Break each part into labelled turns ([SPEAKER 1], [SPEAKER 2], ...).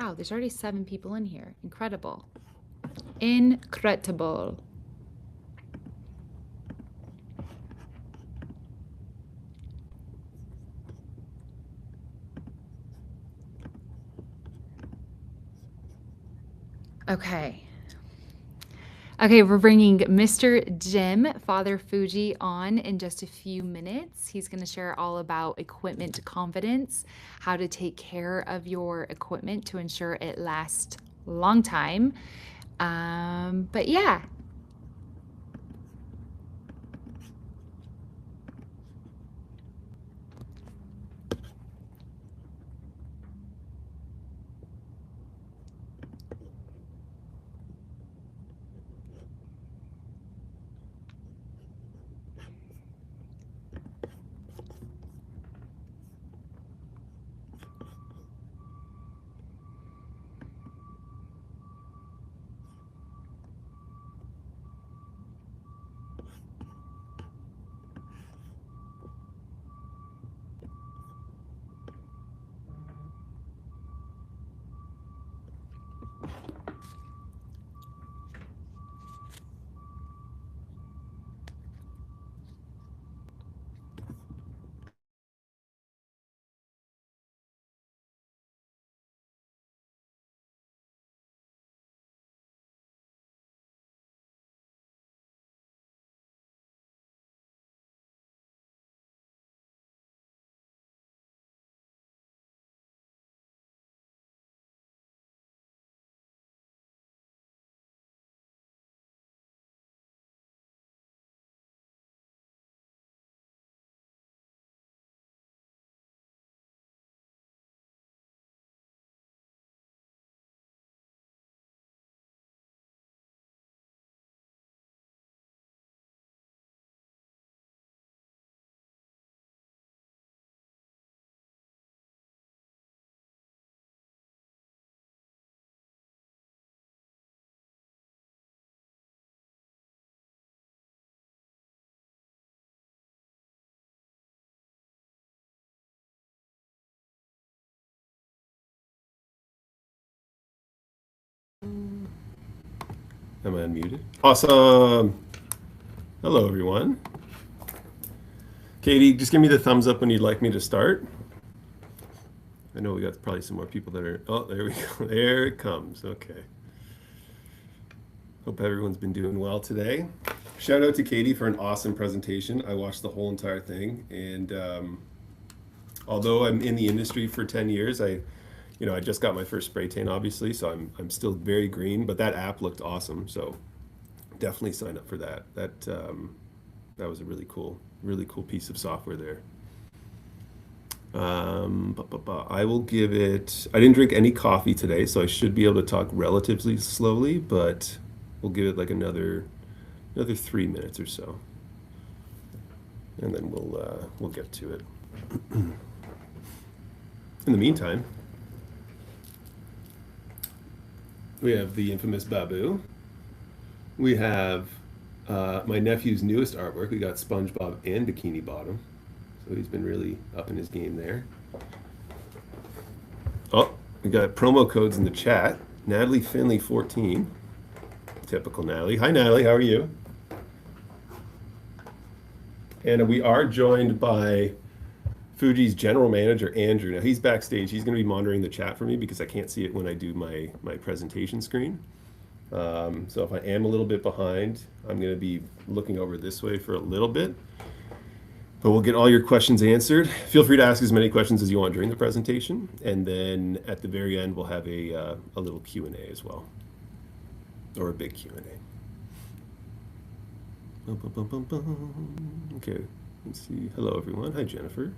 [SPEAKER 1] Wow, there's already 7 people in here. Incredible. Incredible. Okay. Okay, we're bringing Mr. Jim, Father Fuji, on in just a few minutes. He's going to share all about equipment confidence, how to take care of your equipment to ensure it lasts a long time. But yeah.
[SPEAKER 2] Am I unmuted? Awesome. Hello, everyone. Katie, just give me the thumbs up when you'd like me to start. I know we got probably some more people that are... Oh, there we go. There it comes. Okay. Hope everyone's been doing well today. Shout out to Katie for an awesome presentation. I watched the whole entire thing, and although I'm in the industry for 10 years, I just got my first spray tan, obviously, so I'm still very green, but that app looked awesome, so definitely sign up for that. That was a really cool piece of software there. I will give it. I didn't drink any coffee today, so I should be able to talk relatively slowly, but we'll give it like another 3 minutes or so, and then we'll get to it. In the meantime, we have the infamous Babu. We have my nephew's newest artwork. We got SpongeBob and Bikini Bottom. So he's been really up in his game there. Oh, we got promo codes in the chat. Natalie Finley 14. Typical Natalie. Hi, Natalie. How are you? And we are joined by Fuji's general manager, Andrew. Now, he's backstage. He's going to be monitoring the chat for me because I can't see it when I do my presentation screen. So if I am a little bit behind, I'm going to be looking over this way for a little bit. But we'll get all your questions answered. Feel free to ask as many questions as you want during the presentation. And then at the very end, we'll have a little Q&A as well. Or a big Q&A. Okay, let's see. Hello, everyone. Hi, Jennifer.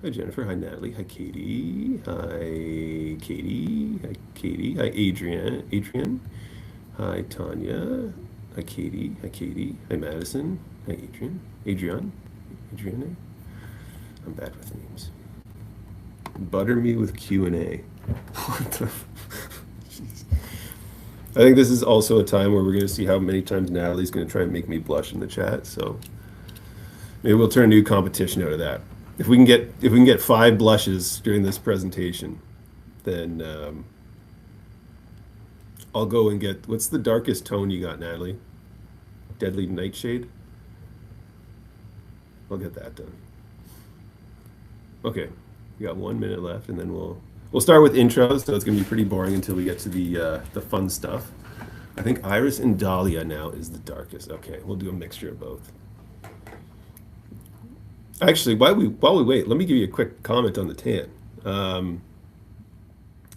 [SPEAKER 2] Hi, Jennifer. Hi, Natalie. Hi, Katie. Hi, Katie. Hi, Katie. Hi, Adrian. Hi, Tanya. Hi, Katie. Hi, Katie. Hi, Madison. Hi, Adrienne. I'm bad with names. Butter me with Q&A. What the... Jeez. I think this is also a time where we're going to see how many times Natalie's going to try and make me blush in the chat. So maybe we'll turn a new competition out of that. If we can get 5 blushes during this presentation, then I'll go and get, what's the darkest tone you got, Natalie? Deadly Nightshade? I'll get that done. Okay, we got 1 minute left, and then we'll start with intros. So it's gonna be pretty boring until we get to the fun stuff. I think Iris and Dahlia now is the darkest. Okay, we'll do a mixture of both. Actually, while we wait, let me give you a quick comment on the tan.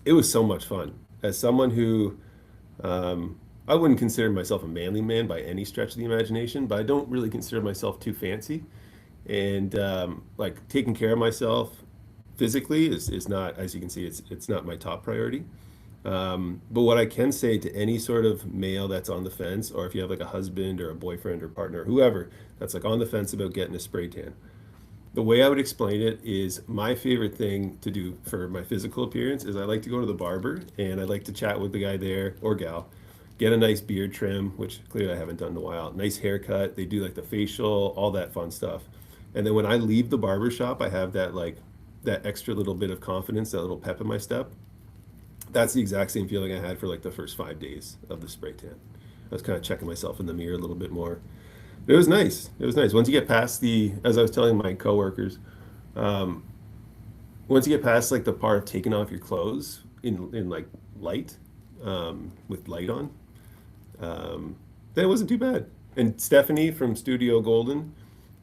[SPEAKER 2] It was so much fun. As someone who I wouldn't consider myself a manly man by any stretch of the imagination, but I don't really consider myself too fancy. And like taking care of myself physically is not, as you can see, it's not my top priority. But what I can say to any sort of male that's on the fence, or if you have like a husband or a boyfriend or partner, or whoever that's like on the fence about getting a spray tan, the way I would explain it is my favorite thing to do for my physical appearance is I like to go to the barber and I like to chat with the guy there or gal, get a nice beard trim, which clearly I haven't done in a while, nice haircut. They do like the facial, all that fun stuff. And then when I leave the barber shop, I have that like that extra little bit of confidence, that little pep in my step. That's the exact same feeling I had for like the first 5 days of the spray tan. I was kind of checking myself in the mirror a little bit more. It was nice. It was nice. Once you get past as I was telling my coworkers, um, once you get past like the part of taking off your clothes in like light, with light on, then it wasn't too bad. And Stephanie from Studio Golden,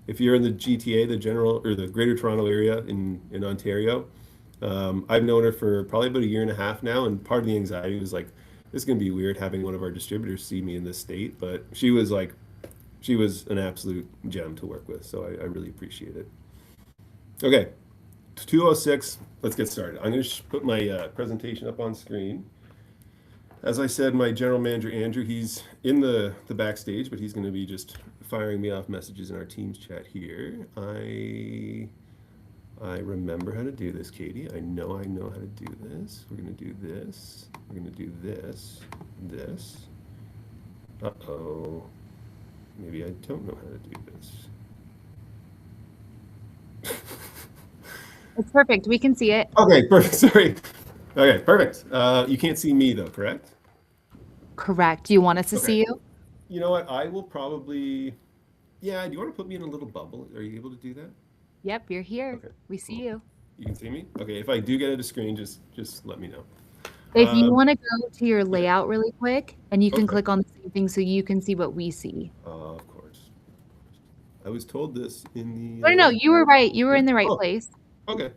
[SPEAKER 2] if you're in the GTA, the general or the Greater Toronto area in Ontario, I've known her for probably about a year and a half now, and part of the anxiety was like, this is gonna be weird having one of our distributors see me in this state, but she was an absolute gem to work with, so I really appreciate it. Okay, 2:06. Let's get started. I'm going to put my presentation up on screen. As I said, my general manager Andrew, he's in the backstage, but he's going to be just firing me off messages in our Teams chat here. I remember how to do this, Katie. I know how to do this. We're going to do this. We're going to do this. This. Uh-oh. Maybe I don't know how to do this.
[SPEAKER 1] It's perfect. We can see it.
[SPEAKER 2] Okay, perfect. Sorry. Okay, perfect. You can't see me though, correct?
[SPEAKER 1] Correct. Do you want us to
[SPEAKER 2] Okay.
[SPEAKER 1] see you?
[SPEAKER 2] You know what? I will probably. Yeah. Do you want to put me in a little bubble? Are you able to do that?
[SPEAKER 1] Yep, you're here.
[SPEAKER 2] Okay.
[SPEAKER 1] We see
[SPEAKER 2] Cool.
[SPEAKER 1] you.
[SPEAKER 2] You can see me. Okay. If I do get it a screen, just let me know.
[SPEAKER 1] If you
[SPEAKER 2] Um.
[SPEAKER 1] want to go to your
[SPEAKER 2] Okay.
[SPEAKER 1] layout really quick, and you can
[SPEAKER 2] Okay.
[SPEAKER 1] click on the same thing so you can see what we see.
[SPEAKER 2] Of course. I was told this in
[SPEAKER 1] No, no, no, you were right. You were in the right
[SPEAKER 2] Oh.
[SPEAKER 1] place.
[SPEAKER 2] Okay.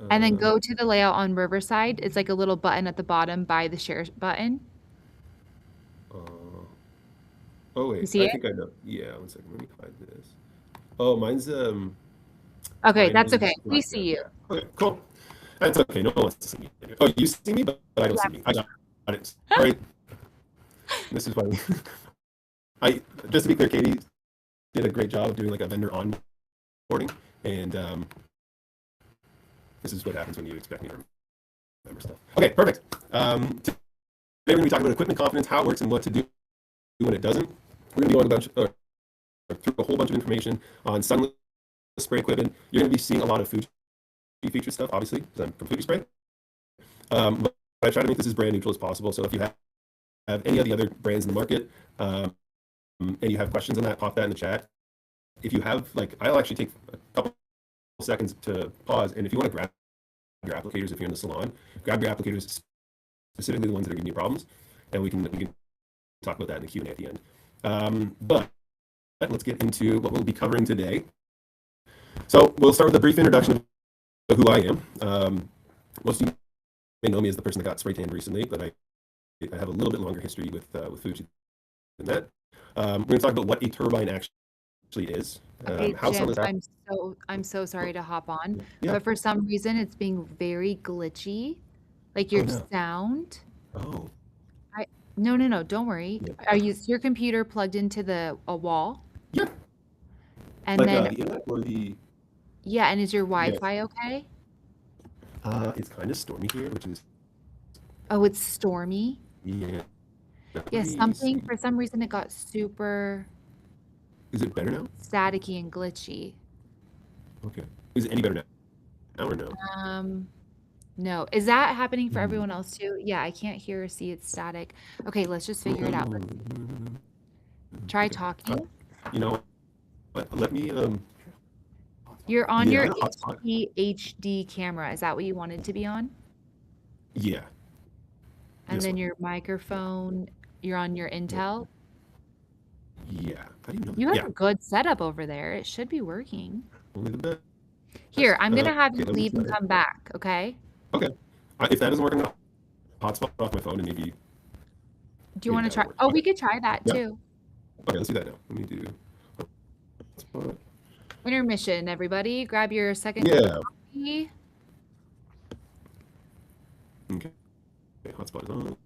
[SPEAKER 1] And then
[SPEAKER 2] Uh.
[SPEAKER 1] go to the layout on Riverside. It's like a little button at the bottom by the share button.
[SPEAKER 2] uh oh
[SPEAKER 1] You
[SPEAKER 2] wait.
[SPEAKER 1] see
[SPEAKER 2] I
[SPEAKER 1] it?
[SPEAKER 2] think I know. Yeah. One second. Let me hide this. Oh,
[SPEAKER 1] Okay,
[SPEAKER 2] mine
[SPEAKER 1] that's okay.
[SPEAKER 2] is
[SPEAKER 1] We
[SPEAKER 2] blacked
[SPEAKER 1] see
[SPEAKER 2] out.
[SPEAKER 1] you.
[SPEAKER 2] Yeah. Okay. Cool. That's okay. No one wants to see me. Oh, you see me, but I don't see
[SPEAKER 1] Yeah.
[SPEAKER 2] me. I got it. Sorry. This is funny. I just to be clear, Katie did a great job of doing like a vendor onboarding, and this is what happens when you expect me to remember stuff. Okay, perfect. Today we're going to be talking about equipment confidence, how it works, and what to do when it doesn't. We're going to be going through a whole bunch of information on sunless spray equipment. You're going to be seeing a lot of Fuji feature stuff, obviously, because I'm from Fuji Spray. But I try to make this as brand neutral as possible. So if you have any of the other brands in the market, and you have questions on that, pop that in the chat. If you have, like, I'll actually take a couple seconds to pause, and if you want to grab your applicators, if you're in the salon, grab your applicators, specifically the ones that are giving you problems, and we can talk about that in the Q&A at the end. But let's get into what we'll be covering today. So we'll start with a brief introduction of who I am. Most of you may know me as the person that got spray tanned recently, but I have a little bit longer history with Fuji than that. We're going to talk about what a turbine actually is,
[SPEAKER 1] Okay,
[SPEAKER 2] how
[SPEAKER 1] Jim,
[SPEAKER 2] sunless app.
[SPEAKER 1] I'm so sorry to hop on,
[SPEAKER 2] Yeah.
[SPEAKER 1] but for some reason it's being very glitchy. Like
[SPEAKER 2] Oh
[SPEAKER 1] your
[SPEAKER 2] no.
[SPEAKER 1] sound.
[SPEAKER 2] Oh.
[SPEAKER 1] I No, no, no, don't worry.
[SPEAKER 2] Yeah.
[SPEAKER 1] Is your computer plugged into a wall?
[SPEAKER 2] Yeah.
[SPEAKER 1] And
[SPEAKER 2] Like
[SPEAKER 1] then
[SPEAKER 2] the internet or the.
[SPEAKER 1] yeah, and is your
[SPEAKER 2] Yes.
[SPEAKER 1] Wi-Fi okay?
[SPEAKER 2] It's kind of stormy here, which is
[SPEAKER 1] Oh, it's stormy.
[SPEAKER 2] yeah. Let
[SPEAKER 1] Yeah,
[SPEAKER 2] me
[SPEAKER 1] something
[SPEAKER 2] see.
[SPEAKER 1] for some reason it got super
[SPEAKER 2] Is it better now?
[SPEAKER 1] staticky and glitchy.
[SPEAKER 2] Okay. Is it any better now or no?
[SPEAKER 1] Um, No. Is that happening for
[SPEAKER 2] Hmm.
[SPEAKER 1] everyone else too? Yeah, I can't hear or see, it's static. Okay, let's just figure it out.
[SPEAKER 2] No.
[SPEAKER 1] Let's try
[SPEAKER 2] Okay.
[SPEAKER 1] talking.
[SPEAKER 2] You know what? Let me
[SPEAKER 1] You're on
[SPEAKER 2] yeah, I
[SPEAKER 1] your
[SPEAKER 2] had a hotspot.
[SPEAKER 1] HP HD camera. Is that what you wanted to be on?
[SPEAKER 2] Yeah,
[SPEAKER 1] And
[SPEAKER 2] this
[SPEAKER 1] then
[SPEAKER 2] one.
[SPEAKER 1] your microphone, you're on your
[SPEAKER 2] Yep.
[SPEAKER 1] Intel.
[SPEAKER 2] Yeah. How do you know that?
[SPEAKER 1] You have
[SPEAKER 2] Yeah.
[SPEAKER 1] a good setup over there. It should be working.
[SPEAKER 2] Only the
[SPEAKER 1] Here,
[SPEAKER 2] best.
[SPEAKER 1] I'm gonna have
[SPEAKER 2] Okay,
[SPEAKER 1] you
[SPEAKER 2] let me
[SPEAKER 1] leave
[SPEAKER 2] try
[SPEAKER 1] and
[SPEAKER 2] it.
[SPEAKER 1] come back, okay?
[SPEAKER 2] Okay. If that doesn't work, I'm gonna hotspot off my phone and
[SPEAKER 1] Do you
[SPEAKER 2] maybe
[SPEAKER 1] wanna
[SPEAKER 2] that'll
[SPEAKER 1] try
[SPEAKER 2] work.
[SPEAKER 1] oh,
[SPEAKER 2] Okay.
[SPEAKER 1] we could try that
[SPEAKER 2] Yeah.
[SPEAKER 1] too.
[SPEAKER 2] Okay, let's do that now. Let me do hotspot.
[SPEAKER 1] Intermission, everybody. Grab your second cup of
[SPEAKER 2] Yeah.
[SPEAKER 1] coffee.
[SPEAKER 2] Okay. Hotspot is on.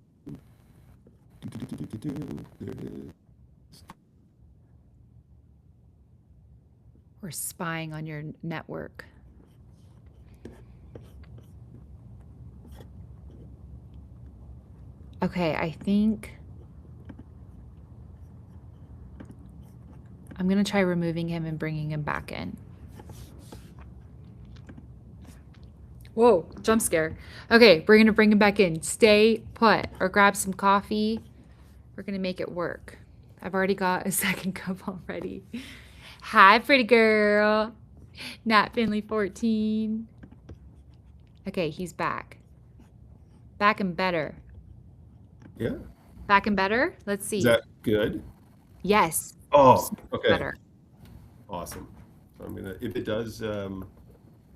[SPEAKER 2] There it is.
[SPEAKER 1] We're spying on your network. Okay, I think I'm gonna try removing him and bringing him back in. Whoa, jump scare. Okay, we're gonna bring him back in. Stay put or grab some coffee. We're gonna make it work. I've already got a second cup already. Hi, pretty girl. Nat Finley 14. Okay, he's back. Back and better.
[SPEAKER 2] Yeah.
[SPEAKER 1] Back and better? Let's
[SPEAKER 2] Is
[SPEAKER 1] see.
[SPEAKER 2] that good?
[SPEAKER 1] Yes.
[SPEAKER 2] Oh,
[SPEAKER 1] So much
[SPEAKER 2] okay.
[SPEAKER 1] better.
[SPEAKER 2] Awesome. So I'm gonna, if it does,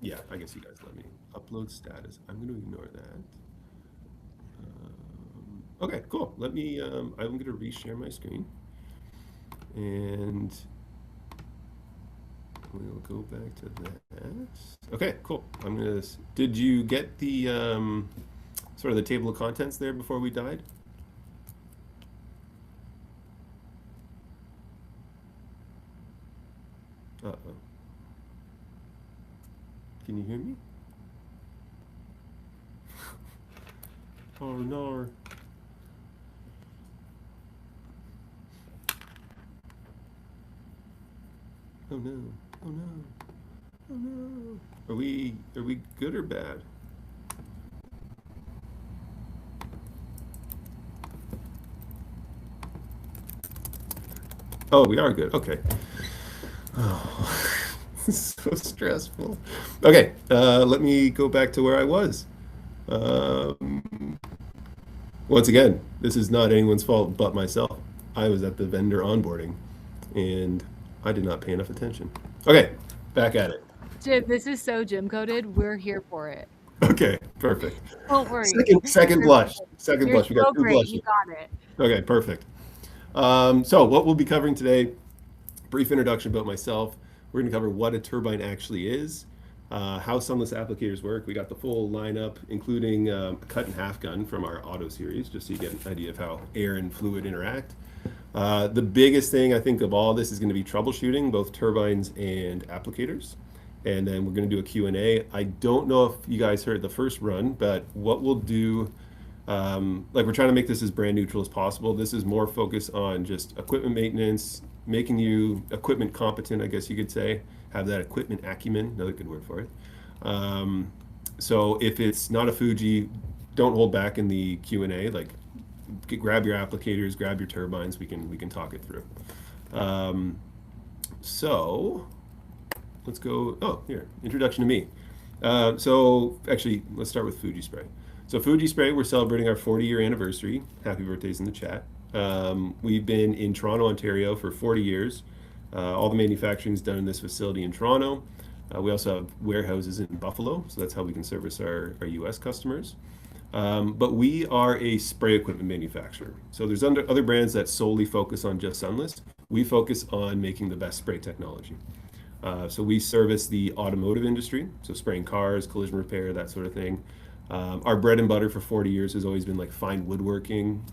[SPEAKER 2] yeah, I guess you guys let me upload status. I'm gonna ignore that. Okay, cool. Let me, I'm gonna reshare my screen and we'll go back to that. Okay, cool. Did you get the, sort of the table of contents there before we died? Uh-oh. Can you hear me? Oh no. Oh no. Oh no. Oh no. Are we good or bad? Oh, we are good. Okay. Oh, this is so stressful. Okay, let me go back to where I was. Um, Once again, this is not anyone's fault but myself. I was at the vendor onboarding and I did not pay enough attention. Okay, back at it.
[SPEAKER 1] Jim, this is so Jim coded. We're here for it.
[SPEAKER 2] Okay, perfect.
[SPEAKER 1] Don't worry.
[SPEAKER 2] Second
[SPEAKER 1] You're
[SPEAKER 2] blush. Second
[SPEAKER 1] you're
[SPEAKER 2] blush. We got
[SPEAKER 1] so
[SPEAKER 2] two
[SPEAKER 1] great. You
[SPEAKER 2] blushes.
[SPEAKER 1] got it.
[SPEAKER 2] Okay, perfect. So what we'll be covering today, brief introduction about myself. We're going to cover what a turbine actually is, how sunless applicators work. We got the full lineup, including a cut in half gun from our auto series, just so you get an idea of how air and fluid interact. The biggest thing I think of all this is going to be troubleshooting, both turbines and applicators. And then we're going to do a Q&A. I don't know if you guys heard the first run, but what we'll do, like we're trying to make this as brand neutral as possible. This is more focused on just equipment maintenance, making you equipment competent, I guess you could say, have that equipment acumen, another good word for it. So if it's not a Fuji, don't hold back in the Q&A. Like, grab your applicators, grab your turbines. We can talk it through. Um, so let's go. Oh, here, introduction to me. So actually, let's start with Fuji Spray. So Fuji Spray, we're celebrating our 40-year anniversary. Happy birthdays in the chat. We've been in Toronto, Ontario for 40 years. All the manufacturing is done in this facility in Toronto. We also have warehouses in Buffalo, so that's how we can service our US customers. But we are a spray equipment manufacturer. So there's other brands that solely focus on just sunless. We focus on making the best spray technology. So we service the automotive industry, so spraying cars, collision repair, that sort of thing. Our bread and butter for 40 years has always been like fine woodworking.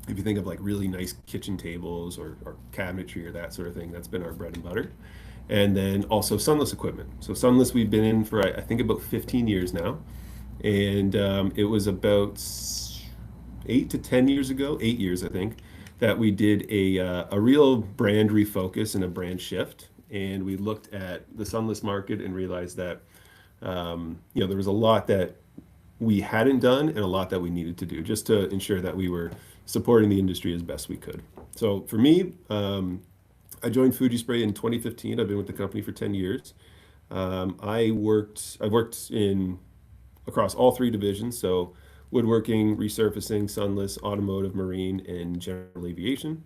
[SPEAKER 2] If you think of like really nice kitchen tables or cabinetry or that sort of thing, that's been our bread and butter. And then also sunless equipment. So sunless we've been in for I think about 15 years now. And it was about 8 to 10 years ago, 8 years I think, that we did a real brand refocus and a brand shift. And we looked at the sunless market and realized that There was a lot that we hadn't done and a lot that we needed to do just to ensure that we were supporting the industry as best we could. So for me, I joined Fuji Spray in 2015. I've been with the company for 10 years. I've worked in across all three divisions, so woodworking, resurfacing, sunless, automotive, marine, and general aviation.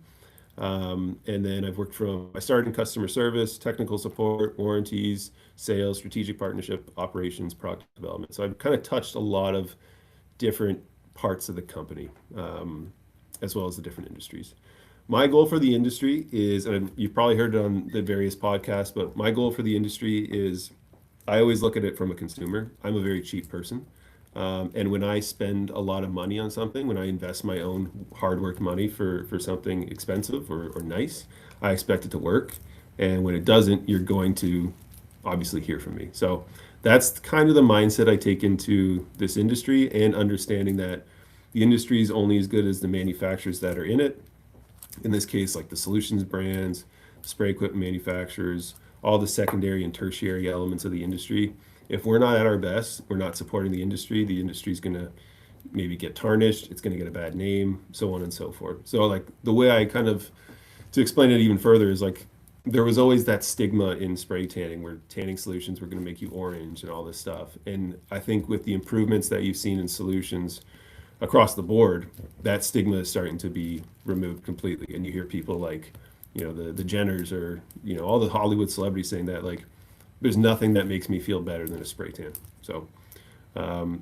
[SPEAKER 2] And then I started in customer service, technical support, warranties, sales, strategic partnership, operations, product development. So I've kind of touched a lot of different parts of the company, as well as the different industries. My goal for the industry is, and you've probably heard it on the various podcasts, but my goal for the industry is I always look at it from a consumer. I'm a very cheap person. And when I spend a lot of money on something, when I invest my own hard work money for something expensive or nice, I expect it to work. And when it doesn't, you're going to obviously hear from me. So that's kind of the mindset I take into this industry, and understanding that the industry is only as good as the manufacturers that are in it. In this case, like the solutions brands, spray equipment manufacturers, all the secondary and tertiary elements of the industry. If we're not at our best, we're not supporting the industry is going to maybe get tarnished, it's going to get a bad name, so on and so forth. So like the way I kind of, to explain it even further, is like there was always that stigma in spray tanning where tanning solutions were going to make you orange and all this stuff. And I think with the improvements that you've seen in solutions across the board, that stigma is starting to be removed completely. And you hear people like, the Jenners, or, all the Hollywood celebrities saying that, like, there's nothing that makes me feel better than a spray tan. So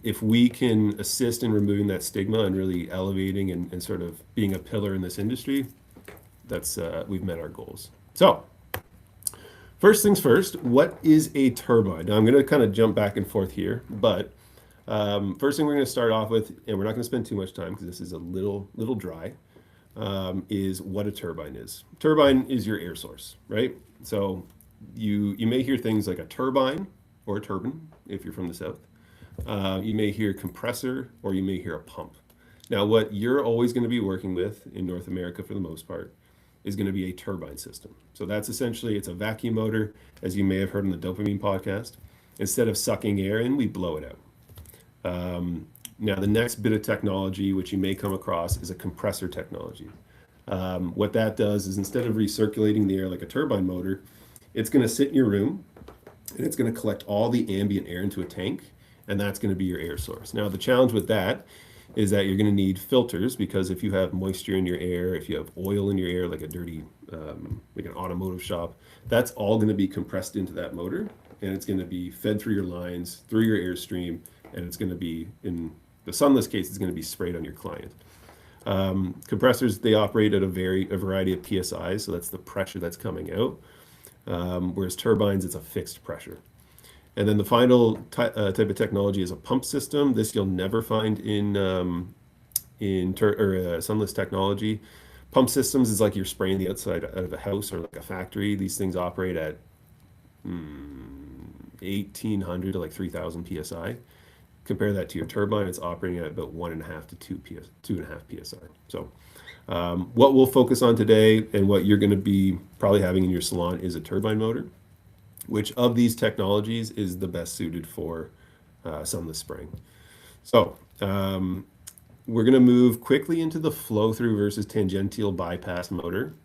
[SPEAKER 2] if we can assist in removing that stigma and really elevating and sort of being a pillar in this industry, that's we've met our goals. So first things first, what is a turbine? Now I'm going to kind of jump back and forth here, but first thing we're going to start off with, and we're not going to spend too much time because this is a little dry, is what a turbine is. Turbine is your air source, right? So you may hear things like a turbine or a turbine if you're from the south. You may hear compressor, or you may hear a pump. Now, what you're always going to be working with in North America for the most part is going to be a turbine system. So that's essentially, it's a vacuum motor, as you may have heard on the dopamine podcast. Instead of sucking air in, we blow it out. Now, the next bit of technology, which you may come across, is a compressor technology. What that does is, instead of recirculating the air like a turbine motor, it's going to sit in your room and it's going to collect all the ambient air into a tank, and that's going to be your air source. Now, the challenge with that is that you're going to need filters, because if you have moisture in your air, if you have oil in your air, like a dirty, like an automotive shop, that's all going to be compressed into that motor, and it's going to be fed through your lines, through your airstream, and it's going to be, in the sunless case, it's going to be sprayed on your client. Compressors, they operate at a variety of PSIs, so that's the pressure that's coming out. Whereas turbines, it's a fixed pressure. And then the final type of technology is a pump system. This you'll never find in sunless technology. Pump systems is like you're spraying the outside out of a house or like a factory. These things operate at 1,800 to like 3,000 psi. Compare that to your turbine, it's operating at about 1.5 to 2.5 psi. So what we'll focus on today, and what you're going to be probably having in your salon, is a turbine motor. Which of these technologies is the best suited for sunless spraying? So we're going to move quickly into the flow-through versus tangential bypass motor.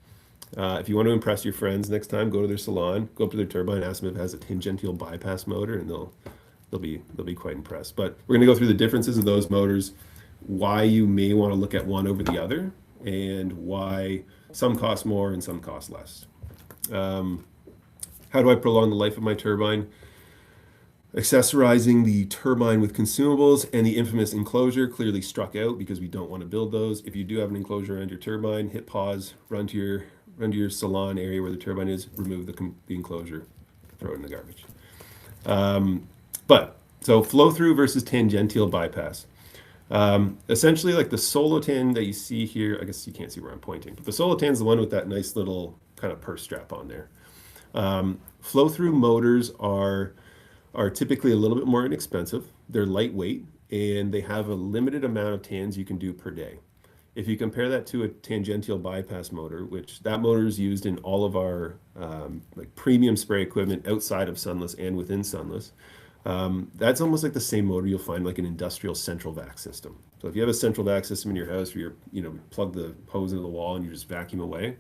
[SPEAKER 2] If you want to impress your friends next time, go to their salon, go up to their turbine, ask them if it has a tangential bypass motor, and they'll be quite impressed. But we're going to go through the differences of those motors, why you may want to look at one over the other, and why some cost more and some cost less. How do I prolong the life of my turbine? Accessorizing the turbine with consumables, and the infamous enclosure clearly struck out because we don't want to build those. If you do have an enclosure around your turbine, hit pause, run to your salon area where the turbine is, remove the enclosure, throw it in the garbage. So flow through versus tangential bypass. Essentially, like the Solotan that you see here, I guess you can't see where I'm pointing, but the Solotan is the one with that nice little kind of purse strap on there. Flow-through motors are typically a little bit more inexpensive. They're lightweight, and they have a limited amount of tans you can do per day. If you compare that to a tangential bypass motor, which that motor is used in all of our like premium spray equipment outside of sunless and within sunless, That's almost like the same motor you'll find like an industrial central vac system. So if you have a central vac system in your house where you plug the hose into the wall and you just vacuum away,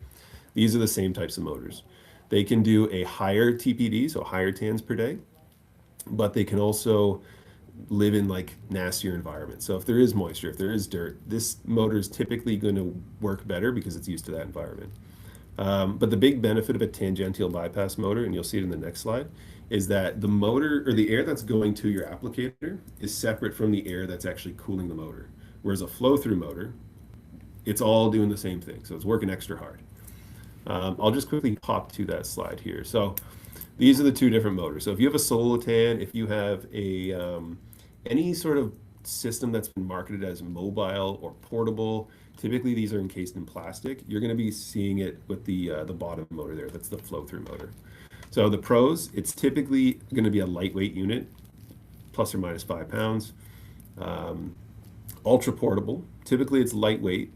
[SPEAKER 2] these are the same types of motors. They can do a higher TPD, so higher tans per day, but they can also live in like nastier environments. So if there is moisture, if there is dirt, this motor is typically going to work better because it's used to that environment. But the big benefit of a tangential bypass motor, and you'll see it in the next slide, is that the motor or the air that's going to your applicator is separate from the air that's actually cooling the motor. Whereas a flow-through motor, it's all doing the same thing. So it's working extra hard. I'll just quickly pop to that slide here. So these are the two different motors. So if you have a Solotan, if you have a any sort of system that's been marketed as mobile or portable, typically these are encased in plastic. You're going to be seeing it with the bottom motor there. That's the flow-through motor. So the pros, it's typically going to be a lightweight unit, plus or minus 5 pounds. Ultra portable, typically it's lightweight.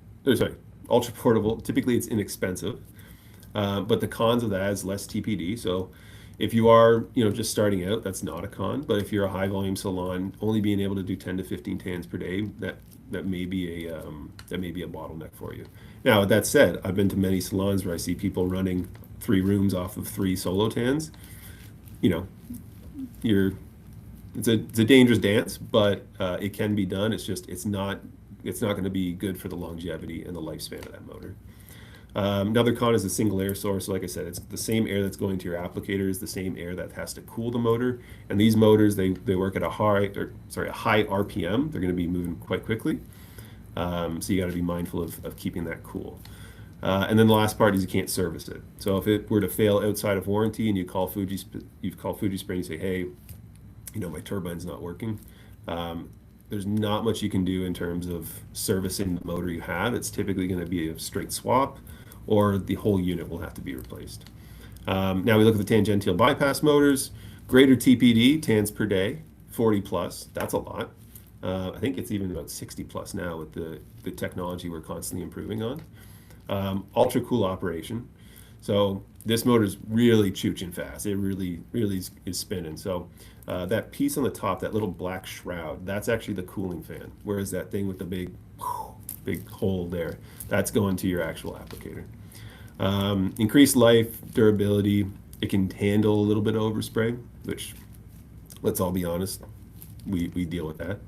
[SPEAKER 2] Ultra portable, typically it's inexpensive. But the cons of that is less TPD. So if you are, just starting out, that's not a con. But if you're a high volume salon, only being able to do 10 to 15 tans per day, that may be a bottleneck for you. Now, with that said, I've been to many salons where I see people running 3 rooms off of 3 solo tans. It's a dangerous dance, but it can be done. It's not going to be good for the longevity and the lifespan of that motor. Another con is the single air source. Like I said, it's the same air that's going to your applicator is the same air that has to cool the motor. And these motors, they work at a high RPM. They're going to be moving quite quickly. So you got to be mindful of keeping that cool. And then the last part is you can't service it. So if it were to fail outside of warranty and you call Fuji Spray and you say, hey, my turbine's not working. There's not much you can do in terms of servicing the motor you have. It's typically going to be a straight swap, or the whole unit will have to be replaced. Now we look at the tangential bypass motors, greater TPD, tans per day, 40 plus, that's a lot. I think it's even about 60 plus now with the technology we're constantly improving on. Ultra cool operation. So this motor is really chooching fast. It really is spinning. So that piece on the top, that little black shroud, that's actually the cooling fan. Whereas that thing with the big hole there, that's going to your actual applicator. Increased life, durability. It can handle a little bit of overspray, which, let's all be honest, we deal with that.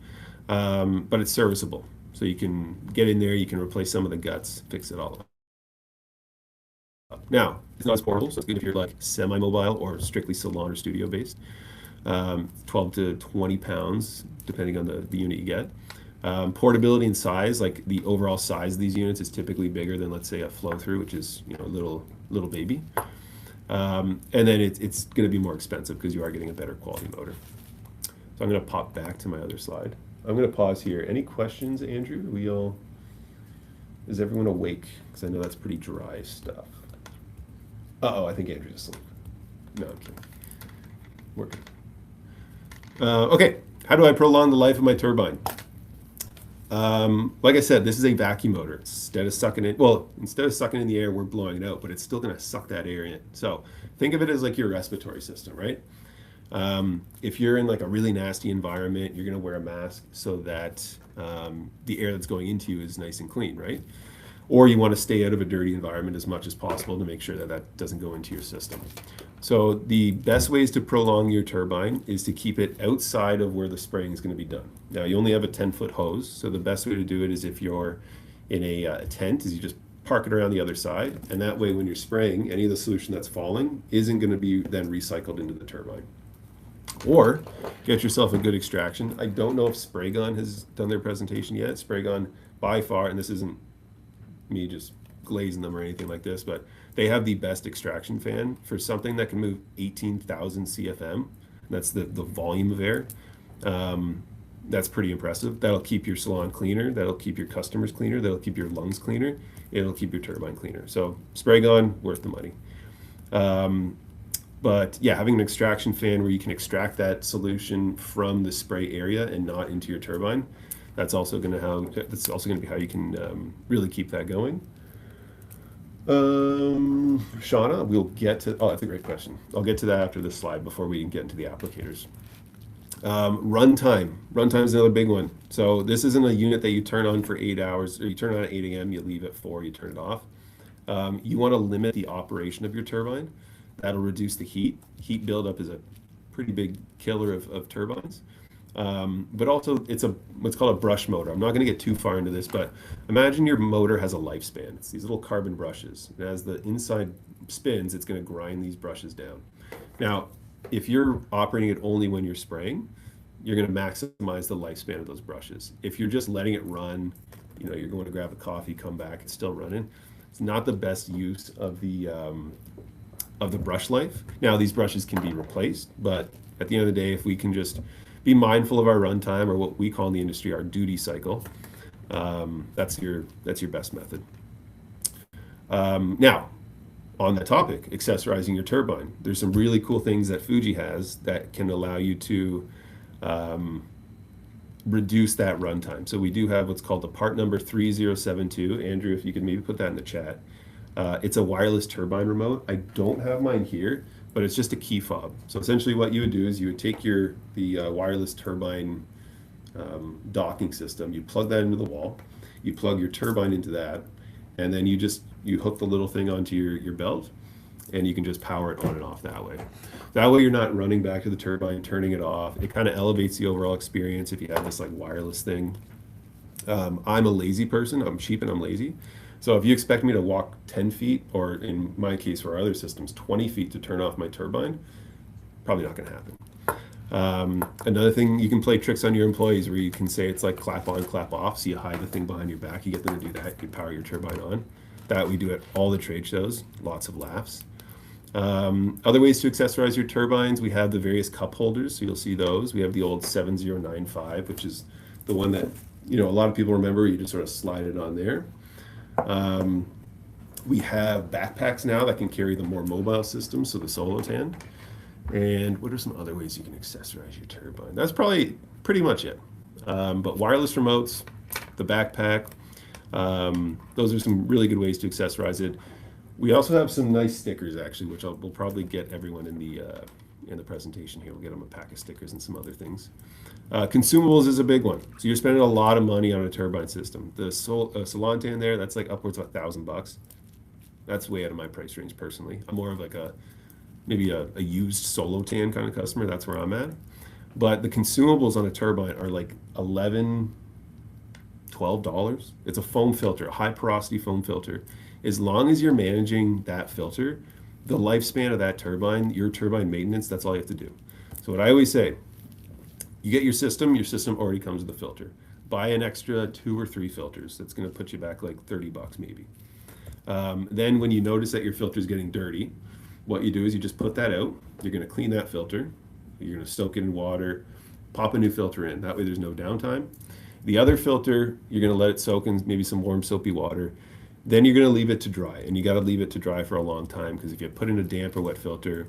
[SPEAKER 2] But it's serviceable. So you can get in there, you can replace some of the guts, fix it all up. Now, it's not as portable, so it's good if you're like semi-mobile or strictly salon or studio based. 12 to 20 pounds, depending on the unit you get. Portability and size, like the overall size of these units is typically bigger than, let's say, a flow-through, which is a little baby. And then it's going to be more expensive because you are getting a better quality motor. So I'm going to pop back to my other slide. I'm going to pause here. Any questions, Andrew? Is everyone awake? Because I know that's pretty dry stuff. Uh-oh, I think Andrew's asleep. No, I'm kidding. We're good. Okay, how do I prolong the life of my turbine? Like I said, this is a vacuum motor. Instead of sucking in the air, we're blowing it out, but it's still going to suck that air in. So think of it as like your respiratory system, right? If you're in like a really nasty environment, you're going to wear a mask so that the air that's going into you is nice and clean, right? Or you want to stay out of a dirty environment as much as possible to make sure that that doesn't go into your system. So the best ways to prolong your turbine is to keep it outside of where the spraying is going to be done. Now you only have a 10-foot hose, so the best way to do it is if you're in a tent, is you just park it around the other side, and that way when you're spraying, any of the solution that's falling isn't going to be then recycled into the turbine. Or get yourself a good extraction. I don't know if Spraygun has done their presentation yet. Spraygun, by far, and this isn't me just glazing them or anything like this, but they have the best extraction fan for something that can move 18,000 CFM. That's the volume of air. That's pretty impressive. That'll keep your salon cleaner. That'll keep your customers cleaner. That'll keep your lungs cleaner. It'll keep your turbine cleaner. So Spraygun, worth the money. But yeah, having an extraction fan where you can extract that solution from the spray area and not into your turbine, that's also going to be how you can really keep that going. Shauna, we'll get to. Oh, that's a great question. I'll get to that after this slide before we get into the applicators. Runtime. Runtime is another big one. So this isn't a unit that you turn on for 8 hours, or you turn it on at 8 a.m., you leave at 4, you turn it off. You want to limit the operation of your turbine. That'll reduce the heat. Heat buildup is a pretty big killer of turbines. But also, it's what's called a brush motor. I'm not going to get too far into this, but imagine your motor has a lifespan. It's these little carbon brushes. And as the inside spins, it's going to grind these brushes down. Now, if you're operating it only when you're spraying, you're going to maximize the lifespan of those brushes. If you're just letting it run, you're going to grab a coffee, come back, it's still running. It's not the best use of the brush life. Now, these brushes can be replaced, but at the end of the day, if we can just be mindful of our runtime, or what we call in the industry our duty cycle, that's your best method. Now, on that topic, accessorizing your turbine, there's some really cool things that Fuji has that can allow you to reduce that runtime. So we do have what's called the part number 3072. Andrew, if you could maybe put that in the chat. It's a wireless turbine remote. I don't have mine here, but it's just a key fob. So essentially what you would do is you would take the wireless turbine docking system, you plug that into the wall, you plug your turbine into that, and then you hook the little thing onto your belt, and you can just power it on and off that way. That way you're not running back to the turbine, turning it off. It kind of elevates the overall experience if you have this like wireless thing. I'm a lazy person. I'm cheap and I'm lazy. So if you expect me to walk 10 feet, or in my case for our other systems, 20 feet to turn off my turbine, probably not going to happen. Another thing, you can play tricks on your employees where you can say it's like clap on, clap off. So you hide the thing behind your back, you get them to do that, you power your turbine on. That we do at all the trade shows, lots of laughs. Other ways to accessorize your turbines, we have the various cup holders, so you'll see those. We have the old 7095, which is the one that a lot of people remember. You just sort of slide it on there. We have backpacks now that can carry the more mobile system, so the Solotan. And what are some other ways you can accessorize your turbine? That's probably pretty much it. But wireless remotes, the backpack, those are some really good ways to accessorize it. We also have some nice stickers, actually, which we'll probably get everyone in the presentation here. We'll get them a pack of stickers and some other things. Consumables is a big one. So you're spending a lot of money on a turbine system. The Solantan there, that's like upwards of $1,000. That's way out of my price range personally. I'm more of like maybe a used Solotan kind of customer. That's where I'm at. But the consumables on a turbine are like $11, $12. It's a foam filter, a high porosity foam filter. As long as you're managing that filter, the lifespan of that turbine, your turbine maintenance, that's all you have to do. So what I always say, you get your system already comes with a filter. Buy an extra 2 or 3 filters. That's going to put you back like $30 maybe. Then when you notice that your filter is getting dirty, what you do is you just put that out. You're going to clean that filter. You're going to soak it in water, pop a new filter in. That way there's no downtime. The other filter, you're going to let it soak in maybe some warm soapy water. Then you're going to leave it to dry, and you got to leave it to dry for a long time, because if you put in a damp or wet filter,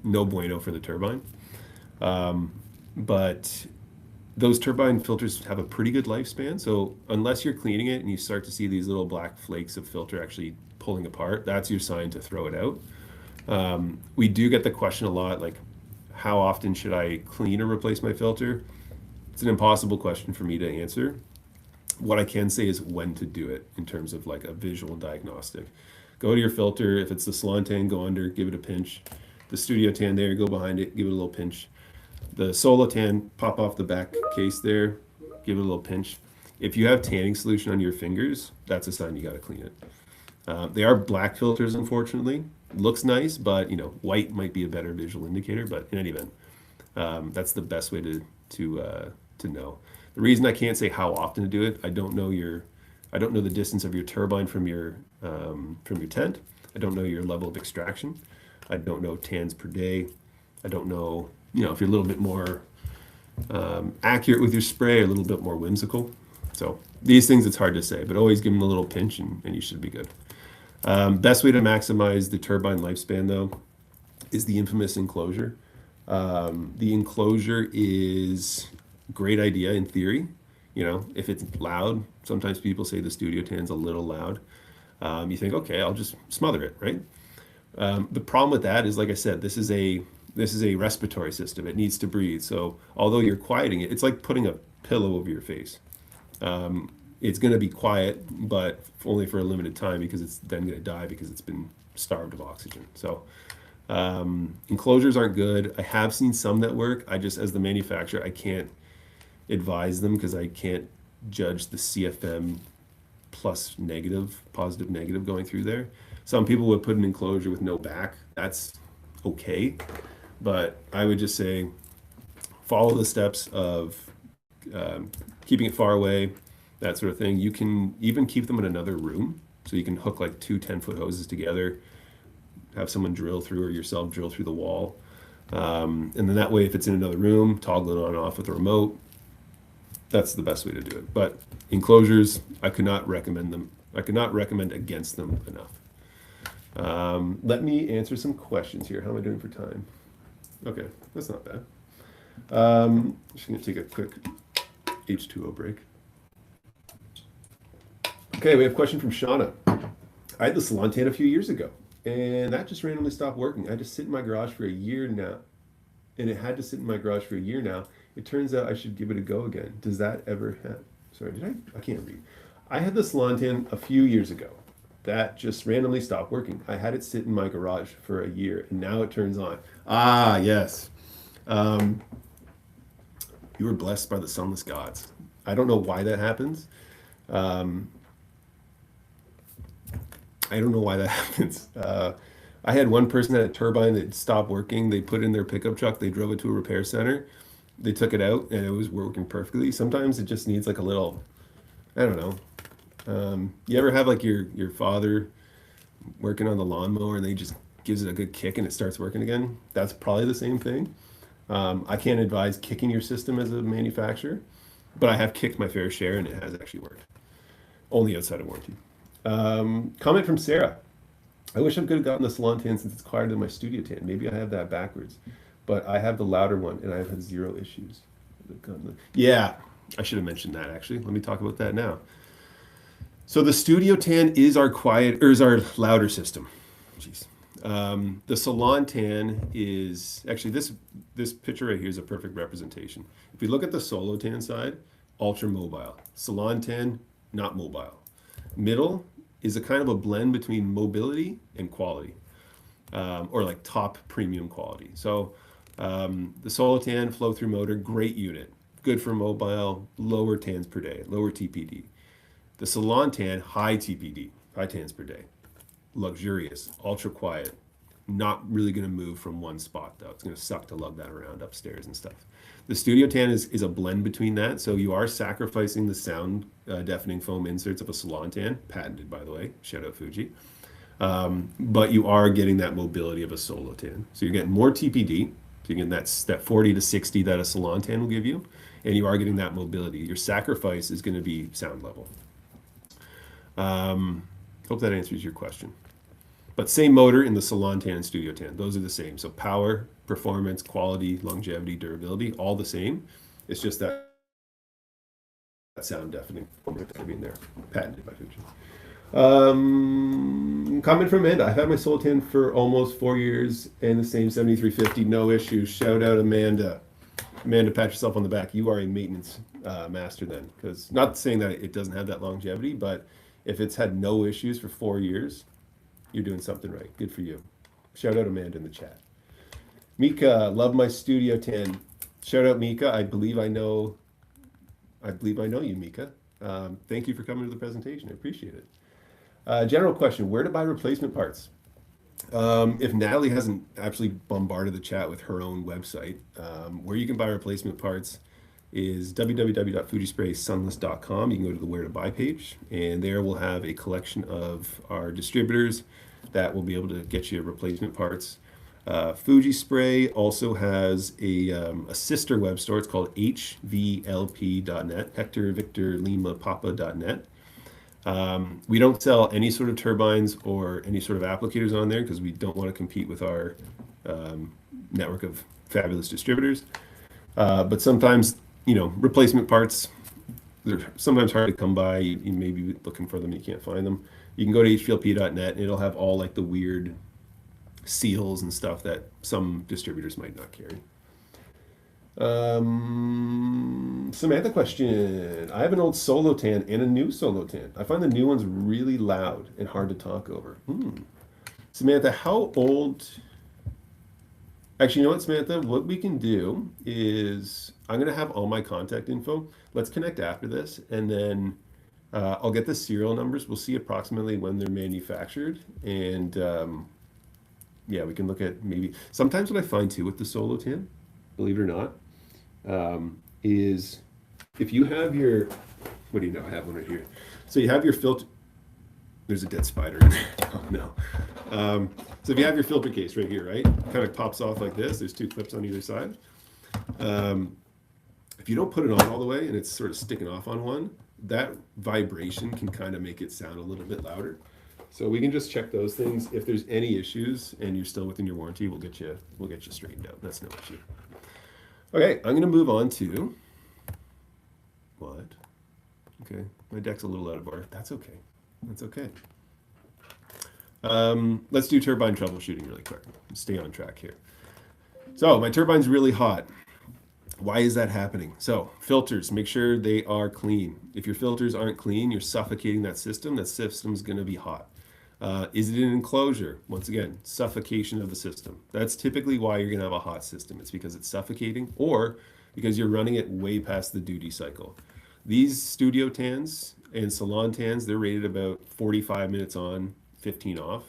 [SPEAKER 2] no bueno for the turbine. But those turbine filters have a pretty good lifespan. So unless you're cleaning it and you start to see these little black flakes of filter actually pulling apart, that's your sign to throw it out. We do get the question a lot, like, how often should I clean or replace my filter? It's an impossible question for me to answer. What I can say is when to do it in terms of like a visual diagnostic. Go to your filter. If it's the Solantan, go under, give it a pinch. The Studio Tan there, go behind it, give it a little pinch. The Solotan, pop off the back case there, give it a little pinch. If you have tanning solution on your fingers, that's a sign you got to clean it. They are black filters, unfortunately. Looks nice, but white might be a better visual indicator. But in any event, that's the best way to know. The reason I can't say how often to do it, I don't know the distance of your turbine from your tent. I don't know your level of extraction. I don't know tans per day. I don't know, if you're a little bit more accurate with your spray, a little bit more whimsical. So these things, it's hard to say, but always give them a little pinch and you should be good. Best way to maximize the turbine lifespan, though, is the infamous enclosure. The enclosure is a great idea in theory. If it's loud, sometimes people say the Studio Tan's a little loud. You think, okay, I'll just smother it, right? The problem with that is, like I said, this is a This is a respiratory system. It needs to breathe. So although you're quieting it, it's like putting a pillow over your face. It's going to be quiet, but only for a limited time because it's then going to die because it's been starved of oxygen. So enclosures aren't good. I have seen some that work. I just, as the manufacturer, I can't advise them because I can't judge the CFM plus negative, positive, negative going through there. Some people would put an enclosure with no back. That's okay. But I would just say follow the steps of keeping it far away, that sort of thing. You can even keep them in another room. So you can hook like two 10-foot hoses together, have someone drill through or yourself drill through the wall. And then that way, if it's in another room, toggle it on and off with a remote. That's the best way to do it. But enclosures, I could not recommend them. I could not recommend against them enough. Let me answer some questions here. How am I doing for time? Okay, that's not bad. Just gonna take a quick H2O break. Okay, we have a question from Shauna. I had the Solantan a few years ago, and that just randomly stopped working. I just sit in my garage for a year now, and it had to sit in my garage for a year now. It turns out I should give it a go again. Does that ever happen? Sorry, I can't read. I had the Solantan a few years ago. That just randomly stopped working. I had it sit in my garage for a year, and now it turns on. Ah, yes. You were blessed by the sunless gods. I don't know why that happens. I don't know why that happens. I had one person that had a turbine that stopped working. They put it in their pickup truck. They drove it to a repair center. They took it out, and it was working perfectly. Sometimes it just needs like a little, I don't know. You ever have like your father working on the lawnmower, and they just gives it a good kick, and it starts working again? That's probably the same thing. I can't advise kicking your system as a manufacturer, but I have kicked my fair share, and it has actually worked. Only outside of warranty. Comment from Sarah. I wish I could have gotten the Solantan since it's quieter than my Studio Tan. Maybe I have that backwards, but I have the louder one, and I've had zero issues. Yeah, I should have mentioned that actually. Let me talk about that now. So the Studio Tan is our quiet, or is our louder system. Jeez. The Solantan is actually this picture right here is a perfect representation. If we look at the Solotan side, ultra mobile. Solantan, not mobile. Middle is a kind of a blend between mobility and quality, or like top premium quality. So the Solotan flow-through motor, great unit, good for mobile, lower tans per day, lower TPD. The Solantan, high TPD, high tans per day, luxurious, ultra quiet, not really going to move from one spot though. It's going to suck to lug that around upstairs and stuff. The Studio Tan is a blend between that, so you are sacrificing the sound deafening foam inserts of a Solantan, patented by the way, shout out Fuji, but you are getting that mobility of a Solotan. So you're getting more TPD, so you're getting that 40 to 60 that a Solantan will give you, and you are getting that mobility. Your sacrifice is going to be sound level. Hope that answers your question. But same motor in the Solantan and Studio Tan. Those are the same. So power, performance, quality, longevity, durability, all the same. It's just that sound deafening being there, patented by Fuji. Comment from Amanda. I've had my Solantan for almost 4 years and the same 7350, no issues. Shout out Amanda. Amanda, pat yourself on the back. You are a maintenance master then. Because not saying that it doesn't have that longevity, but if it's had no issues for 4 years, you're doing something right. Good for you. Shout out Amanda in the chat. Mika, love my Studio Tan. Shout out Mika. I believe I know you, Mika. Thank you for coming to the presentation. I appreciate it. General question, where to buy replacement parts? If Natalie hasn't actually bombarded the chat with her own website, where you can buy replacement parts is www.fujispraysunless.com. You can go to the where to buy page, and there we'll have a collection of our distributors that will be able to get you replacement parts. Fuji Spray also has a sister web store. It's called hvlp.net, Hector Victor Lima Papa.net. We don't sell any sort of turbines or any sort of applicators on there because we don't want to compete with our network of fabulous distributors. But sometimes, replacement parts, they're sometimes hard to come by. You may be looking for them, you can't find them. You can go to hvlp.net and it'll have all like the weird seals and stuff that some distributors might not carry. Samantha question. I have an old Solo Tan and a new Solo Tan. I find the new ones really loud and hard to talk over. Samantha, how old? Actually, you know what, Samantha? What we can do is I'm going to have all my contact info. Let's connect after this, and then I'll get the serial numbers. We'll see approximately when they're manufactured, and yeah, we can look at maybe. Sometimes what I find too with the Solo Tan, believe it or not, is if you have your, what do you know? I have one right here. So you have your filter. There's a dead spider in there. Oh no. So if you have your filter case right here, right, it kind of pops off like this. There's two clips on either side. If you don't put it on all the way and it's sort of sticking off on one, that vibration can kind of make it sound a little bit louder. So we can just check those things. If there's any issues and you're still within your warranty, we'll get you straightened out. That's no issue. Okay, I'm going to move on to what? Okay, my deck's a little out of order. That's okay. That's okay. Let's do turbine troubleshooting really quick. Stay on track here. So my turbine's really hot. Why is that happening? So filters, make sure they are clean. If your filters aren't clean, you're suffocating that system. That system's going to be hot. Is it an enclosure? Once again, suffocation of the system. That's typically why you're going to have a hot system. It's because it's suffocating or because you're running it way past the duty cycle. These studio tans and salon tans, they're rated about 45 minutes on, 15 off.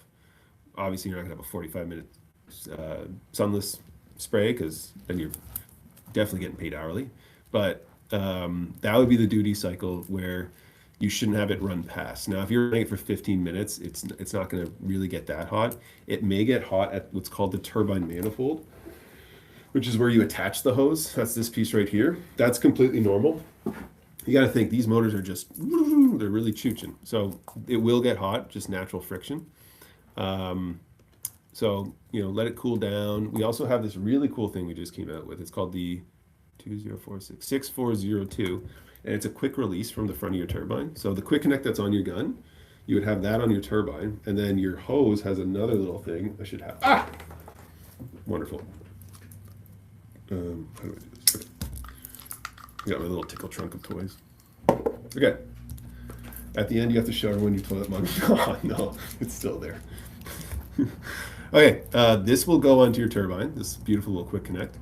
[SPEAKER 2] Obviously, you're not going to have a 45-minute sunless spray because then you're definitely getting paid hourly. But that would be the duty cycle where you shouldn't have it run past. Now, if you're running it for 15 minutes, it's not going to really get that hot. It may get hot at what's called the turbine manifold, which is where you attach the hose. That's this piece right here. That's completely normal. You got to think these motors are just, they're really chooching. So it will get hot, just natural friction. So, let it cool down. We also have this really cool thing we just came out with. It's called the 6402, and it's a quick release from the front of your turbine. So the quick connect that's on your gun, you would have that on your turbine, and then your hose has another little thing. I should have, wonderful. How do I do this? Okay. I got my little tickle trunk of toys. Okay. At the end, you have to show everyone your toilet mug. Oh, no, it's still there. Okay, this will go onto your turbine, this beautiful little quick connect.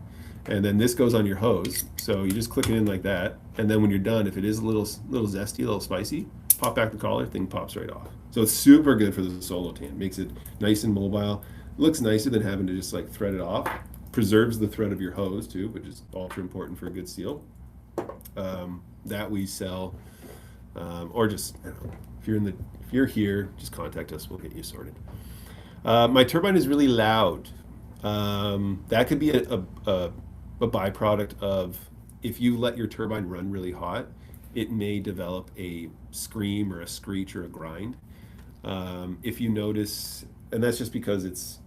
[SPEAKER 2] And then this goes on your hose. So you just click it in like that. And then when you're done, if it is a little zesty, a little spicy, pop back the collar, thing pops right off. So it's super good for the Solo Tan. Makes it nice and mobile. Looks nicer than having to just like thread it off. Preserves the thread of your hose too, which is ultra important for a good seal. That we sell, or just, I don't know, if you're here, just contact us. We'll get you sorted. My turbine is really loud. That could be a byproduct of if you let your turbine run really hot, it may develop a scream or a screech or a grind. If you notice, and that's just because it's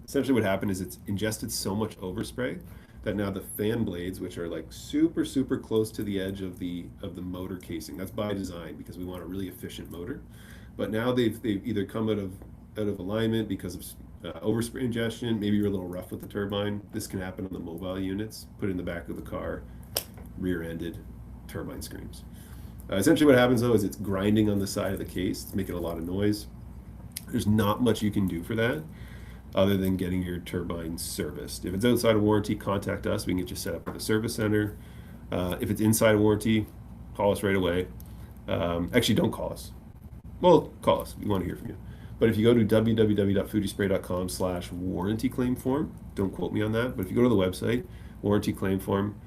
[SPEAKER 2] essentially what happened is it's ingested so much overspray that now the fan blades, which are like super close to the edge of the motor casing, that's by design because we want a really efficient motor. But now they've either come out of alignment because of overspray ingestion. Maybe you're a little rough with the turbine. This can happen on the mobile units. Put it in the back of the car, rear-ended, turbine screams. Essentially what happens though is it's grinding on the side of the case. It's making a lot of noise. There's not much you can do for that other than getting your turbine serviced. If it's outside of warranty, contact us. We can get you set up at a service center. If it's inside of warranty, call us right away. Actually, don't call us. Well, call us. We want to hear from you. But if you go to www.fujispray.com/warranty claim form, don't quote me on that, but if you go to the website, warranty claim form,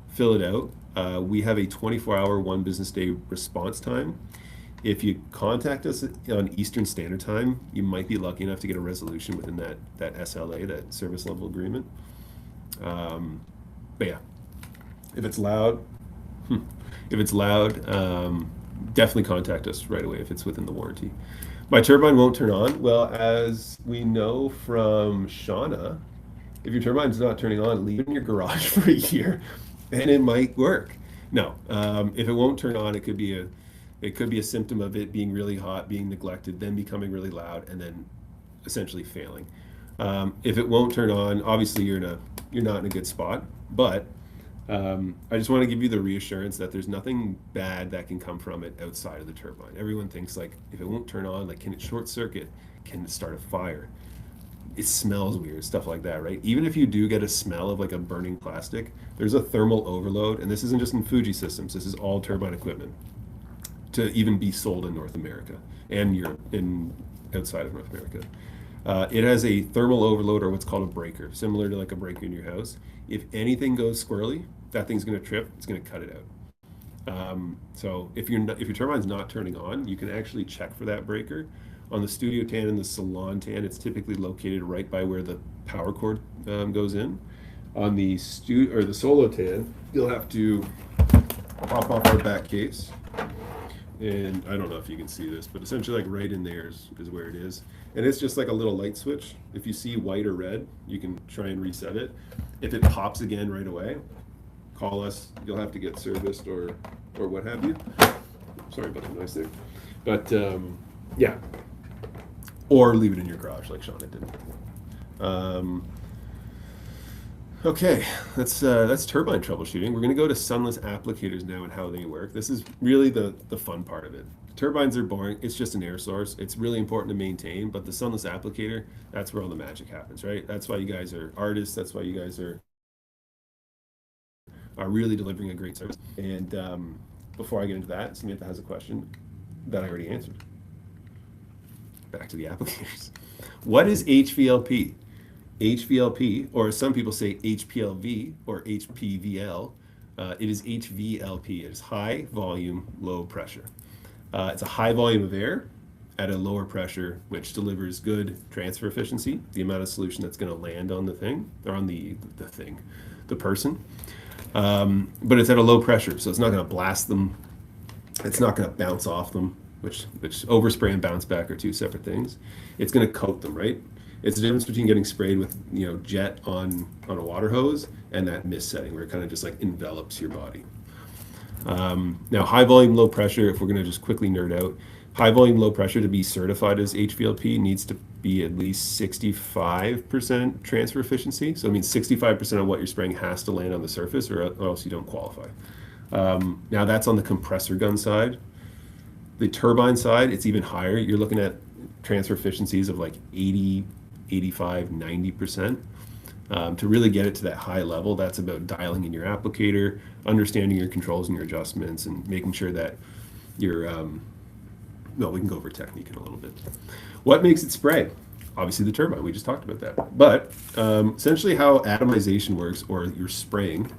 [SPEAKER 2] fill it out. We have a 24-hour, 1 business day response time. If you contact us on Eastern Standard Time, you might be lucky enough to get a resolution within that SLA, that service level agreement. But yeah, if it's loud, definitely contact us right away if it's within the warranty. My turbine won't turn on. Well, as we know from Shauna, if your turbine's not turning on, leave it in your garage for a year, and it might work. No, if it won't turn on, it could be a symptom of it being really hot, being neglected, then becoming really loud, and then essentially failing. If it won't turn on, obviously you're not in a good spot. But I just want to give you the reassurance that there's nothing bad that can come from it outside of the turbine. Everyone thinks like if it won't turn on, like can it short circuit? Can it start a fire? It smells weird, stuff like that, right? Even if you do get a smell of like a burning plastic, there's a thermal overload, and this isn't just in Fuji systems. This is all turbine equipment to even be sold in North America and Europe, in outside of North America. It has a thermal overload or what's called a breaker, similar to like a breaker in your house. If anything goes squirrely, that thing's going to trip. It's going to cut it out. So if your turbine's not turning on, you can actually check for that breaker. On the studio tan and the salon tan, it's typically located right by where the power cord goes in. On the the solo tan, you'll have to pop off our back case. And I don't know if you can see this, but essentially like right in there is where it is. And it's just like a little light switch. If you see white or red, you can try and reset it. If it pops again right away, call us. You'll have to get serviced or what have you. Sorry about the noise there. But yeah. Or leave it in your garage like Shauna did. Okay, that's turbine troubleshooting. We're going to go to sunless applicators now and how they work. This is really the fun part of it. Turbines are boring. It's just an air source. It's really important to maintain, but the sunless applicator, that's where all the magic happens, right? That's why you guys are artists. That's why you guys are really delivering a great service. And before I get into that, Samantha has a question that I already answered. Back to the applicators. What is HVLP? HVLP, or some people say HPLV or HPVL, it is HVLP. It is high volume, low pressure. It's a high volume of air at a lower pressure, which delivers good transfer efficiency, the amount of solution that's going to land on the thing, or on the person. But it's at a low pressure, so it's not going to blast them. It's not going to bounce off them, which overspray and bounce back are two separate things. It's going to coat them, right? It's the difference between getting sprayed with jet on a water hose and that mist setting where it kind of just like envelops your body. Now, high volume, low pressure, if we're going to just quickly nerd out, high volume, low pressure to be certified as HVLP needs to be at least 65% transfer efficiency. So it means 65% of what you're spraying has to land on the surface or else you don't qualify. Now that's on the compressor gun side. The turbine side, it's even higher. You're looking at transfer efficiencies of like 80, 85, 90%. To really get it to that high level, that's about dialing in your applicator, understanding your controls and your adjustments, and making sure that you're, no, we can go over technique in a little bit. What makes it spray? Obviously the turbine, we just talked about that. But essentially how atomization works, or your spraying,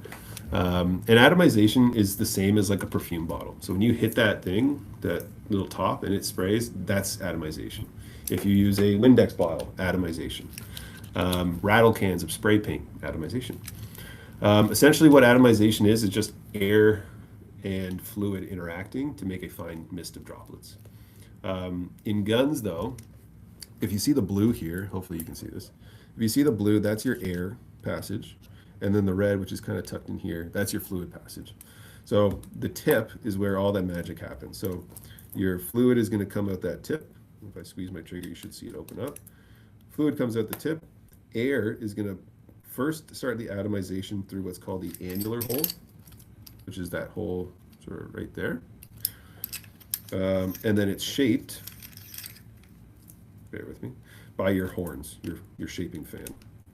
[SPEAKER 2] and atomization is the same as like a perfume bottle. So when you hit that thing, that little top, and it sprays, that's atomization. If you use a Windex bottle, atomization. Rattle cans of spray paint, atomization. Essentially what atomization is just air and fluid interacting to make a fine mist of droplets. In guns though, if you see the blue here, hopefully you can see this. If you see the blue, that's your air passage. And then the red, which is kind of tucked in here, that's your fluid passage. So the tip is where all that magic happens. So your fluid is going to come out that tip. If I squeeze my trigger, you should see it open up. Fluid comes out the tip. Air is going to first start the atomization through what's called the annular hole, which is that hole sort of right there. And then it's shaped, bear with me, by your horns, your shaping fan.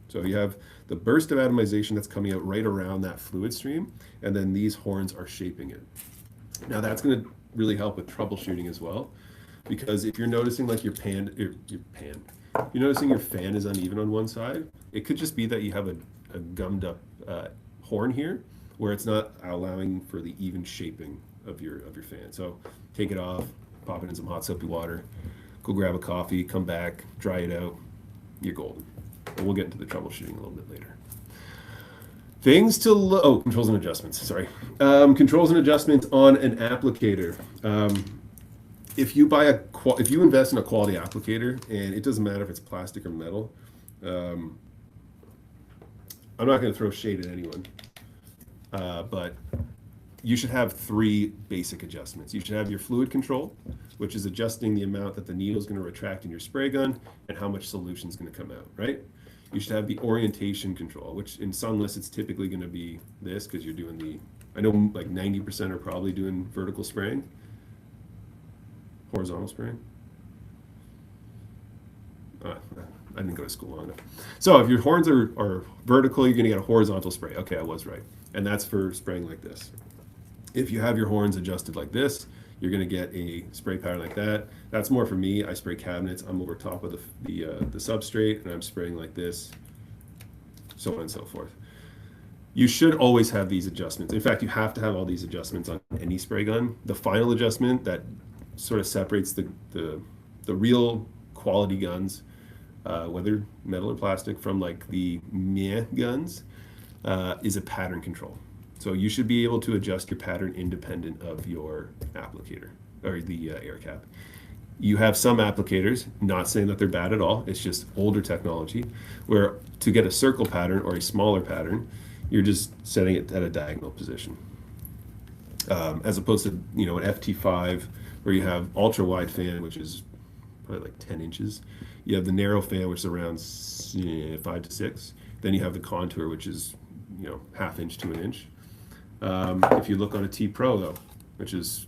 [SPEAKER 2] So you have the burst of atomization that's coming out right around that fluid stream, and then these horns are shaping it. Now that's going to really help with troubleshooting as well, because if you're noticing like you're noticing your fan is uneven on one side, it could just be that you have a gummed up horn here, where it's not allowing for the even shaping of your fan. So take it off, pop it in some hot soapy water, go grab a coffee, come back, dry it out, you're golden. And we'll get into the troubleshooting a little bit later. Things to controls and adjustments. Sorry, controls and adjustments on an applicator. If you invest in a quality applicator, and it doesn't matter if it's plastic or metal, I'm not going to throw shade at anyone, but you should have three basic adjustments. You should have your fluid control, which is adjusting the amount that the needle is going to retract in your spray gun and how much solution is going to come out, right? You should have the orientation control, which in sunless, it's typically going to be this because you're doing I know like 90% are probably doing vertical spraying, horizontal spraying. I didn't go to school long enough. So if your horns are vertical, you're going to get a horizontal spray. Okay, I was right. And that's for spraying like this. If you have your horns adjusted like this, you're going to get a spray pattern like that. That's more for me. I spray cabinets. I'm over top of the substrate, and I'm spraying like this, so on and so forth. You should always have these adjustments. In fact, you have to have all these adjustments on any spray gun. The final adjustment that sort of separates the real quality guns, whether metal or plastic, from like the meh guns, is a pattern control. So you should be able to adjust your pattern independent of your applicator or the air cap. You have some applicators, not saying that they're bad at all, it's just older technology, where to get a circle pattern or a smaller pattern, you're just setting it at a diagonal position. As opposed to, an FT5 where you have ultra wide fan, which is probably like 10 inches. You have the narrow fan, which is around 5 to 6. Then you have the contour, which is, ½ inch to an inch. If you look on a T Pro though, which is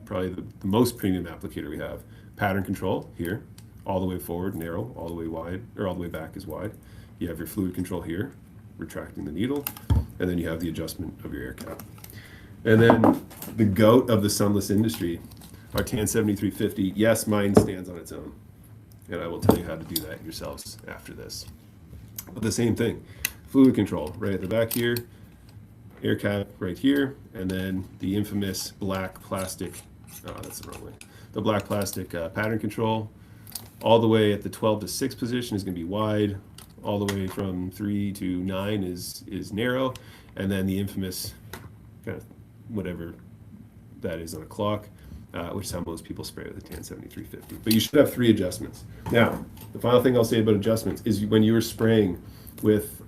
[SPEAKER 2] probably the most premium applicator we have, pattern control here, all the way forward, narrow, all the way wide, or all the way back is wide. You have your fluid control here, retracting the needle, and then you have the adjustment of your air cap. And then the goat of the sunless industry, our TAN 7350, yes, mine stands on its own. And I will tell you how to do that yourselves after this. But the same thing, fluid control right at the back here, air cap right here, and then the infamous black plastic, that's the wrong way, the black plastic pattern control, all the way at the 12 to 6 position is going to be wide, all the way from 3 to 9 is narrow, and then the infamous kind of whatever that is on a clock, which is how most people spray with a TAN 7350. But you should have 3 adjustments. Now, the final thing I'll say about adjustments is when you are spraying with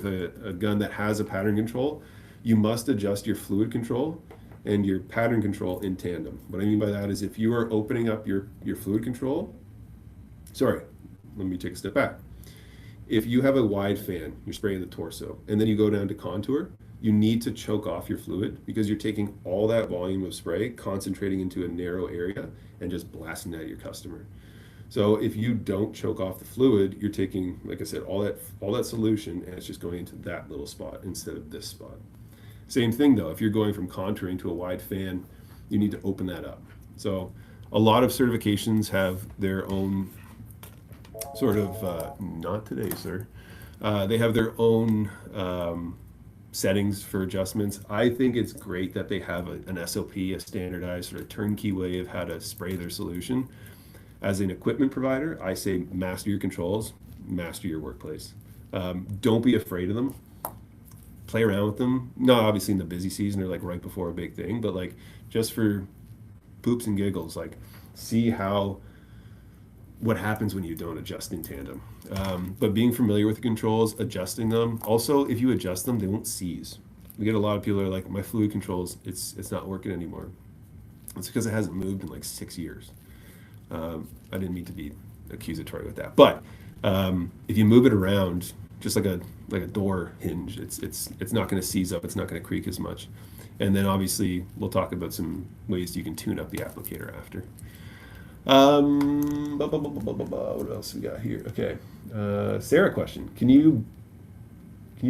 [SPEAKER 2] a gun that has a pattern control, you must adjust your fluid control and your pattern control in tandem. What I mean by that is if you are opening up your fluid control, sorry, let me take a step back. If you have a wide fan, you're spraying the torso, and then you go down to contour, you need to choke off your fluid because you're taking all that volume of spray, concentrating into a narrow area, and just blasting that at your customer. So if you don't choke off the fluid, you're taking, like I said, all that solution, and it's just going into that little spot instead of this spot. Same thing though, if you're going from contouring to a wide fan, you need to open that up. So a lot of certifications have their own sort of, not today, sir. They have their own settings for adjustments. I think it's great that they have an SOP, a standardized sort of turnkey way of how to spray their solution. As an equipment provider, I say master your controls, master your workplace. Don't be afraid of them. Play around with them. Not obviously in the busy season or like right before a big thing, but like just for poops and giggles, like see what happens when you don't adjust in tandem. But being familiar with the controls, adjusting them. Also, if you adjust them, they won't seize. We get a lot of people that are like, my fluid controls, it's not working anymore. It's because it hasn't moved in like 6 years. I didn't mean to be accusatory with that, but if you move it around, just like a door hinge, it's not going to seize up. It's not going to creak as much. And then obviously we'll talk about some ways you can tune up the applicator after. What else we got here? Okay, Sarah question: Can you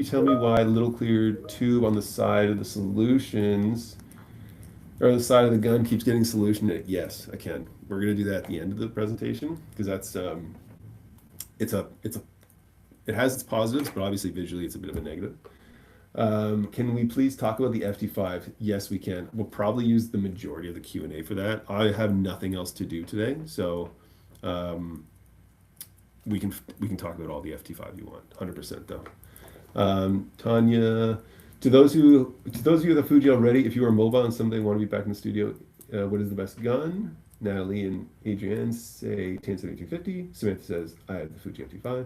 [SPEAKER 2] tell me why the little clear tube on the side of the solutions or the side of the gun keeps getting solution? Yes, I can. We're gonna do that at the end of the presentation because that's it has its positives, but obviously visually it's a bit of a negative. Can we please talk about the FT5? Yes, we can. We'll probably use the majority of the Q&A for that. I have nothing else to do today, so we can talk about all the FT5 you want, 100% though. Tanya, to those of you with a Fuji already, if you are mobile and someday want to be back in the studio, what is the best gun? Natalie and Adrienne say TAN 7250. Samantha says I have the Fuji FT5.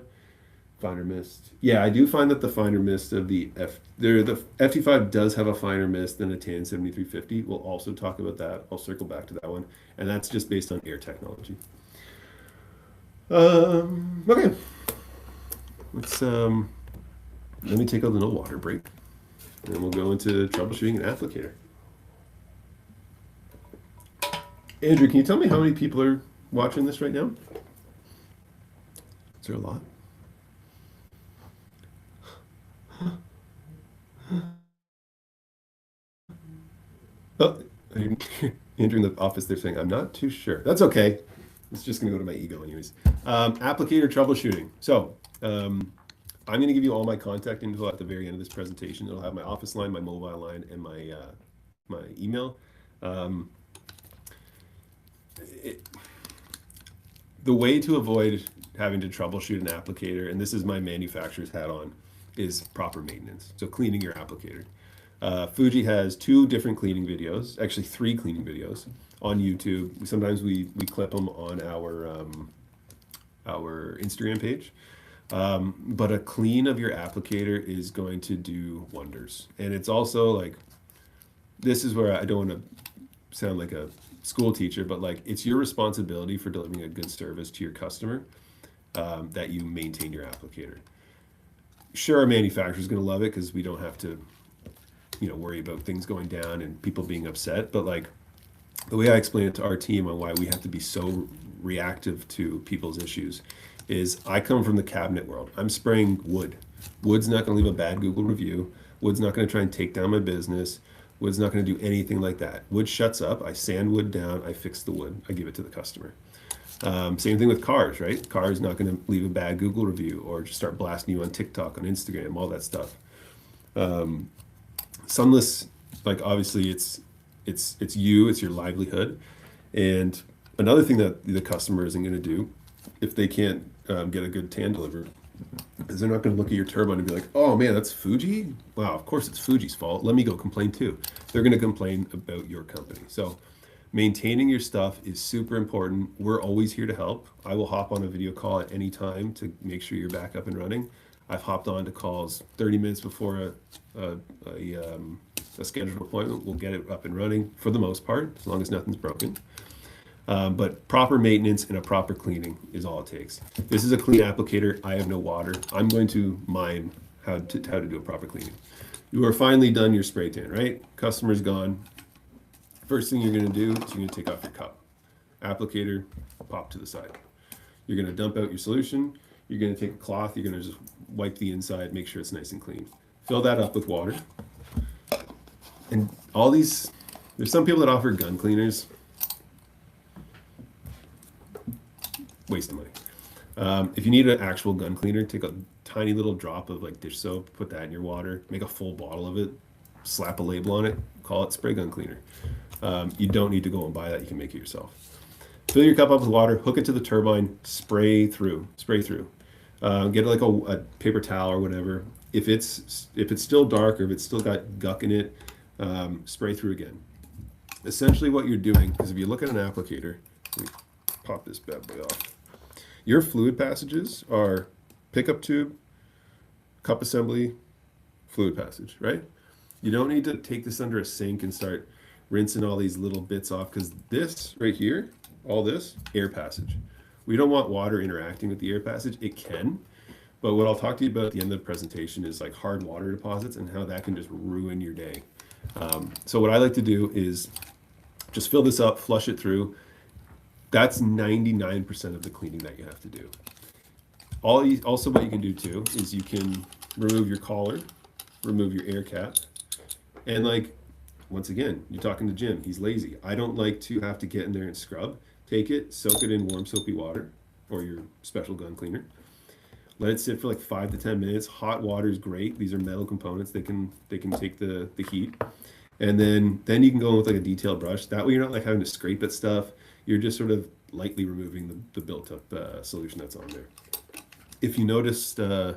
[SPEAKER 2] Finer mist. Yeah, I do find that the finer mist of the FT5 does have a finer mist than a TAN 7350. We'll also talk about that. I'll circle back to that one. And that's just based on air technology. Okay. Let's let me take a little water break. And we'll go into troubleshooting an applicator. Andrew, can you tell me how many people are watching this right now? Is there a lot? Oh, Andrew in the office, they're saying, I'm not too sure. That's okay. It's just going to go to my ego anyways. Applicator troubleshooting. So I'm going to give you all my contact info at the very end of this presentation. It'll have my office line, my mobile line, and my email. The way to avoid having to troubleshoot an applicator, and this is my manufacturer's hat on, is proper maintenance. So cleaning your applicator. Fuji has 2 different cleaning videos, actually 3 cleaning videos on YouTube. Sometimes we clip them on our Instagram page. But a clean of your applicator is going to do wonders. And it's also like, this is where I don't want to sound like a school teacher, but like it's your responsibility for delivering a good service to your customer that you maintain your applicator. Sure, our manufacturer is going to love it because we don't have to, worry about things going down and people being upset. But like the way I explain it to our team on why we have to be so reactive to people's issues is I come from the cabinet world. I'm spraying wood. Wood's not going to leave a bad Google review. Wood's not going to try and take down my business. Wood's not going to do anything like that. Wood shuts up. I sand wood down. I fix the wood. I give it to the customer. Same thing with cars, right? Cars not going to leave a bad Google review or just start blasting you on TikTok, on Instagram, all that stuff. Sunless, like obviously it's you, it's your livelihood. And another thing that the customer isn't going to do if they can't get a good tan delivered is they're not going to look at your turbine and be like, oh man, that's Fuji? Wow, of course it's Fuji's fault. Let me go complain too. They're going to complain about your company. So maintaining your stuff is super important. We're always here to help. I will hop on a video call at any time to make sure you're back up and running. I've hopped on to calls 30 minutes before a scheduled appointment. We'll get it up and running for the most part, as long as nothing's broken. But proper maintenance and a proper cleaning is all it takes. This is a clean applicator. I have no water. I'm going to mime how to do a proper cleaning. You are finally done your spray tan, right? Customer's gone. First thing you're going to do is you're going to take off your cup. Applicator, pop to the side. You're going to dump out your solution. You're going to take a cloth. You're going to just wipe the inside, make sure it's nice and clean. Fill that up with water. And all these, there's some people that offer gun cleaners. Waste of money. If you need an actual gun cleaner, take a tiny little drop of like dish soap, put that in your water, make a full bottle of it, slap a label on it, call it spray gun cleaner. You don't need to go and buy that. You can make it yourself. Fill your cup up with water, hook it to the turbine, spray through. Get like a paper towel or whatever. If it's still dark or if it's still got guck in it, spray through again. Essentially what you're doing, because if you look at an applicator, let me pop this bad boy off. Your fluid passages are pickup tube, cup assembly, fluid passage, right? You don't need to take this under a sink and start rinsing all these little bits off, because this right here, all this, air passage. We don't want water interacting with the air passage. It can, but what I'll talk to you about at the end of the presentation is like hard water deposits and how that can just ruin your day. So what I like to do is just fill this up, flush it through. That's 99% of the cleaning that you have to do. Also, what you can do too is you can remove your collar, remove your air cap, and like, once again, you're talking to Jim, he's lazy. I don't like to have to get in there and scrub. Take it, soak it in warm soapy water or your special gun cleaner. Let it sit for like 5 to 10 minutes. Hot water is great. These are metal components. They can take the heat. And then you can go in with like a detailed brush. That way you're not like having to scrape at stuff. You're just sort of lightly removing the built-up solution that's on there. If you noticed, sorry,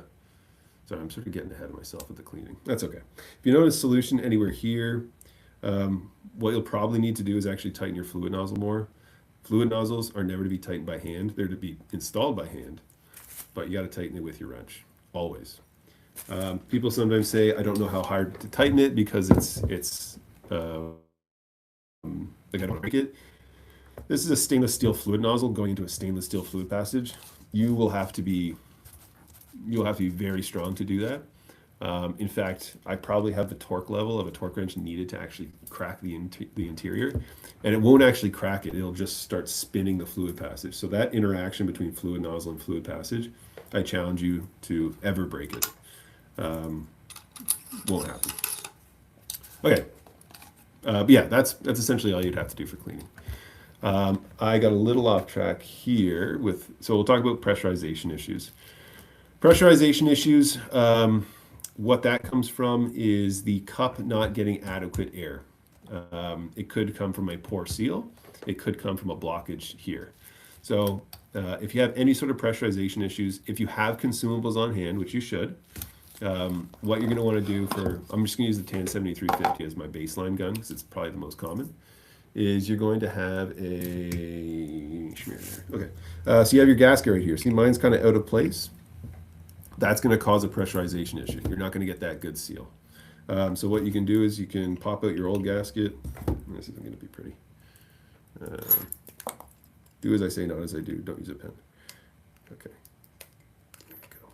[SPEAKER 2] I'm sort of getting ahead of myself with the cleaning. That's okay. If you notice solution anywhere here, what you'll probably need to do is actually tighten your fluid nozzle more. Fluid nozzles are never to be tightened by hand. They're to be installed by hand, but you got to tighten it with your wrench. always. People sometimes say, I don't know how hard to tighten it because it's like I don't want to break it. This is a stainless steel fluid nozzle going into a stainless steel fluid passage. You'll have to be very strong to do that. In fact, I probably have the torque level of a torque wrench needed to actually crack the interior, and it won't actually crack it. It'll just start spinning the fluid passage. So that interaction between fluid nozzle and fluid passage, I challenge you to ever break it. Won't happen. Okay, but yeah, that's essentially all you'd have to do for cleaning. I got a little off track here so we'll talk about pressurization issues. Pressurization issues, what that comes from is the cup not getting adequate air. It could come from a poor seal. It could come from a blockage here. So if you have any sort of pressurization issues, if you have consumables on hand, which you should, what you're going to want to do I'm just going to use the TAN 7350 as my baseline gun because it's probably the most common, is you're going to have okay. So you have your gasket right here. See, mine's kind of out of place. That's going to cause a pressurization issue. You're not going to get that good seal. So what you can do is you can pop out your old gasket. This isn't going to be pretty. Do as I say, not as I do. Don't use a pen. Okay. There you go.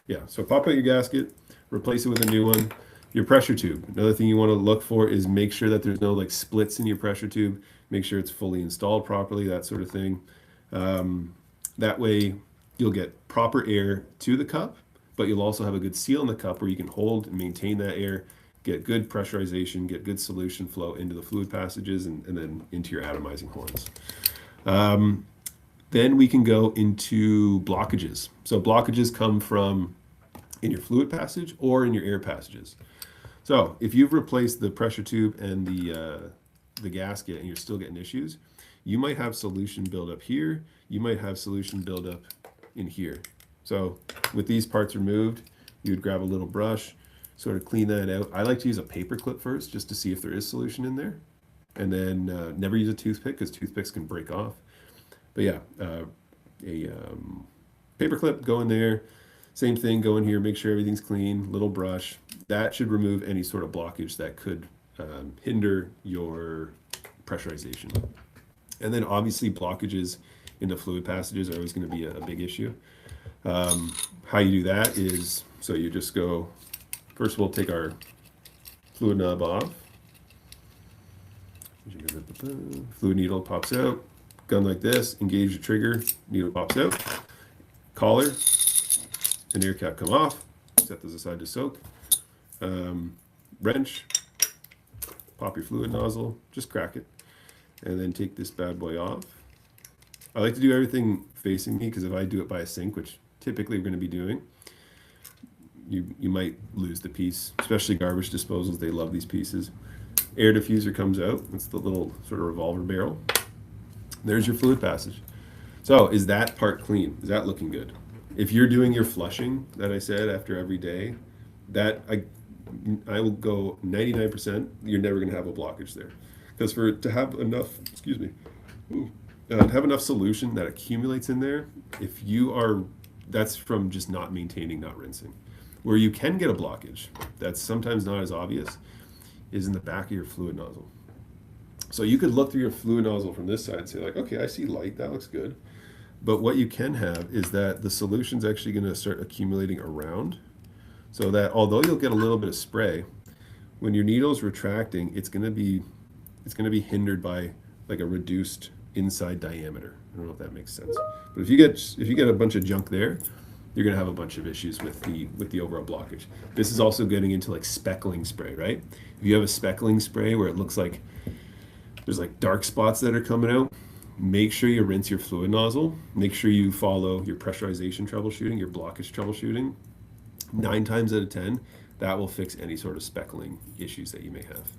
[SPEAKER 2] Yeah, so pop out your gasket, replace it with a new one. Your pressure tube. Another thing you want to look for is make sure that there's no like splits in your pressure tube. Make sure it's fully installed properly, that sort of thing. That way you'll get proper air to the cup, but you'll also have a good seal in the cup where you can hold and maintain that air, get good pressurization, get good solution flow into the fluid passages and then into your atomizing horns. Then we can go into blockages. So blockages come from in your fluid passage or in your air passages. So if you've replaced the pressure tube and the gasket and you're still getting issues, you might have solution buildup here. You might have solution buildup in here. So with these parts removed, you would grab a little brush, sort of clean that out. I like to use a paper clip first just to see if there is solution in there. And then never use a toothpick because toothpicks can break off. But yeah, a paper clip, go in there. Same thing, go in here, make sure everything's clean, little brush. That should remove any sort of blockage that could hinder your pressurization. And then obviously blockages in the fluid passages are always going to be a big issue. How you do that is, so you just go, first of all, take our fluid knob off. Fluid needle pops out. Gun like this, engage the trigger, needle pops out. Collar and air cap come off. Set those aside to soak. Wrench, pop your fluid nozzle, just crack it, and then take this bad boy off. I like to do everything facing me because if I do it by a sink, which typically we're going to be doing, you might lose the piece, especially garbage disposals. They love these pieces. Air diffuser comes out. It's the little sort of revolver barrel. There's your fluid passage. So is that part clean? Is that looking good? If you're doing your flushing that I said after every day, that I will go 99%, you're never going to have a blockage there. Because to have enough, to have enough solution that accumulates in there, that's from just not maintaining, not rinsing. Where you can get a blockage, that's sometimes not as obvious, is in the back of your fluid nozzle. So you could look through your fluid nozzle from this side and say like, okay, I see light, that looks good. But what you can have is that the solution's actually going to start accumulating around, so that although you'll get a little bit of spray, when your needle's retracting, it's going to be hindered by like a reduced inside diameter. I don't know if that makes sense. But if you get a bunch of junk there, you're going to have a bunch of issues with the overall blockage. This is also getting into like speckling spray, right? If you have a speckling spray where it looks like there's like dark spots that are coming out, make sure you rinse your fluid nozzle. Make sure you follow your pressurization troubleshooting, your blockage troubleshooting. 9 times out of 10, that will fix any sort of speckling issues that you may have.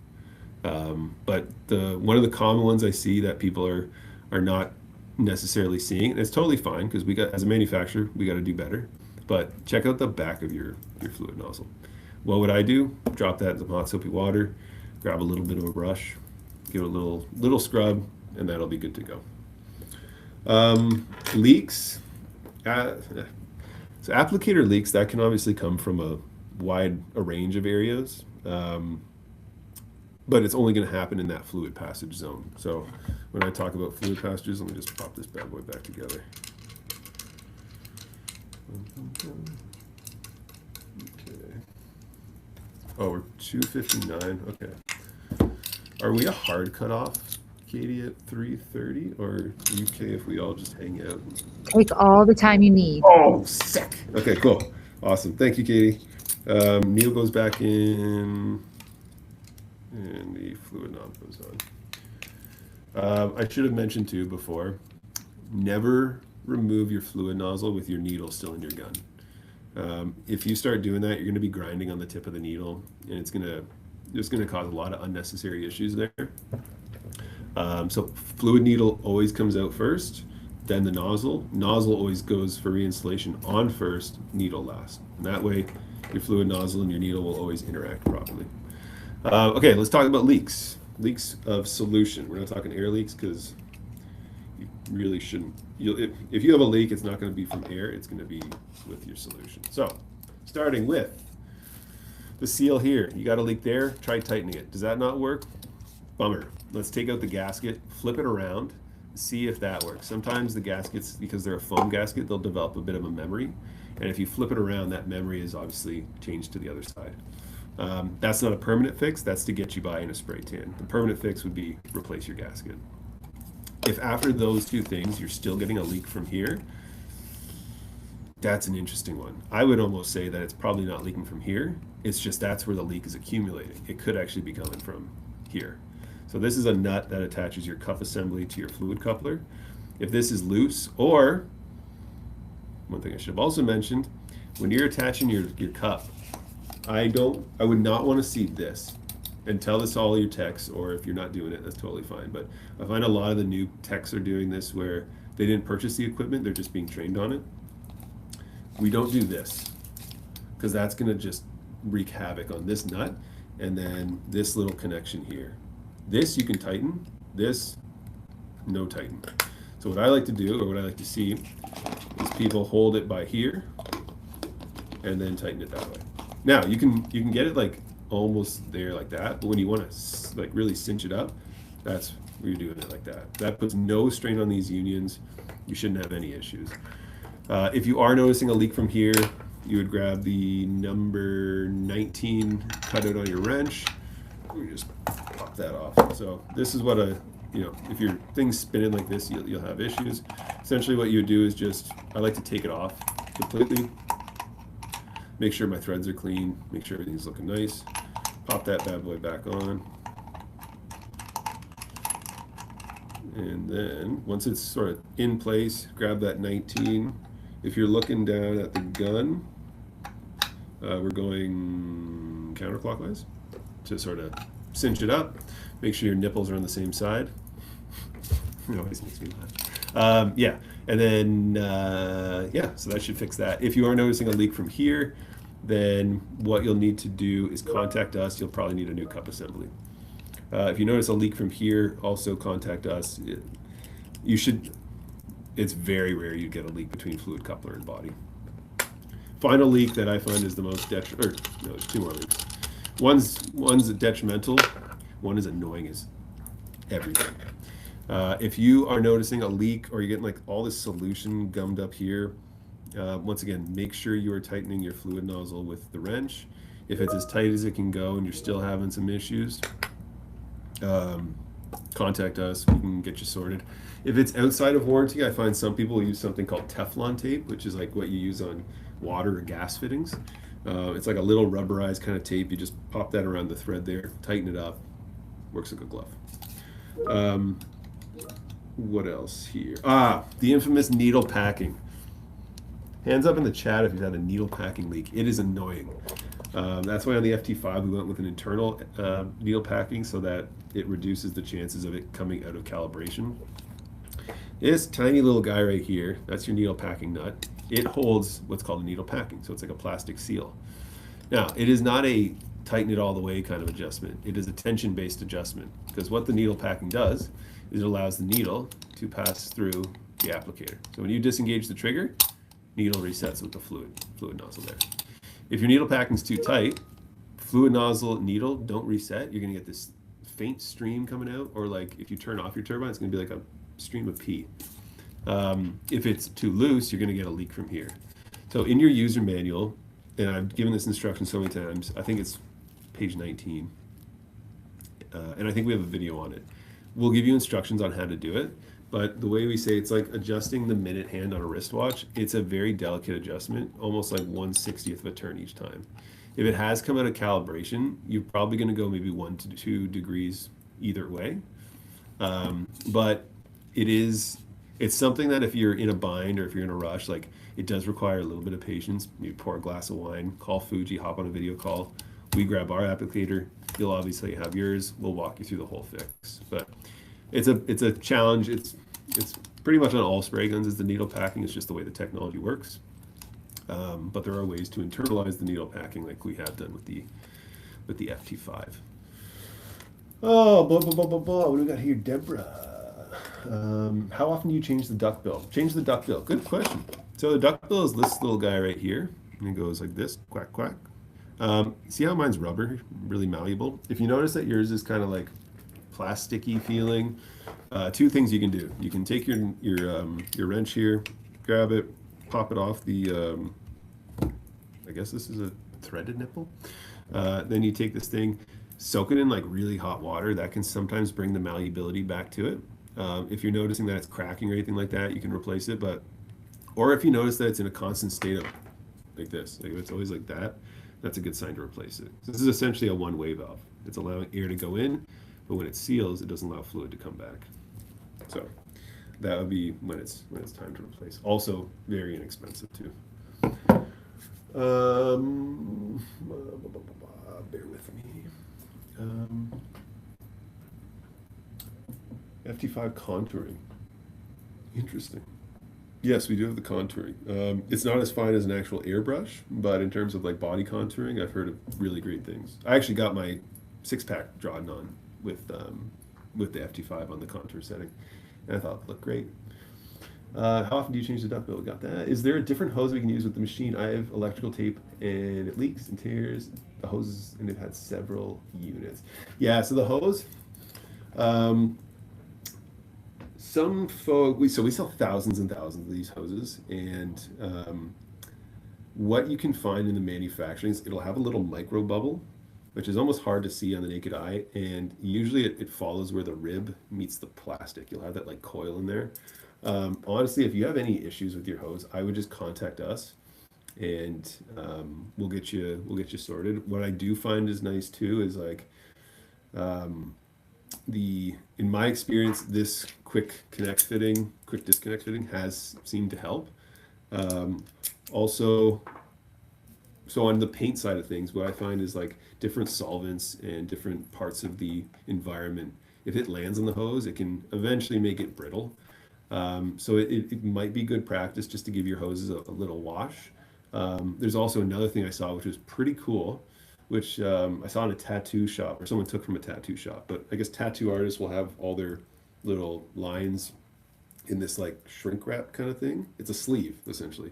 [SPEAKER 2] But one of the common ones I see that people are not necessarily seeing, and it's totally fine because as a manufacturer, we got to do better. But check out the back of your fluid nozzle. What would I do? Drop that in some hot soapy water, grab a little bit of a brush, give it a little scrub, and that'll be good to go. Leaks. So applicator leaks, that can obviously come from a range of areas, but it's only going to happen in that fluid passage zone. So when I talk about fluid passages, let me just pop this bad boy back together. Okay. Oh, we're 259. Okay. Are we a hard cutoff, Katie, at 3:30, or are you okay if we all just hang out?
[SPEAKER 1] Take all the time you need.
[SPEAKER 2] Oh, sick. Okay, cool. Awesome. Thank you, Katie. Neil goes back in, and the fluid knob goes on. I should have mentioned too before, never remove your fluid nozzle with your needle still in your gun. If you start doing that, you're going to be grinding on the tip of the needle, and it's going to cause a lot of unnecessary issues there. So fluid needle always comes out first, then the nozzle. Nozzle always goes for reinstallation on first, needle last. And that way, your fluid nozzle and your needle will always interact properly. Okay, let's talk about leaks. Leaks of solution. We're not talking air leaks because you really shouldn't. If you have a leak, it's not going to be from air. It's going to be with your solution. So, starting with the seal here. You got a leak there. Try tightening it. Does that not work? Bummer. Let's take out the gasket, flip it around, see if that works. Sometimes the gaskets, because they're a foam gasket, they'll develop a bit of a memory. And if you flip it around, that memory is obviously changed to the other side. That's not a permanent fix. That's to get you by in a spray tan. The permanent fix would be replace your gasket. If after those two things you're still getting a leak from here, that's an interesting one. I would almost say that it's probably not leaking from here. It's just that's where the leak is accumulating. It could actually be coming from here. So this is a nut that attaches your cuff assembly to your fluid coupler. If this is loose, or one thing I should have also mentioned, when you're attaching your cup, I would not want to see this. And tell this to all your techs, or if you're not doing it, that's totally fine. But I find a lot of the new techs are doing this where they didn't purchase the equipment, they're just being trained on it. We don't do this, because that's going to just wreak havoc on this nut, and then this little connection here. This you can tighten, this, no tighten. So what I like to do, or what I like to see, is people hold it by here, and then tighten it that way. Now, you can get it like almost there like that, but when you want to like really cinch it up, that's where you're doing it like that. That puts no strain on these unions. You shouldn't have any issues. If you are noticing a leak from here, you would grab the number 19 cutout on your wrench. You just pop that off. So this is what if your thing's spinning like this, you'll have issues. Essentially what you would do is I like to take it off completely. Make sure my threads are clean, make sure everything's looking nice. Pop that bad boy back on. And then once it's sort of in place, grab that 19. If you're looking down at the gun, we're going counterclockwise to sort of cinch it up. Make sure your nipples are on the same side. It always makes me laugh. Yeah, and then so that should fix that. If you are noticing a leak from here, then what you'll need to do is contact us. You'll probably need a new cup assembly. If you notice a leak from here, also contact us. It's very rare you get a leak between fluid coupler and body. Final leak that I find is the most detrimental, there's two more leaks. One's detrimental, one is annoying as everything. If you are noticing a leak or you're getting like all this solution gummed up here, once again, make sure you are tightening your fluid nozzle with the wrench. If it's as tight as it can go and you're still having some issues, contact us, we can get you sorted. If it's outside of warranty, I find some people use something called Teflon tape, which is like what you use on water or gas fittings. It's like a little rubberized kind of tape. You just pop that around the thread there, tighten it up, works like a glove. What else here? The infamous needle packing. Hands up in the chat if you've had a needle packing leak. It is annoying. That's why on the FT5 we went with an internal needle packing so that it reduces the chances of it coming out of calibration. This tiny little guy right here, that's your needle packing nut. It holds what's called a needle packing, so it's like a plastic seal. Now, it is not a tighten it all the way kind of adjustment. It is a tension-based adjustment, because what the needle packing does is it allows the needle to pass through the applicator. So when you disengage the trigger, needle resets with the fluid nozzle there. If your needle packing's too tight, fluid nozzle needle don't reset. You're gonna get this faint stream coming out, or like if you turn off your turbine, it's gonna be like a stream of pee. If it's too loose, you're gonna get a leak from here. So in your user manual, and I've given this instruction so many times, I think it's page 19, and I think we have a video on it. We'll give you instructions on how to do it, but the way we say it's like adjusting the minute hand on a wristwatch. It's a very delicate adjustment, almost like 1/60th of a turn each time. If it has come out of calibration, you're probably going to go maybe 1 to 2 degrees either way. But it's something that if you're in a bind or if you're in a rush, like it does require a little bit of patience. You pour a glass of wine, call Fuji, hop on a video call. We grab our applicator. You'll obviously have yours. We'll walk you through the whole fix. But it's a challenge. It's pretty much on all spray guns is the needle packing. It's just the way the technology works. But there are ways to internalize the needle packing like we have done with the FT5. Oh, blah, blah, blah, blah, blah. What do we got here? Deborah. How often do you change the duckbill? Change the duckbill. Good question. So the duckbill is this little guy right here. And it goes like this, quack, quack. See how mine's rubber, really malleable? If you notice that yours is kind of like plasticky feeling, two things you can do. You can take your wrench here, grab it, pop it off the, I guess this is a threaded nipple. Then you take this thing, soak it in like really hot water. That can sometimes bring the malleability back to it. If you're noticing that it's cracking or anything like that, you can replace it. Or if you notice that it's in a constant state of like this, like if it's always like that, that's a good sign to replace it. So this is essentially a one-way valve. It's allowing air to go in, but when it seals, it doesn't allow fluid to come back. So that would be when it's time to replace. Also very inexpensive too. Bear with me. FT5 contouring. Interesting. Yes, we do have the contouring. It's not as fine as an actual airbrush, but in terms of like body contouring, I've heard of really great things. I actually got my 6-pack drawn on with the FT5 on the contour setting, and I thought it looked great. How often do you change the duckbill? Got that. Is there a different hose we can use with the machine? I have electrical tape and it leaks and tears the hoses, and they've had several units. Yeah, so the hose. Some folk, we sell thousands and thousands of these hoses, and what you can find in the manufacturing is it'll have a little micro bubble, which is almost hard to see on the naked eye, and usually it follows where the rib meets the plastic. You'll have that like coil in there. Honestly, if you have any issues with your hose, I would just contact us, and we'll get you sorted. What I do find is nice too is like in my experience, this quick disconnect fitting has seemed to help. Also, so on the paint side of things, what I find is like different solvents and different parts of the environment. If it lands on the hose, it can eventually make it brittle. So it might be good practice just to give your hoses a little wash. There's also another thing I saw which was pretty cool, which I saw in a tattoo shop, or someone took from a tattoo shop. But I guess tattoo artists will have all their little lines in this like shrink wrap kind of thing. It's a sleeve essentially.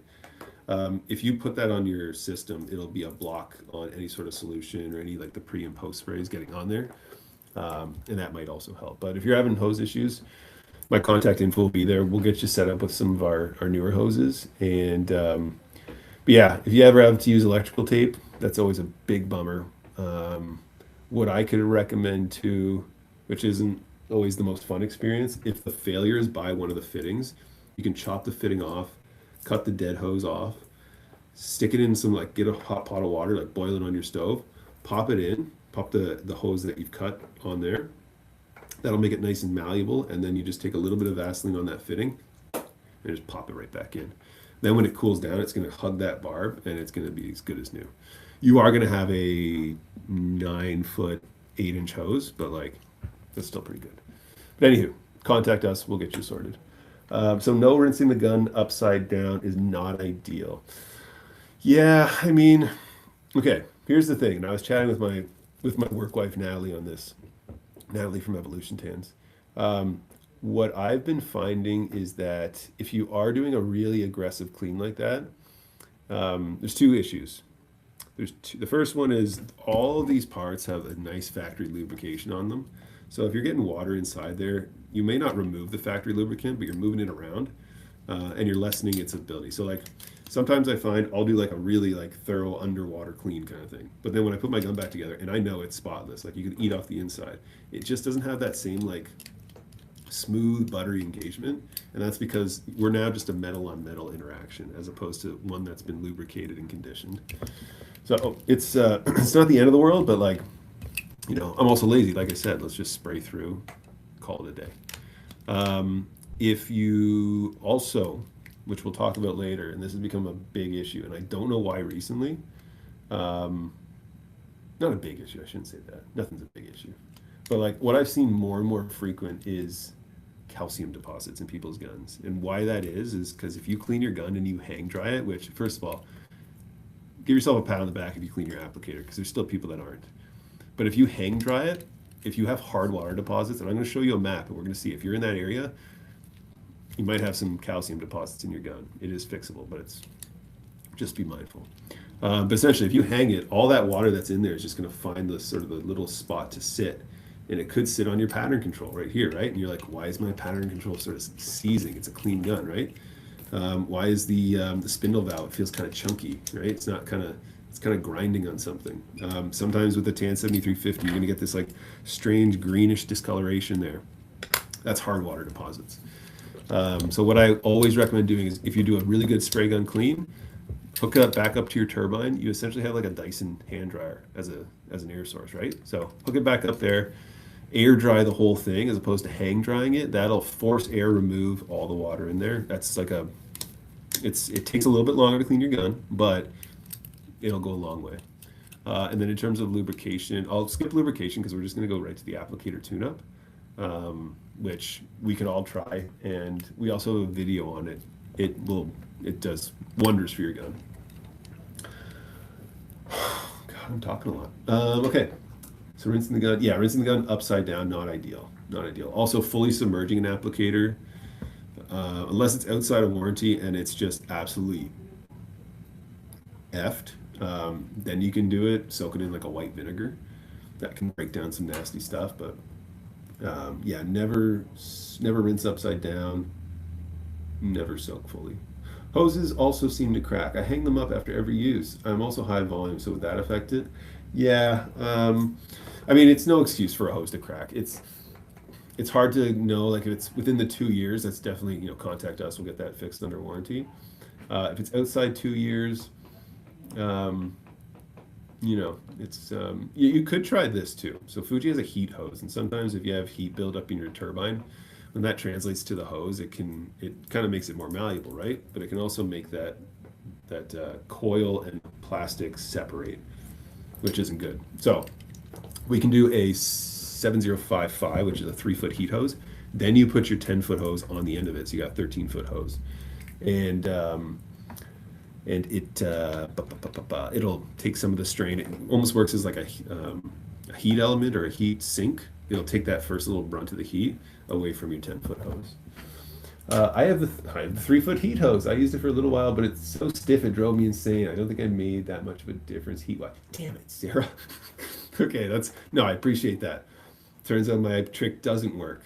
[SPEAKER 2] If you put that on your system, it'll be a block on any sort of solution or any like the pre and post sprays getting on there, and that might also help. But if you're having hose issues, my contact info will be there. We'll get you set up with some of our newer hoses. And but yeah, if you ever have to use electrical tape, that's always a big bummer. What I could recommend too, which isn't always the most fun experience, if the failure is by one of the fittings, you can chop the fitting off, cut the dead hose off, stick it in some, like get a hot pot of water, like boil it on your stove, pop it in, pop the hose that you've cut on there. That'll make it nice and malleable, and then you just take a little bit of Vaseline on that fitting and just pop it right back in. Then when it cools down, it's going to hug that barb, and it's going to be as good as new. You are going to have a 9-foot, 8-inch hose, but like that's still pretty good. But anywho, contact us. We'll get you sorted. So no rinsing the gun upside down is not ideal. Yeah, I mean, okay. Here's the thing. And I was chatting with my work wife Natalie on this. Natalie from Evolution Tans. What I've been finding is that if you are doing a really aggressive clean like that, there's two issues. The first one is all of these parts have a nice factory lubrication on them. So if you're getting water inside there, you may not remove the factory lubricant, but you're moving it around, and you're lessening its ability. So like sometimes I find I'll do like a really like thorough underwater clean kind of thing. But then when I put my gun back together and I know it's spotless, like you can eat off the inside, it just doesn't have that same like smooth buttery engagement, and that's because we're now just a metal on metal interaction as opposed to one that's been lubricated and conditioned. So it's it's not the end of the world, but like, I'm also lazy. Like I said, let's just spray through, call it a day. If you also, which we'll talk about later, and this has become a big issue, and I don't know why recently. Not a big issue, I shouldn't say that. Nothing's a big issue. But like what I've seen more and more frequent is calcium deposits in people's guns. And why that is because if you clean your gun and you hang dry it, which first of all, give yourself a pat on the back if you clean your applicator, because there's still people that aren't. But if you hang dry it, if you have hard water deposits, and I'm going to show you a map, and we're going to see if you're in that area, you might have some calcium deposits in your gun. It is fixable, but it's just be mindful. But essentially, if you hang it, all that water that's in there is just going to find the sort of the little spot to sit, and it could sit on your pattern control right here, right? And you're like, why is my pattern control sort of seizing? It's a clean gun, right? Why is the spindle valve, it feels kind of chunky, right? It's kind of grinding on something. Sometimes with the TAN 7350, you're gonna get this like strange greenish discoloration there. That's hard water deposits. So what I always recommend doing is if you do a really good spray gun clean, hook it back up to your turbine. You essentially have like a Dyson hand dryer as an air source, right? So hook it back up there, air dry the whole thing as opposed to hang drying it. That'll force air remove all the water in there. That's like it takes a little bit longer to clean your gun, but it'll go a long way. And then in terms of lubrication, I'll skip lubrication because we're just going to go right to the applicator tune-up, which we can all try. And we also have a video on it. It does wonders for your gun. God, I'm talking a lot. Okay. So rinsing the gun, rinsing the gun upside down, not ideal, not ideal. Also fully submerging an applicator, unless it's outside of warranty and it's just absolutely effed, then you can do it, soak it in like a white vinegar. That can break down some nasty stuff, but never rinse upside down, never soak fully. Hoses also seem to crack. I hang them up after every use. I'm also high volume, so would that affect it? Yeah, I mean, it's no excuse for a hose to crack. It's hard to know, like if it's within the 2 years, that's definitely, contact us. We'll get that fixed under warranty. If it's outside 2 years, it's you could try this too. So Fuji has a heat hose, and sometimes if you have heat buildup in your turbine, when that translates to the hose, it kind of makes it more malleable, right? But it can also make that coil and plastic separate, which isn't good. So we can do a 7055, which is a 3-foot heat hose. Then you put your 10-foot hose on the end of it, so you got 13-foot hose, and it'll take some of the strain. It almost works as like a heat element or a heat sink. It'll take that first little brunt of the heat away from your 10-foot hose. I have the 3-foot heat hose. I used it for a little while, but it's so stiff it drove me insane. I don't think I made that much of a difference heat-wise. Damn it, Sarah. Okay, I appreciate that. Turns out my trick doesn't work.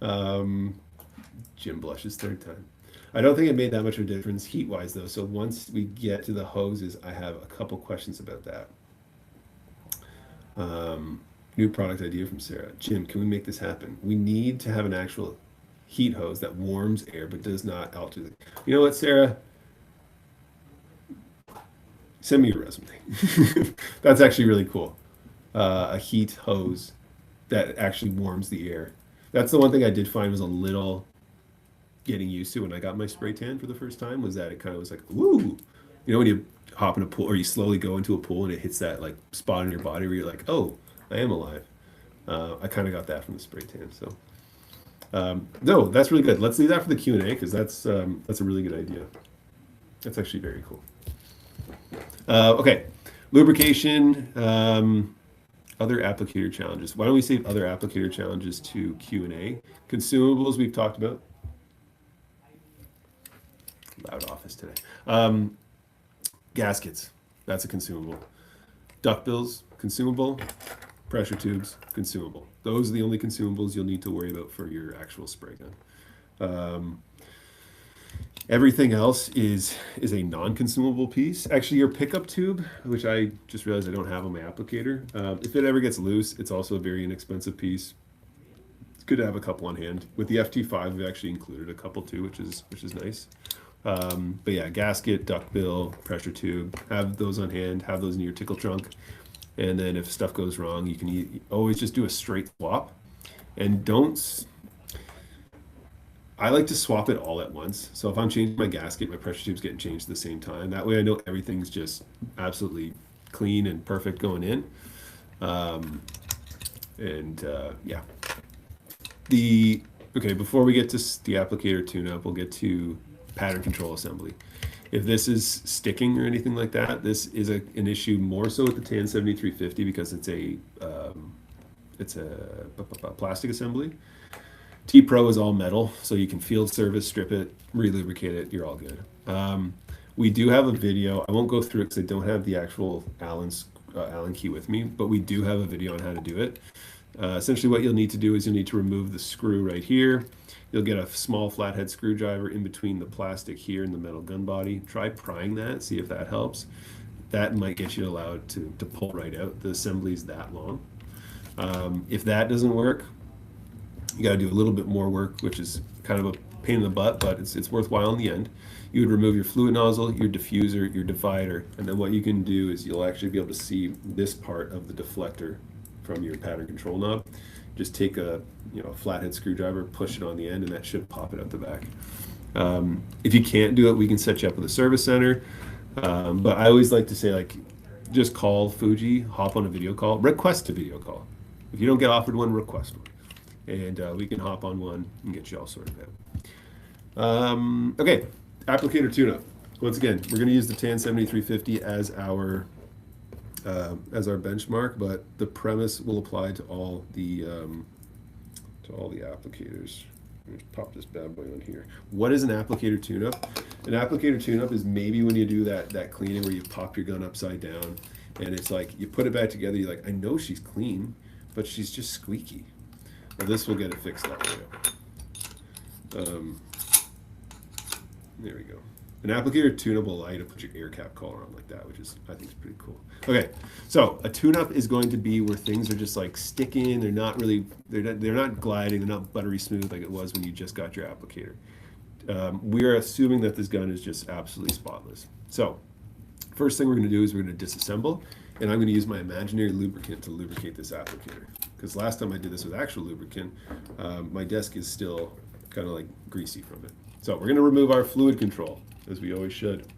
[SPEAKER 2] Jim blushes third time. I don't think it made that much of a difference heat-wise, though. So once we get to the hoses, I have a couple questions about that. New product idea from Sarah. Jim, can we make this happen? We need to have an actual heat hose that warms air but does not alter the... You know what, Sarah? Send me your resume. That's actually really cool. A heat hose that actually warms the air. That's the one thing I did find was a little getting used to when I got my spray tan for the first time, was that it kind of was like, ooh, when you hop in a pool or you slowly go into a pool and it hits that like spot in your body where you're like, oh, I am alive. I kind of got that from the spray tan. So no, that's really good. Let's leave that for the Q&A because that's a really good idea. That's actually very cool. Okay, lubrication. Other applicator challenges. Why don't we save other applicator challenges to Q&A? Consumables we've talked about. Loud office today. Gaskets. That's a consumable. Duckbills, consumable. Pressure tubes, consumable. Those are the only consumables you'll need to worry about for your actual spray gun. Everything else is a non-consumable piece. Actually, your pickup tube, which I just realized I don't have on my applicator, if it ever gets loose, it's also a very inexpensive piece. It's good to have a couple on hand. With the FT5, we've actually included a couple too, which is nice. But yeah, gasket, duckbill, pressure tube, have those on hand, have those in your tickle trunk. And then if stuff goes wrong, you can always just do a straight swap. And I like to swap it all at once. So if I'm changing my gasket, my pressure tube's getting changed at the same time. That way I know everything's just absolutely clean and perfect going in. Yeah. Okay, before we get to the applicator tune-up, we'll get to pattern control assembly. If this is sticking or anything like that, this is an issue more so with the TAN 7350 because it's a plastic assembly. T-Pro is all metal, so you can field service, strip it, re-lubricate it, you're all good. We do have a video. I won't go through it because I don't have the actual Allen key with me, but we do have a video on how to do it. Essentially what you'll need to do is you'll need to remove the screw right here. You'll get a small flathead screwdriver in between the plastic here and the metal gun body. Try prying that, see if that helps. That might get you allowed to pull right out. The assembly's that long. If that doesn't work, you got to do a little bit more work, which is kind of a pain in the butt, but it's worthwhile in the end. You would remove your fluid nozzle, your diffuser, your divider, and then what you can do is you'll actually be able to see this part of the deflector from your pattern control knob. Just take a flathead screwdriver, push it on the end, and that should pop it out the back. If you can't do it, we can set you up with a service center. But I always like to say, just call Fuji, hop on a video call, request a video call. If you don't get offered one, request one. And we can hop on one and get you all sorted out. Okay, applicator tune-up. Once again, we're going to use the TAN 7350 as our benchmark, but the premise will apply to all the applicators. Let me just pop this bad boy on here. What is an applicator tune-up? An applicator tune-up is maybe when you do that cleaning where you pop your gun upside down, and it's like you put it back together. You're like, I know she's clean, but she's just squeaky. Well, this will get it fixed up for you. There we go. An applicator tune-up will allow you to put your air cap collar on like that, which I think is pretty cool. Okay, so a tune-up is going to be where things are just like sticking. They're not gliding. They're not buttery smooth like it was when you just got your applicator. We are assuming that this gun is just absolutely spotless. So first thing we're going to do is we're going to disassemble, and I'm going to use my imaginary lubricant to lubricate this applicator. Because last time I did this with actual lubricant, my desk is still kind of like greasy from it. So we're going to remove our fluid control, as we always should.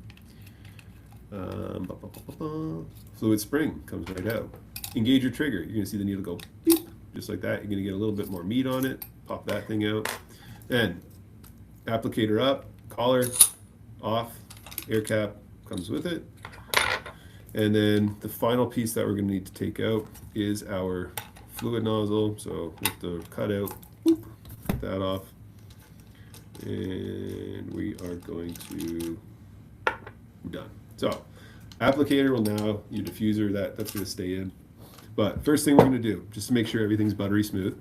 [SPEAKER 2] Fluid spring comes right out. Engage your trigger. You're going to see the needle go beep, just like that. You're going to get a little bit more meat on it. Pop that thing out. And applicator up, collar off, air cap comes with it. And then the final piece that we're going to need to take out is our fluid nozzle. So with the cutout, whoop, cut that off. And we are going to, done. So applicator will now, your diffuser, that's going to stay in. But first thing we're going to do, just to make sure everything's buttery smooth,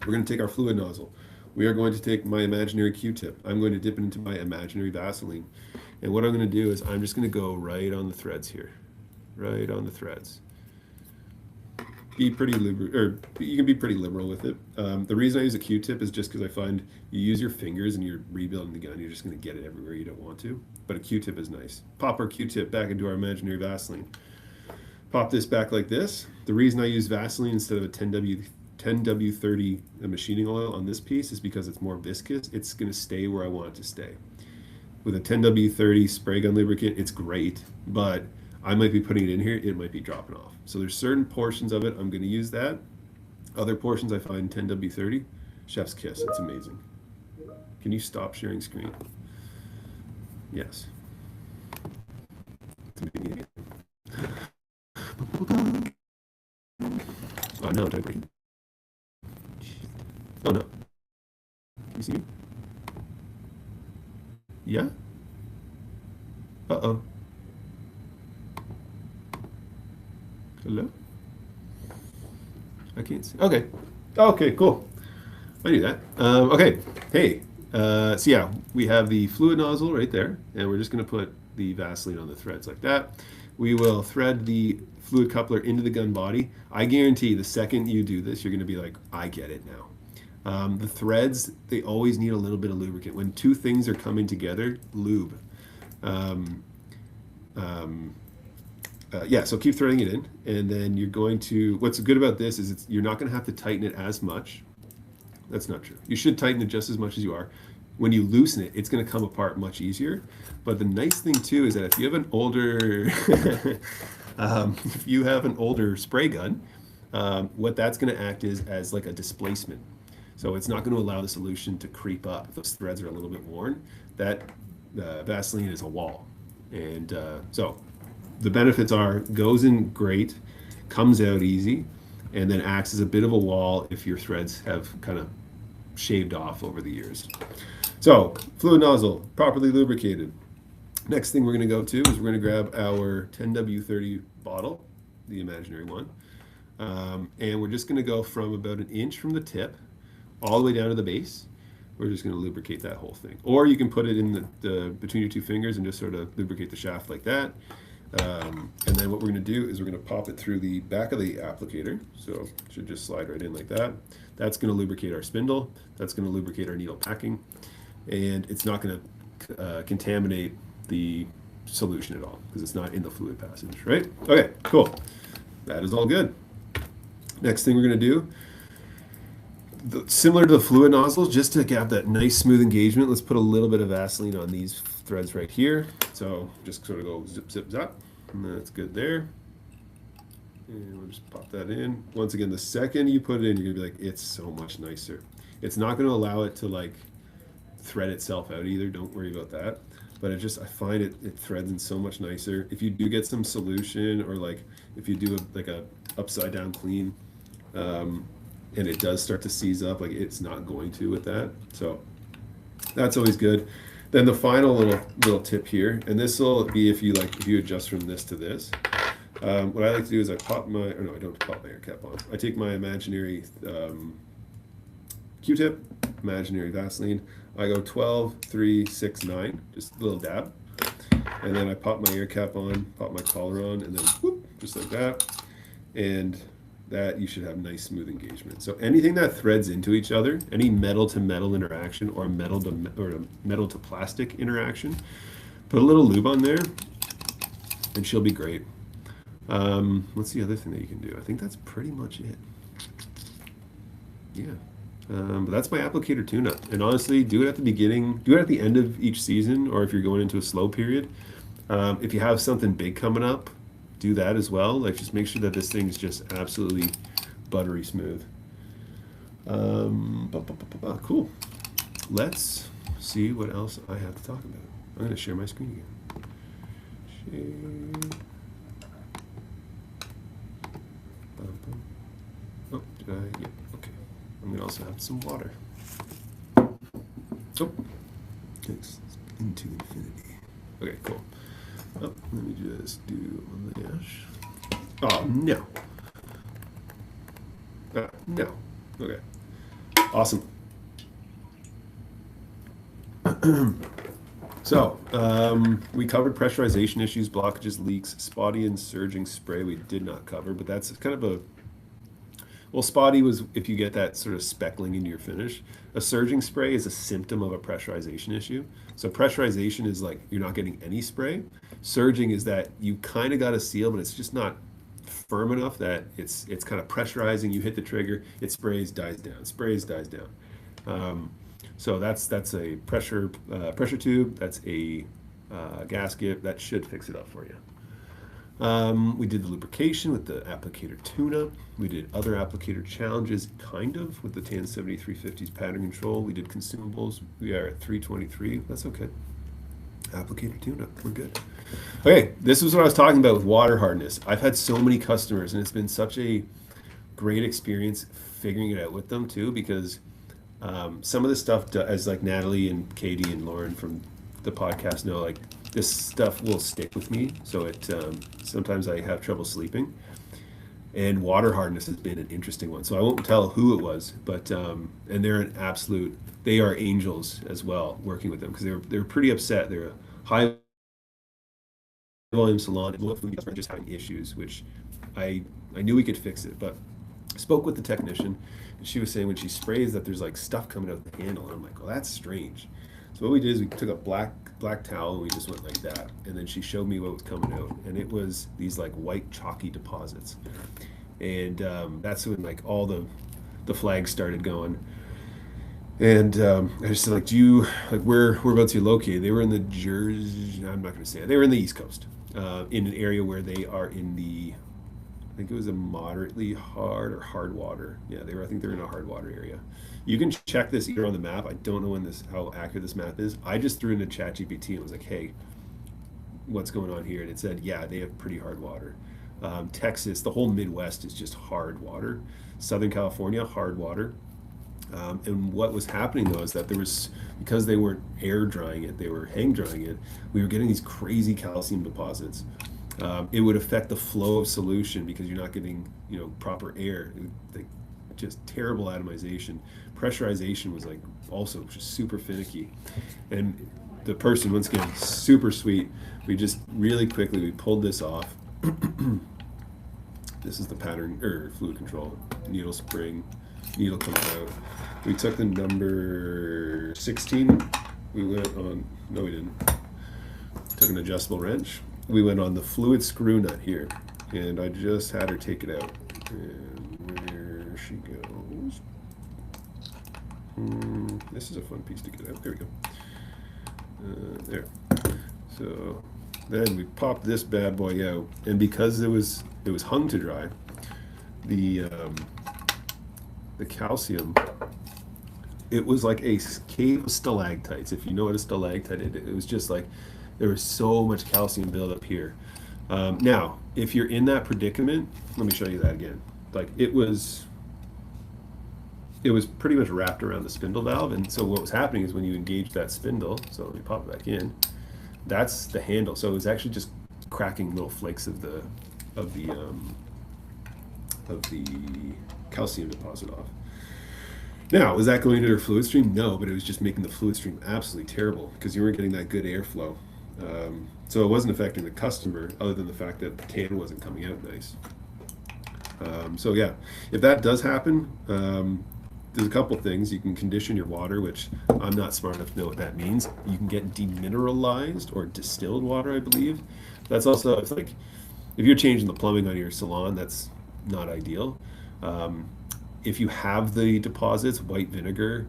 [SPEAKER 2] we're going to take our fluid nozzle. We are going to take my imaginary Q-tip. I'm going to dip it into my imaginary Vaseline. And what I'm going to do is I'm just going to go right on the threads here. Right on the threads. Be pretty liberal, or you can be pretty liberal with it. The reason I use a Q-tip is just because I find you use your fingers and you're rebuilding the gun, you're just going to get it everywhere you don't want to. But a Q-tip is nice. Pop our Q-tip back into our imaginary Vaseline. Pop this back like this. The reason I use Vaseline instead of a 10W30 machining oil on this piece is because it's more viscous. It's going to stay where I want it to stay. With a 10W30 spray gun lubricant, it's great, but I might be putting it in here, it might be dropping off. So there's certain portions of it, I'm going to use that. Other portions I find 10W30, chef's kiss, it's amazing. Can you stop sharing screen? Yes. You see me? Yeah? Uh-oh. Hello? I can't see. Okay. Okay, cool. I knew that. Okay. Hey. So yeah, we have the fluid nozzle right there, and we're just going to put the Vaseline on the threads like that. We will thread the fluid coupler into the gun body. I guarantee the second you do this, you're going to be like, I get it now. The threads, they always need a little bit of lubricant. When two things are coming together, lube. Yeah, so keep threading it in, and then you're going to, what's good about this is you're not going to have to tighten it as much. That's not true. You should tighten it just as much as you are. When you loosen it, it's going to come apart much easier. But the nice thing too is that if you have an older, if you have an older spray gun, what that's going to act is as like a displacement. So it's not going to allow the solution to creep up. If those threads are a little bit worn, that Vaseline is a wall. And so the benefits are goes in great, comes out easy, and then acts as a bit of a wall if your threads have kind of shaved off over the years. So fluid nozzle, properly lubricated. Next thing we're going to go to is we're going to grab our 10W30 bottle, the imaginary one, and we're just going to go from about an inch from the tip all the way down to the base. We're just going to lubricate that whole thing. Or you can put it in the between your two fingers and just sort of lubricate the shaft like that. And then what we're going to do is we're going to pop it through the back of the applicator. So it should just slide right in like that. That's going to lubricate our spindle. That's going to lubricate our needle packing. And it's not going to contaminate the solution at all because it's not in the fluid passage, right? Okay, cool. That is all good. Next thing we're going to do, similar to the fluid nozzles, just to have that nice smooth engagement, let's put a little bit of Vaseline on these threads right here. So just sort of go zip, zip, zap, and that's good there. And we'll just pop that in. Once again, the second you put it in, you're gonna be like, it's so much nicer. It's not gonna allow it to like thread itself out either. Don't worry about that. But I find it threads in so much nicer. If you do get some solution, or like if you do a upside down clean, and it does start to seize up, like it's not going to with that. So that's always good. Then the final little tip here, and this will be if you adjust from this to this. What I like to do is I pop my, or no, I don't pop my air cap on. I take my imaginary Q-tip, imaginary Vaseline. I go 12, 3, 6, 9, just a little dab. And then I pop my air cap on, pop my collar on, and then whoop, just like that. And that you should have nice smooth engagement. So anything that threads into each other, any metal to metal interaction or metal to plastic interaction, put a little lube on there and she'll be great. What's the other thing that you can do? I think that's pretty much it. Yeah. But that's my applicator tune-up. And honestly, do it at the beginning, do it at the end of each season, or if you're going into a slow period. If you have something big coming up, do that as well. Like, just make sure that this thing is just absolutely buttery smooth. Cool. Let's see what else I have to talk about. I'm going to share my screen again. Share. Oh, did I? Yeah, okay. I'm going to also have some water. Oh, it's into infinity. Okay, cool. Oh, let me just do on the dash. Oh, no. No. Okay. Awesome. So, we covered pressurization issues, blockages, leaks, spotty and surging spray we did not cover, but that's kind of well, spotty was if you get that sort of speckling into your finish. A surging spray is a symptom of a pressurization issue. So pressurization is like you're not getting any spray. Surging is that you kind of got a seal, but it's just not firm enough that it's kind of pressurizing. You hit the trigger, it sprays, dies down, sprays, dies down. So that's a pressure tube. That's a gasket that should fix it up for you. We did the lubrication with the applicator tune-up. We did other applicator challenges, kind of, with the TAN 7350's pattern control. We did consumables. We are at 323. That's okay. Applicator tune-up. We're good. Okay, this was what I was talking about with water hardness. I've had so many customers, and it's been such a great experience figuring it out with them, too, because Some of the stuff, as like Natalie and Katie and Lauren from the podcast know, like this stuff will stick with me. So it sometimes I have trouble sleeping. And water hardness has been an interesting one. So I won't tell who it was, but and they're an absolute. They are angels as well working with them because they're pretty upset. They're a high volume salon and look are just having issues, which I knew we could fix it, but I spoke with the technician, and she was saying when she sprays that there's like stuff coming out the handle. And I'm like, well, that's strange. So what we did is we took a black towel and we just went like that, and then she showed me what was coming out, and it was these like white chalky deposits, and that's when like all the flags started going. And I just said, like, do you like whereabouts you located? They were in the Jersey. I'm not going to say it. They were in the East Coast, in an area where they are in the. I think it was a moderately hard or hard water. Yeah, they were. I think they're in a hard water area. You can check this either on the map. I don't know how accurate this map is. I just threw into ChatGPT and was like, hey, what's going on here? And it said, yeah, they have pretty hard water. Texas, the whole Midwest is just hard water. Southern California, hard water. And what was happening though is that there was, because they weren't air drying it, they were hang drying it, we were getting these crazy calcium deposits. It would affect the flow of solution because you're not getting, proper air. Like just terrible atomization. Pressurization was like also just super finicky. And the person, once again, super sweet. We just really quickly, we pulled this off. This is the pattern or fluid control, needle spring, needle comes out. We took the number 16. We went on, no we didn't. Took an adjustable wrench. We went on the fluid screw nut here, and I just had her take it out. And where she goes. This is a fun piece to get out. There we go. There. So then we popped this bad boy out, and because it was hung to dry, the calcium, it was like a cave of stalactites. If you know what a stalactite is, it was just like there was so much calcium buildup here. Now, if you're in that predicament, let me show you that again. Like it was pretty much wrapped around the spindle valve, and so what was happening is when you engage that spindle, so let me pop it back in, that's the handle. So it was actually just cracking little flakes of the calcium deposit off. Now, was that going into her fluid stream? No, but it was just making the fluid stream absolutely terrible because you weren't getting that good airflow. So it wasn't affecting the customer other than the fact that the can wasn't coming out nice. So yeah, if that does happen, there's a couple things. You can condition your water, which I'm not smart enough to know what that means. You can get demineralized or distilled water, I believe. That's also, it's like, if you're changing the plumbing on your salon, that's not ideal. If you have the deposits, white vinegar,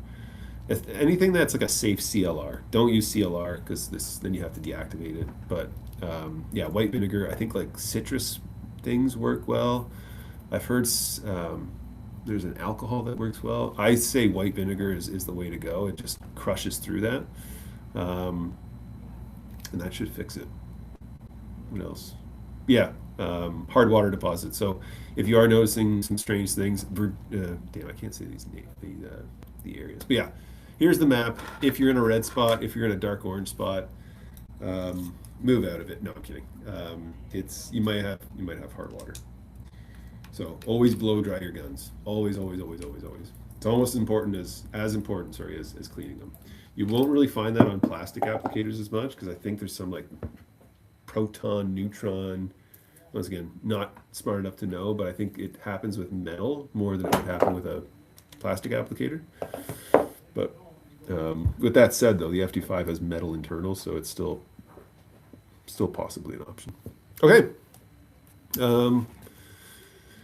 [SPEAKER 2] anything that's like a safe CLR. Don't use CLR because then you have to deactivate it. But yeah, white vinegar. I think like citrus things work well. I've heard there's an alcohol that works well. I say white vinegar is the way to go. It just crushes through that, and that should fix it. What else? Yeah, hard water deposits. So if you are noticing some strange things, damn, I can't say the areas. But yeah, here's the map. If you're in a red spot, if you're in a dark orange spot, move out of it. No, I'm kidding. You might have hard water. So always blow dry your guns. Always, always, always, always, always. It's almost as important, as cleaning them. You won't really find that on plastic applicators as much because I think there's some like proton, neutron. Once again, not smart enough to know, but I think it happens with metal more than it would happen with a plastic applicator. But with that said, though, the FD5 has metal internals, so it's still possibly an option. Okay.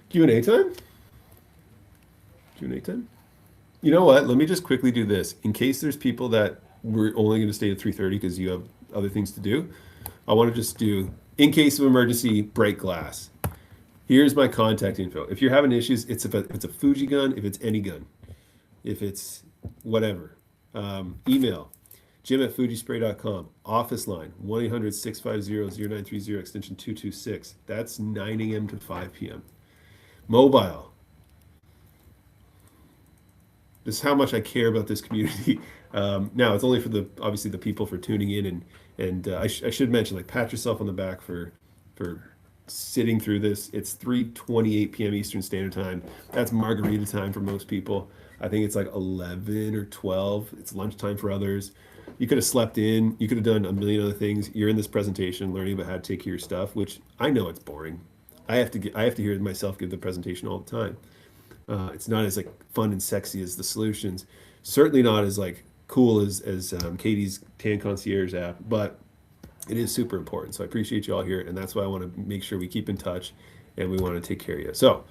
[SPEAKER 2] Q&A time? Q&A time? You know what? Let me just quickly do this. In case there's people that we're only going to stay at 3:30 because you have other things to do, I want to just do, in case of emergency, break glass. Here's my contact info. If you're having issues, if it's a Fuji gun, if it's any gun, if it's whatever, email jim@fujispray.com, office line 1-800-650-0930, extension 226. That's 9 a.m. to 5 p.m. Mobile just how much I care about this community. Now it's only for obviously the people for tuning in, and I should mention, like, pat yourself on the back for sitting through this. It's 3:28 p.m. Eastern Standard Time. That's margarita time for most people. I think it's like 11 or 12. It's lunchtime for others. You could have slept in. You could have done a million other things. You're in this presentation learning about how to take care of your stuff, which I know it's boring. I have to hear myself give the presentation all the time. It's not as like fun and sexy as the solutions. Certainly not as like cool as Katie's Tan Concierge app, but it is super important. So I appreciate you all here, and that's why I want to make sure we keep in touch, and we want to take care of you. So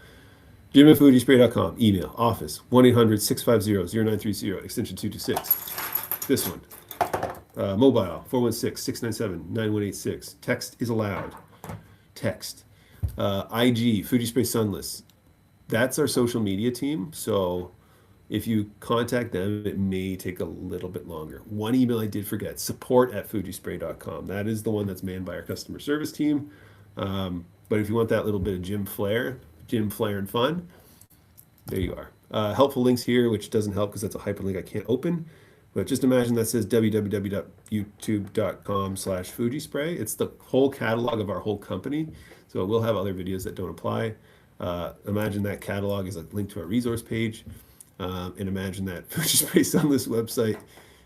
[SPEAKER 2] Jim at fujispray.com, email office 1-800-650-0930, extension 226. This one, mobile 416-697-9186. Text is allowed. Text. IG Fuji Spray Sunless. That's our social media team. So if you contact them, it may take a little bit longer. One email I did forget, support@fujispray.com. That is the one that's manned by our customer service team. But if you want that little bit of Jim flair and fun, there you are. Helpful links here, which doesn't help because that's a hyperlink I can't open. But just imagine that says www.youtube.com/Fujispray. It's the whole catalog of our whole company. So we'll have other videos that don't apply. Imagine that catalog is a link to our resource page. And imagine that Fujispray Sunless website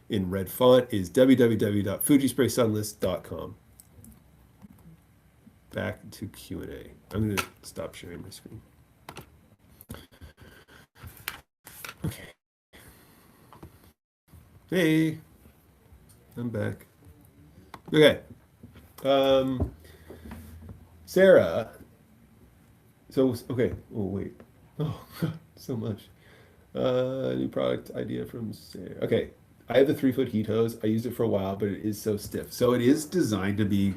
[SPEAKER 2] in red font is www.fujispraysunless.com. Back to Q&A. I'm going to stop sharing my screen. Okay. Hey, I'm back. Okay. Sarah. So, okay. Oh, wait. Oh, so much. New product idea from Sarah. Okay. I have the 3-foot heat hose. I used it for a while, but it is so stiff. So it is designed to be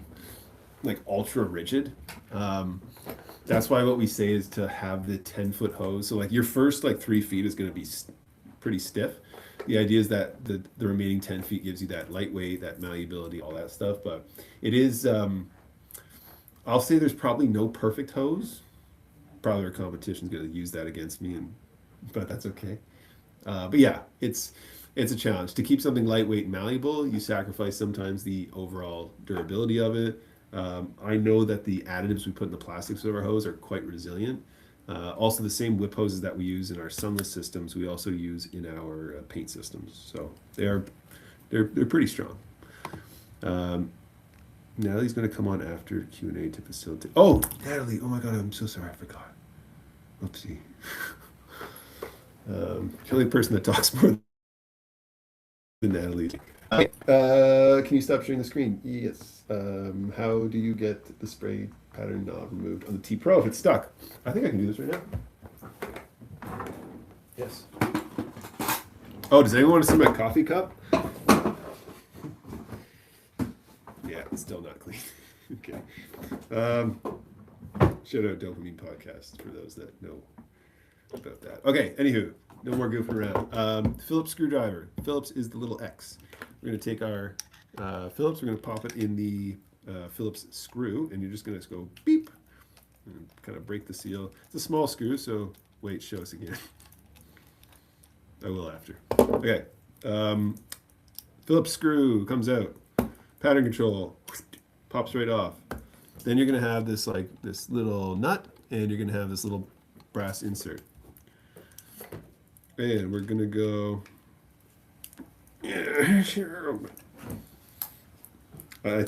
[SPEAKER 2] like ultra rigid. That's why what we say is to have the 10-foot hose. So like your first like 3 feet is going to be pretty stiff. The idea is that the remaining 10 feet gives you that lightweight, that malleability, all that stuff. But it is, I'll say there's probably no perfect hose. Probably our competition's going to use that against me, but that's okay. But yeah, it's a challenge. To keep something lightweight and malleable, you sacrifice sometimes the overall durability of it. I know that the additives we put in the plastics of our hose are quite resilient. Also, the same whip hoses that we use in our sunless systems, we also use in our paint systems. So they're pretty strong. Natalie's going to come on after Q&A to facilitate. Oh, Natalie! Oh my God, I'm so sorry, I forgot. Oopsie. The only person that talks more than Natalie. Okay. Can you stop sharing the screen? Yes. How do you get the spray pattern knob removed on the T Pro if it's stuck? I think I can do this right now. Yes. Oh, does anyone want to see my coffee cup? Yeah, it's still not clean. Okay. Shout out Dopamine Podcast for those that know about that. Okay, anywho, no more goofing around. Phillips screwdriver. Phillips is the little X. We're going to take our Phillips, we're going to pop it in the Phillips screw, and you're just going to go beep and kind of break the seal. It's a small screw, so wait, show us again. I will after. Okay. Phillips screw comes out. Pattern control pops right off. Then you're going to have this little nut, and you're going to have this little brass insert. And we're going to go. Yeah, sure. I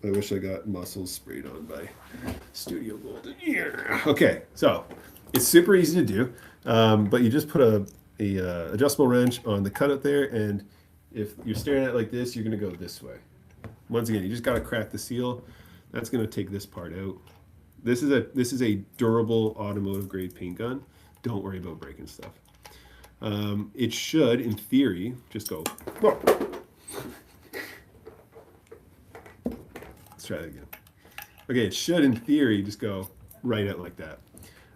[SPEAKER 2] wish I got muscles sprayed on by Studio Golden. Yeah. Okay, so it's super easy to do, but you just put a adjustable wrench on the cutout there, and if you're staring at it like this, you're going to go this way. Once again, you just got to crack the seal. That's going to take this part out. This is a durable automotive grade paint gun. Don't worry about breaking stuff. It should, in theory, just go. Whoa. Let's try that again. Okay, it should, in theory, just go right out like that.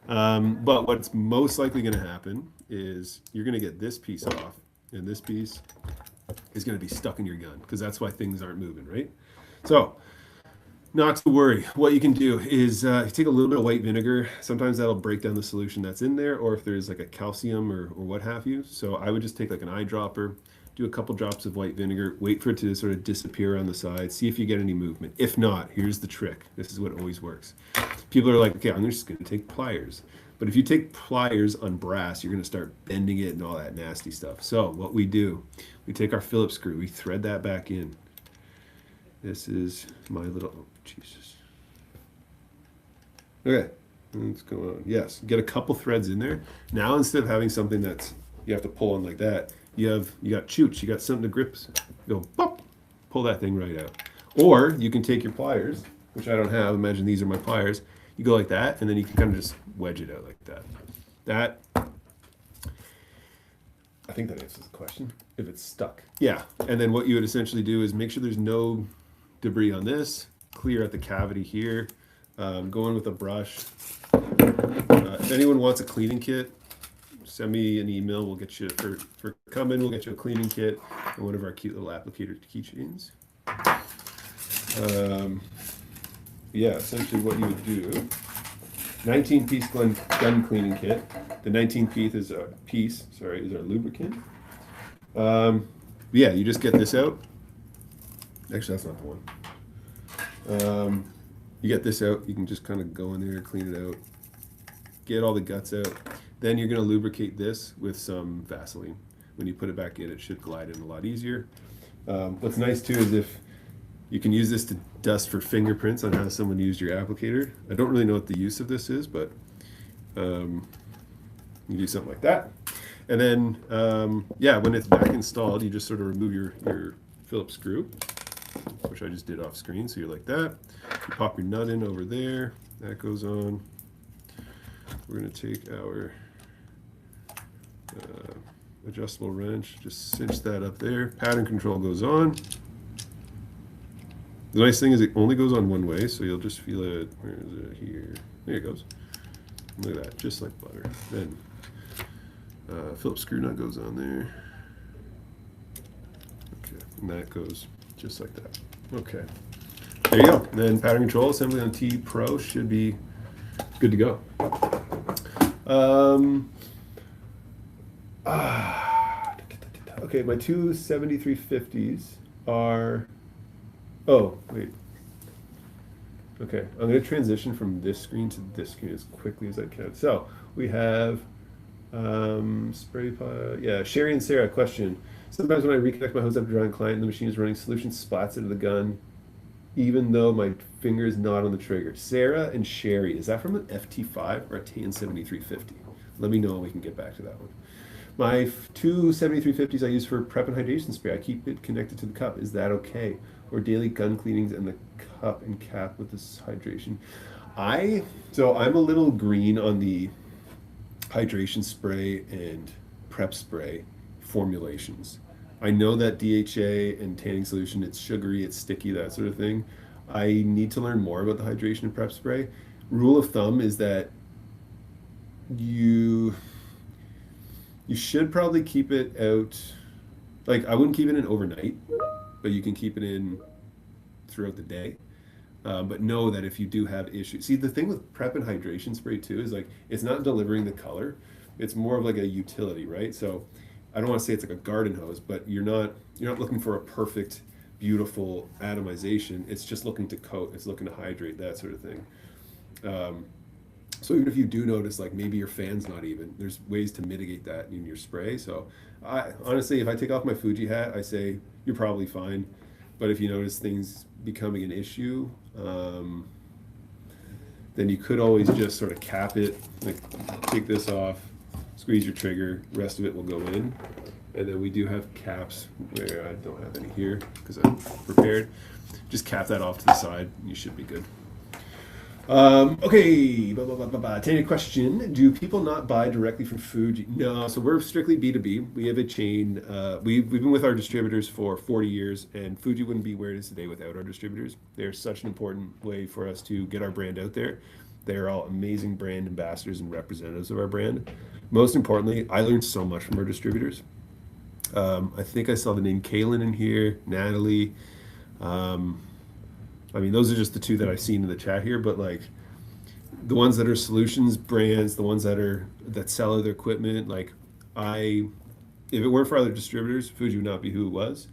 [SPEAKER 2] But what's most likely going to happen is you're going to get this piece off, and this piece is going to be stuck in your gun, because that's why things aren't moving, right? So Not to worry. What you can do is take a little bit of white vinegar. Sometimes that'll break down the solution that's in there, or if there's like a calcium or what have you. So I would just take like an eyedropper, do a couple drops of white vinegar, wait for it to sort of disappear on the side, see if you get any movement. If not, here's the trick. This is what always works. People are like, okay, I'm just going to take pliers. But if you take pliers on brass, you're going to start bending it and all that nasty stuff. So what we do, we take our Phillips screw, we thread that back in. This is my little, oh, Jesus. Okay, what's going on? Yes, get a couple threads in there. Now instead of having something that's, you have to pull on like that, you got chooch, you got something to grip, go pop, pull that thing right out. Or you can take your pliers, which I don't have, imagine these are my pliers, you go like that, and then you can kind of just wedge it out like that. That, I think that answers the question, if it's stuck. Yeah, and then what you would essentially do is make sure there's no debris on this, clear out the cavity here, go in with a brush. If anyone wants a cleaning kit, send me an email. We'll get you, for coming, we'll get you a cleaning kit and one of our cute little applicator keychains. Yeah, essentially what you would do, 19-piece gun cleaning kit. The 19th piece is our lubricant. Yeah, you just get this out. Actually, that's not the one. You get this out, you can just kind of go in there, clean it out, get all the guts out. Then you're going to lubricate this with some Vaseline. When you put it back in, it should glide in a lot easier. What's nice too is if you can use this to dust for fingerprints on how someone used your applicator. I don't really know what the use of this is, but you do something like that. And then, yeah, when it's back installed, you just sort of remove your Phillips screw, which I just did off screen. So you're like that. You pop your nut in over there. That goes on. We're going to take our adjustable wrench, just cinch that up there. Pattern control goes on. The nice thing is it only goes on one way, so you'll just feel it. Where is it? Here. There it goes. Look at that, just like butter. Then Phillips screw nut goes on there. Okay, and that goes just like that. Okay, there you go. And then pattern control assembly on T Pro should be good to go. Okay, my two 7350s are. Oh, wait. Okay, I'm going to transition from this screen to this screen as quickly as I can. So we have spray pot. Yeah, Sherry and Sarah, question. Sometimes when I reconnect my hose after drawing client, the machine is running solution splats into the gun, even though my finger is not on the trigger. Sarah and Sherry, is that from an FT5 or a TAN 7350? Let me know and we can get back to that one. My two 7350s I use for prep and hydration spray. I keep it connected to the cup. Is that okay? Or daily gun cleanings and the cup and cap with this hydration. So I'm a little green on the hydration spray and prep spray formulations. I know that DHA and tanning solution, it's sugary, it's sticky, that sort of thing. I need to learn more about the hydration and prep spray. Rule of thumb is that you should probably keep it out, like I wouldn't keep it in overnight, but you can keep it in throughout the day. But know that if you do have issues, see the thing with prep and hydration spray too is like it's not delivering the color, it's more of like a utility, right? So I don't want to say it's like a garden hose, but you're not looking for a perfect, beautiful atomization. It's just looking to coat, it's looking to hydrate, that sort of thing. So even if you do notice like maybe your fan's not even, there's ways to mitigate that in your spray. So I honestly, if I take off my Fuji hat, I say you're probably fine. But if you notice things becoming an issue, then you could always just sort of cap it, like take this off, squeeze your trigger, rest of it will go in. And then we do have caps where I don't have any here because I'm prepared. Just cap that off to the side and you should be good. Okay, Tanya question, do people not buy directly from Fuji? No, so we're strictly B2B. We have a chain. We've been with our distributors for 40 years, and Fuji wouldn't be where it is today without our distributors. They're such an important way for us to get our brand out there. They're all amazing brand ambassadors and representatives of our brand. Most importantly, I learned so much from our distributors. I think I saw the name Kaylin in here, Natalie. I mean, those are just the two that I've seen in the chat here, but like the ones that are solutions brands, the ones that sell other equipment, like if it weren't for other distributors, Fuji would not be who it was.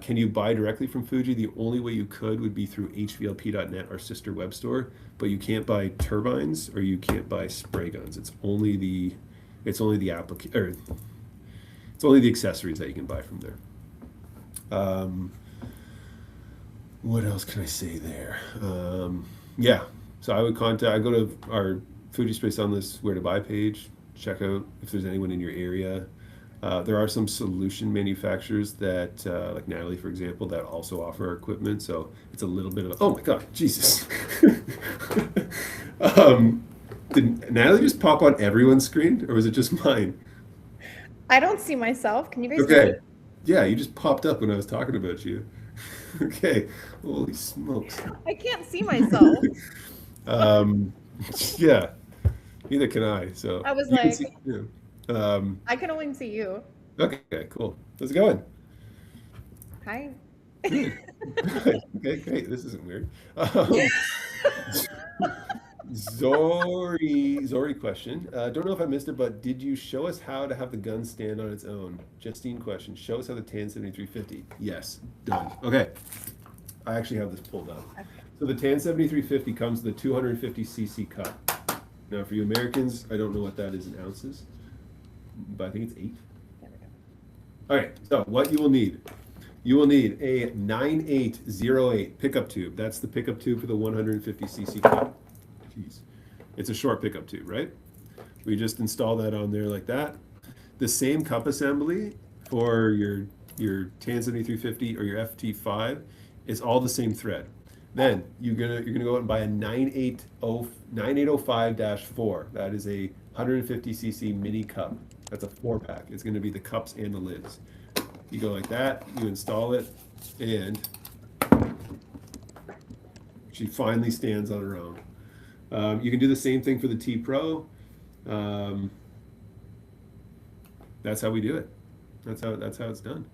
[SPEAKER 2] Can you buy directly from Fuji? The only way you could would be through hvlp.net, our sister web store, but you can't buy turbines or you can't buy spray guns. It's only the accessories that you can buy from there. What else can I say there? Yeah, so I go to our Fuji Space Sunless where to buy page, check out if there's anyone in your area. There are some solution manufacturers that, like Natalie, for example, that also offer our equipment. So it's a little bit of, oh my God, Jesus. Did Natalie just pop on everyone's screen or was it just mine?
[SPEAKER 3] I don't see myself. Can you guys see
[SPEAKER 2] Okay.
[SPEAKER 3] me?
[SPEAKER 2] Yeah, you just popped up when I was talking about you. Okay. Holy smokes.
[SPEAKER 3] I can't see myself.
[SPEAKER 2] Yeah, neither can I. So
[SPEAKER 3] I was
[SPEAKER 2] you can
[SPEAKER 3] like,
[SPEAKER 2] see, yeah.
[SPEAKER 3] I can only see you.
[SPEAKER 2] Okay, cool. How's it going?
[SPEAKER 3] Hi.
[SPEAKER 2] Good. Okay, great. This isn't weird. Zori question. Don't know if I missed it, but did you show us how to have the gun stand on its own? Justine question. Show us how the TAN 7350. Yes, done. Okay. I actually have this pulled up.
[SPEAKER 3] Okay.
[SPEAKER 2] So the TAN 7350 comes with a 250cc cup. Now for you Americans, I don't know what that is in ounces, but I think it's 8.
[SPEAKER 3] There we go.
[SPEAKER 2] All right, so what you will need a 9808 pickup tube. That's the pickup tube for the 150cc cup. Jeez. It's a short pickup tube, right? We just install that on there like that. The same cup assembly for your TAN 7350 or your FT5 is all the same thread. Then you're gonna go out and buy a 9805-4. That is a 150cc mini cup. That's a 4-pack. It's gonna be the cups and the lids. You go like that, you install it, and she finally stands on her own. You can do the same thing for the T Pro. That's how we do it. That's how it's done.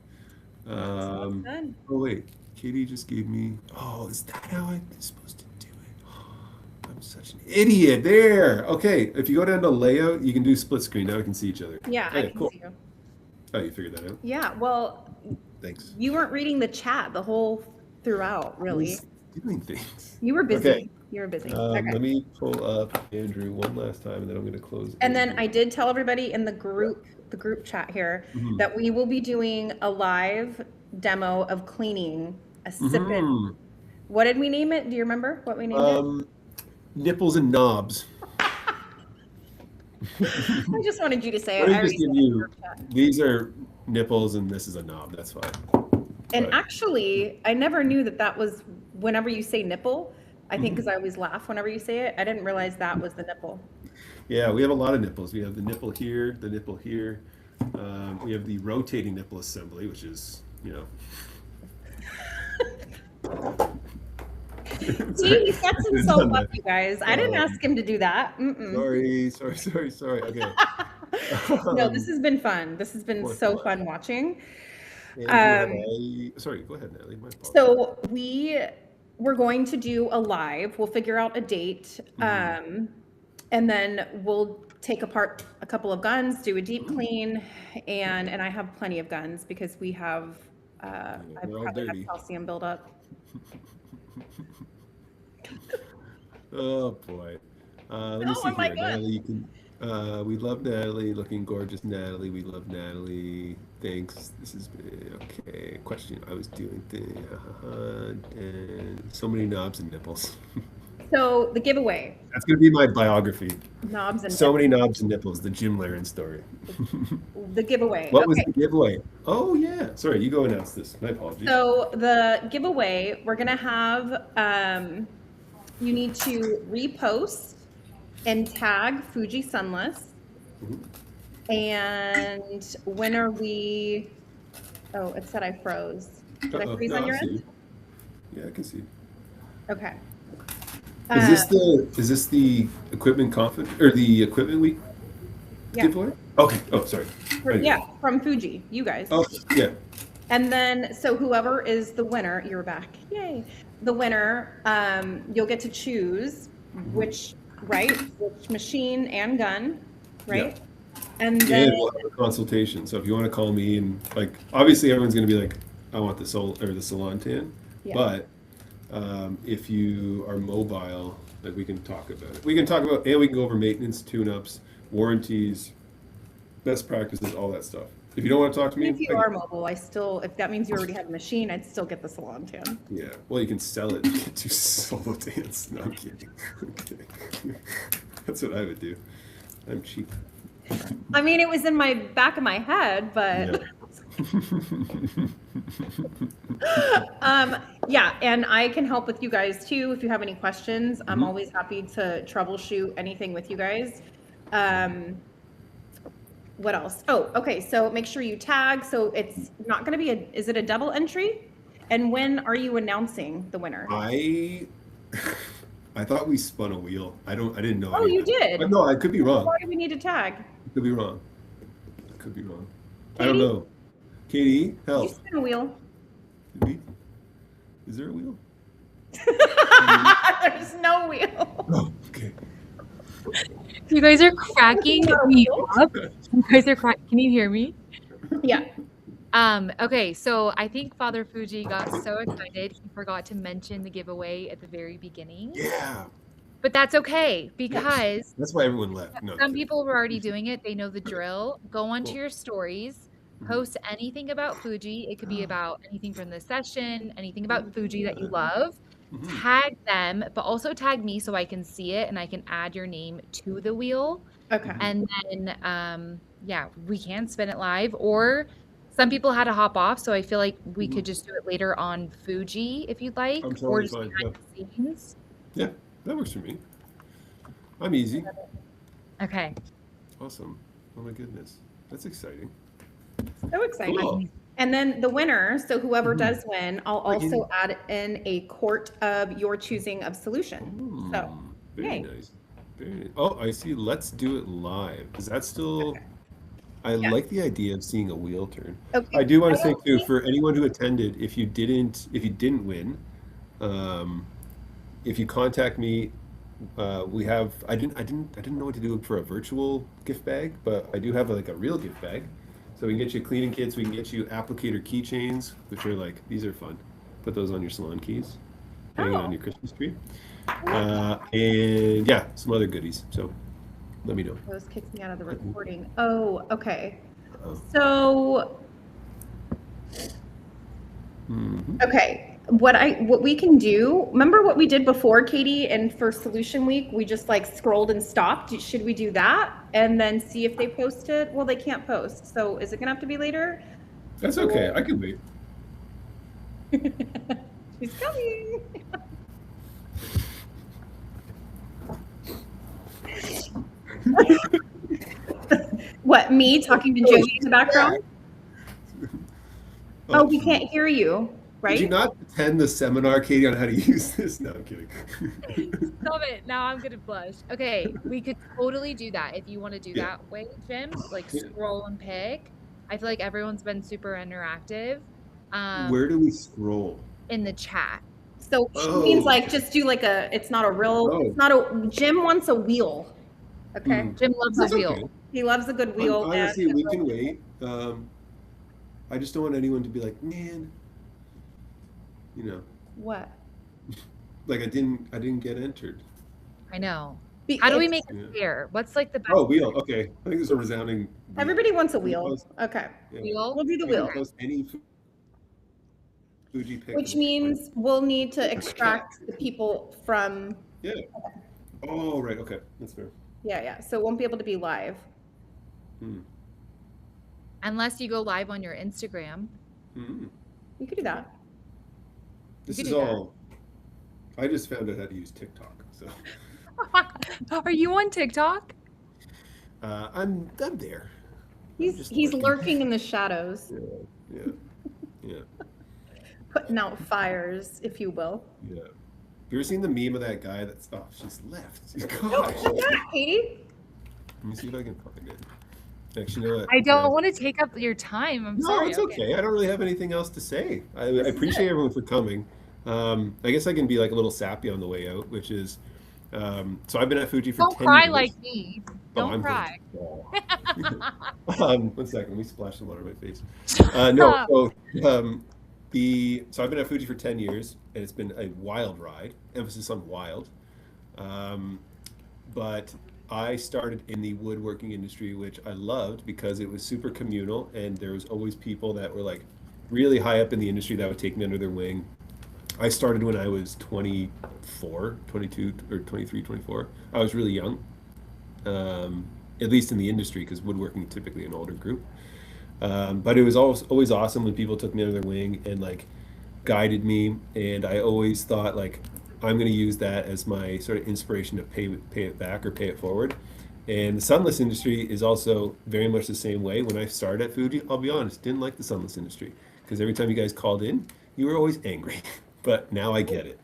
[SPEAKER 3] Done.
[SPEAKER 2] Oh wait, Katie just gave me. Oh, is that how I'm supposed to do it? I'm such an idiot. There. Okay, if you go down to layout, you can do split screen. Now we can see each other.
[SPEAKER 3] Yeah, I
[SPEAKER 2] Okay,
[SPEAKER 3] can
[SPEAKER 2] cool.
[SPEAKER 3] see you.
[SPEAKER 2] Oh, you figured that out.
[SPEAKER 3] Yeah, well,
[SPEAKER 2] Thanks.
[SPEAKER 3] you weren't reading the chat the whole throughout,
[SPEAKER 2] I
[SPEAKER 3] really.
[SPEAKER 2] was doing things.
[SPEAKER 3] You were busy.
[SPEAKER 2] Okay.
[SPEAKER 3] You were busy. Okay.
[SPEAKER 2] Let me pull up Andrew one last time, and then I'm going to close.
[SPEAKER 3] And then
[SPEAKER 2] Andrew.
[SPEAKER 3] I did tell everybody in the group chat here that we will be doing a live demo of cleaning a sippet.
[SPEAKER 2] Mhm.
[SPEAKER 3] What did we name it? Do you remember what we named it?
[SPEAKER 2] Nipples and knobs.
[SPEAKER 3] I just wanted you to say it.
[SPEAKER 2] Let
[SPEAKER 3] I
[SPEAKER 2] me just
[SPEAKER 3] already
[SPEAKER 2] give
[SPEAKER 3] said it in the
[SPEAKER 2] you.
[SPEAKER 3] group chat.
[SPEAKER 2] These are nipples, and this is a knob. That's fine.
[SPEAKER 3] And
[SPEAKER 2] Right.
[SPEAKER 3] actually, I never knew that was whenever you say nipple. I think because I always laugh whenever you say it. I didn't realize that was the nipple.
[SPEAKER 2] Yeah, we have a lot of nipples. We have the nipple here, the nipple here. We have the rotating nipple assembly, which is,
[SPEAKER 3] See, he sets himself
[SPEAKER 2] Done
[SPEAKER 3] up,
[SPEAKER 2] that.
[SPEAKER 3] you guys. I didn't ask him to do that.
[SPEAKER 2] Sorry. Okay.
[SPEAKER 3] No, this has been fun. This has been
[SPEAKER 2] Poor
[SPEAKER 3] so
[SPEAKER 2] fella.
[SPEAKER 3] fun watching.
[SPEAKER 2] Sorry, go ahead, Natalie. My apologies.
[SPEAKER 3] So we're going to do a live. We'll figure out a date, and then we'll take apart a couple of guns, do a deep clean, and I have plenty of guns because we have I
[SPEAKER 2] they're all
[SPEAKER 3] probably have
[SPEAKER 2] dirty.
[SPEAKER 3] calcium buildup.
[SPEAKER 2] Oh boy. Let me
[SPEAKER 3] Oh,
[SPEAKER 2] see
[SPEAKER 3] my
[SPEAKER 2] here.
[SPEAKER 3] God.
[SPEAKER 2] Natalie, you can. We love Natalie. Looking gorgeous, Natalie. We love Natalie. Thanks. This is okay. Question. I was doing thing. And so many knobs and nipples.
[SPEAKER 3] So the giveaway,
[SPEAKER 2] That's gonna be my biography.
[SPEAKER 3] knobs and
[SPEAKER 2] So many knobs and nipples. The Jim Laren story.
[SPEAKER 3] the giveaway.
[SPEAKER 2] What was
[SPEAKER 3] Okay.
[SPEAKER 2] the giveaway? Oh yeah. Sorry, you go announce this. My apologies.
[SPEAKER 3] So the giveaway, we're gonna have, you need to repost and tag Fuji Sunless. And when are we, oh, it said I froze. Did I
[SPEAKER 2] Uh-oh.
[SPEAKER 3] freeze
[SPEAKER 2] No,
[SPEAKER 3] on your
[SPEAKER 2] I see
[SPEAKER 3] end?
[SPEAKER 2] you. Yeah, I can see.
[SPEAKER 3] Okay.
[SPEAKER 2] Is this the equipment or the equipment week
[SPEAKER 3] Yeah.
[SPEAKER 2] giveaway? Okay. Oh, sorry.
[SPEAKER 3] Yeah, from Fuji, you guys.
[SPEAKER 2] Oh, yeah.
[SPEAKER 3] And then, so whoever is the winner, you're back. Yay. The winner, you'll get to choose which machine and gun, right? And then,
[SPEAKER 2] And we'll have a consultation. So if you want to call me and like, obviously everyone's going to be like, I want the the salon tan.
[SPEAKER 3] Yeah.
[SPEAKER 2] But if you are mobile, like we can talk about it. We can talk about, and we can go over maintenance, tune-ups, warranties, best practices, all that stuff. If you don't want to talk to me,
[SPEAKER 3] if you are mobile, if that means you already have a machine, I'd still get the salon tan.
[SPEAKER 2] yeah. Well, you can sell it and get 2 solo tans. No, I'm kidding. I'm kidding. That's what I would do. I'm cheap.
[SPEAKER 3] I mean, it was in my back of my head, but yeah, and I can help with you guys too. If you have any questions, I'm always happy to troubleshoot anything with you guys. What else? Oh, okay. So make sure you tag. So it's not going to be is it a double entry? And when are you announcing the winner?
[SPEAKER 2] I thought we spun a wheel. I didn't know.
[SPEAKER 3] Oh, you did?
[SPEAKER 2] No, I could be wrong.
[SPEAKER 3] Why do we need to tag?
[SPEAKER 2] Could be wrong. Could be wrong. Katie? I don't know. Katie, help.
[SPEAKER 3] You spin a wheel.
[SPEAKER 2] Is there a wheel?
[SPEAKER 3] There's no wheel.
[SPEAKER 2] Oh, okay.
[SPEAKER 1] You guys are cracking me up. You guys are Can you hear me?
[SPEAKER 3] Yeah.
[SPEAKER 1] Okay, so I think Father Fuji got so excited he forgot to mention the giveaway at the very beginning.
[SPEAKER 2] Yeah.
[SPEAKER 1] But that's okay because
[SPEAKER 2] that's why everyone left. No,
[SPEAKER 1] some people were already doing it. They know the drill. Go onto your stories, post anything about Fuji. It could be about anything from the session, anything about Fuji that you love. Tag them, but also tag me so I can see it and I can add your name to the wheel.
[SPEAKER 3] Okay.
[SPEAKER 1] And then, yeah, we can spin it live, or some people had to hop off, so I feel like we could just do it later on Fuji if you'd like,
[SPEAKER 2] I'm totally
[SPEAKER 1] or just
[SPEAKER 2] fine.
[SPEAKER 1] behind the scenes.
[SPEAKER 2] Yeah, that works for me. I'm easy.
[SPEAKER 1] Okay.
[SPEAKER 2] Awesome. Oh my goodness. That's exciting.
[SPEAKER 3] So exciting.
[SPEAKER 2] Cool.
[SPEAKER 3] And then the winner, so whoever does win, I'll also add in a quart of your choosing of solution. So,
[SPEAKER 2] very nice. Very nice. Oh, I see. Let's do it live. Is that still? Okay. I like the idea of seeing a wheel turn. Okay. I do want to say too, for anyone who attended, if you didn't win, if you contact me, we have. I didn't know what to do for a virtual gift bag, but I do have like a real gift bag. So we can get you cleaning kits, we can get you applicator keychains, which are like, these are fun. Put those on your salon keys, hang it on your Christmas tree. And yeah, some other goodies. So let me know.
[SPEAKER 3] Those kicks me out of the recording. Oh, okay. So, okay. What we can do, remember what we did before, Katie, and for Solution Week, we just like scrolled and stopped. Should we do that and then see if they post it? Well, they can't post. So is it gonna have to be later?
[SPEAKER 2] That's okay. I can wait.
[SPEAKER 3] She's coming. What, me talking to Joey in the background? Oh, we can't hear you. Right?
[SPEAKER 2] Did you not attend the seminar, Katie, on how to use this? No, I'm kidding.
[SPEAKER 1] Stop it. Now I'm going to blush. Okay, we could totally do that if you want to do that way, Jim. Like scroll and pick. I feel like everyone's been super interactive.
[SPEAKER 2] Where do we scroll?
[SPEAKER 1] In the chat.
[SPEAKER 3] So she means like just do like it's not a real, Jim wants a wheel. Okay.
[SPEAKER 1] Jim loves a wheel. Okay.
[SPEAKER 3] He loves a good wheel.
[SPEAKER 2] Honestly, we can wait. I just don't want anyone to be like, man, you know.
[SPEAKER 3] What?
[SPEAKER 2] Like I didn't get entered.
[SPEAKER 1] I know. How do we make it fair? What's like the best?
[SPEAKER 2] Oh, wheel. Okay. I think it's a resounding wheel.
[SPEAKER 3] Everybody wants a wheel. Okay.
[SPEAKER 1] Yeah. Wheel?
[SPEAKER 3] We'll do the wheel.
[SPEAKER 2] Any Fuji pick.
[SPEAKER 3] Which means we'll need to extract the people from.
[SPEAKER 2] Yeah. Oh, right. Okay. That's fair.
[SPEAKER 3] Yeah. So it won't be able to be live.
[SPEAKER 1] Unless you go live on your Instagram.
[SPEAKER 3] You could do that.
[SPEAKER 2] This is all. I just found out how to use TikTok. So.
[SPEAKER 1] Are you on TikTok?
[SPEAKER 2] I'm there.
[SPEAKER 3] He's lurking in the shadows.
[SPEAKER 2] Yeah.
[SPEAKER 3] Putting out fires, if you will.
[SPEAKER 2] Yeah. Have you ever seen the meme of that guy that's she's left? Gosh.
[SPEAKER 3] What's that, Katie?
[SPEAKER 2] Let me see if I can find it. Actually, you know what?
[SPEAKER 1] I don't want to take up your time. I'm
[SPEAKER 2] No,
[SPEAKER 1] sorry.
[SPEAKER 2] it's
[SPEAKER 1] Okay.
[SPEAKER 2] okay. I don't really have anything else to say. I
[SPEAKER 3] This is
[SPEAKER 2] appreciate
[SPEAKER 3] good.
[SPEAKER 2] everyone for coming. I guess I can be like a little sappy on the way out, which is, so I've been at Fuji for
[SPEAKER 1] Don't
[SPEAKER 2] 10
[SPEAKER 1] cry like
[SPEAKER 2] years.
[SPEAKER 1] me.
[SPEAKER 2] Oh,
[SPEAKER 1] Don't
[SPEAKER 2] I'm going
[SPEAKER 1] cry.
[SPEAKER 2] to fall. 1 second, let me splash some water on my face. No, so so I've been at Fuji for 10 years, and it's been a wild ride. Emphasis on wild. Um, but I started in the woodworking industry, which I loved because it was super communal, and there was always people that were like really high up in the industry that would take me under their wing. I started when I was 24, 22, or 23, 24. I was really young, at least in the industry, because woodworking is typically an older group. But it was always awesome when people took me under their wing and like guided me, and I always thought like I'm going to use that as my sort of inspiration to pay it back or pay it forward. And the sunless industry is also very much the same way. When I started at Fuji, I'll be honest, didn't like the sunless industry because every time you guys called in, you were always angry. But now I get it.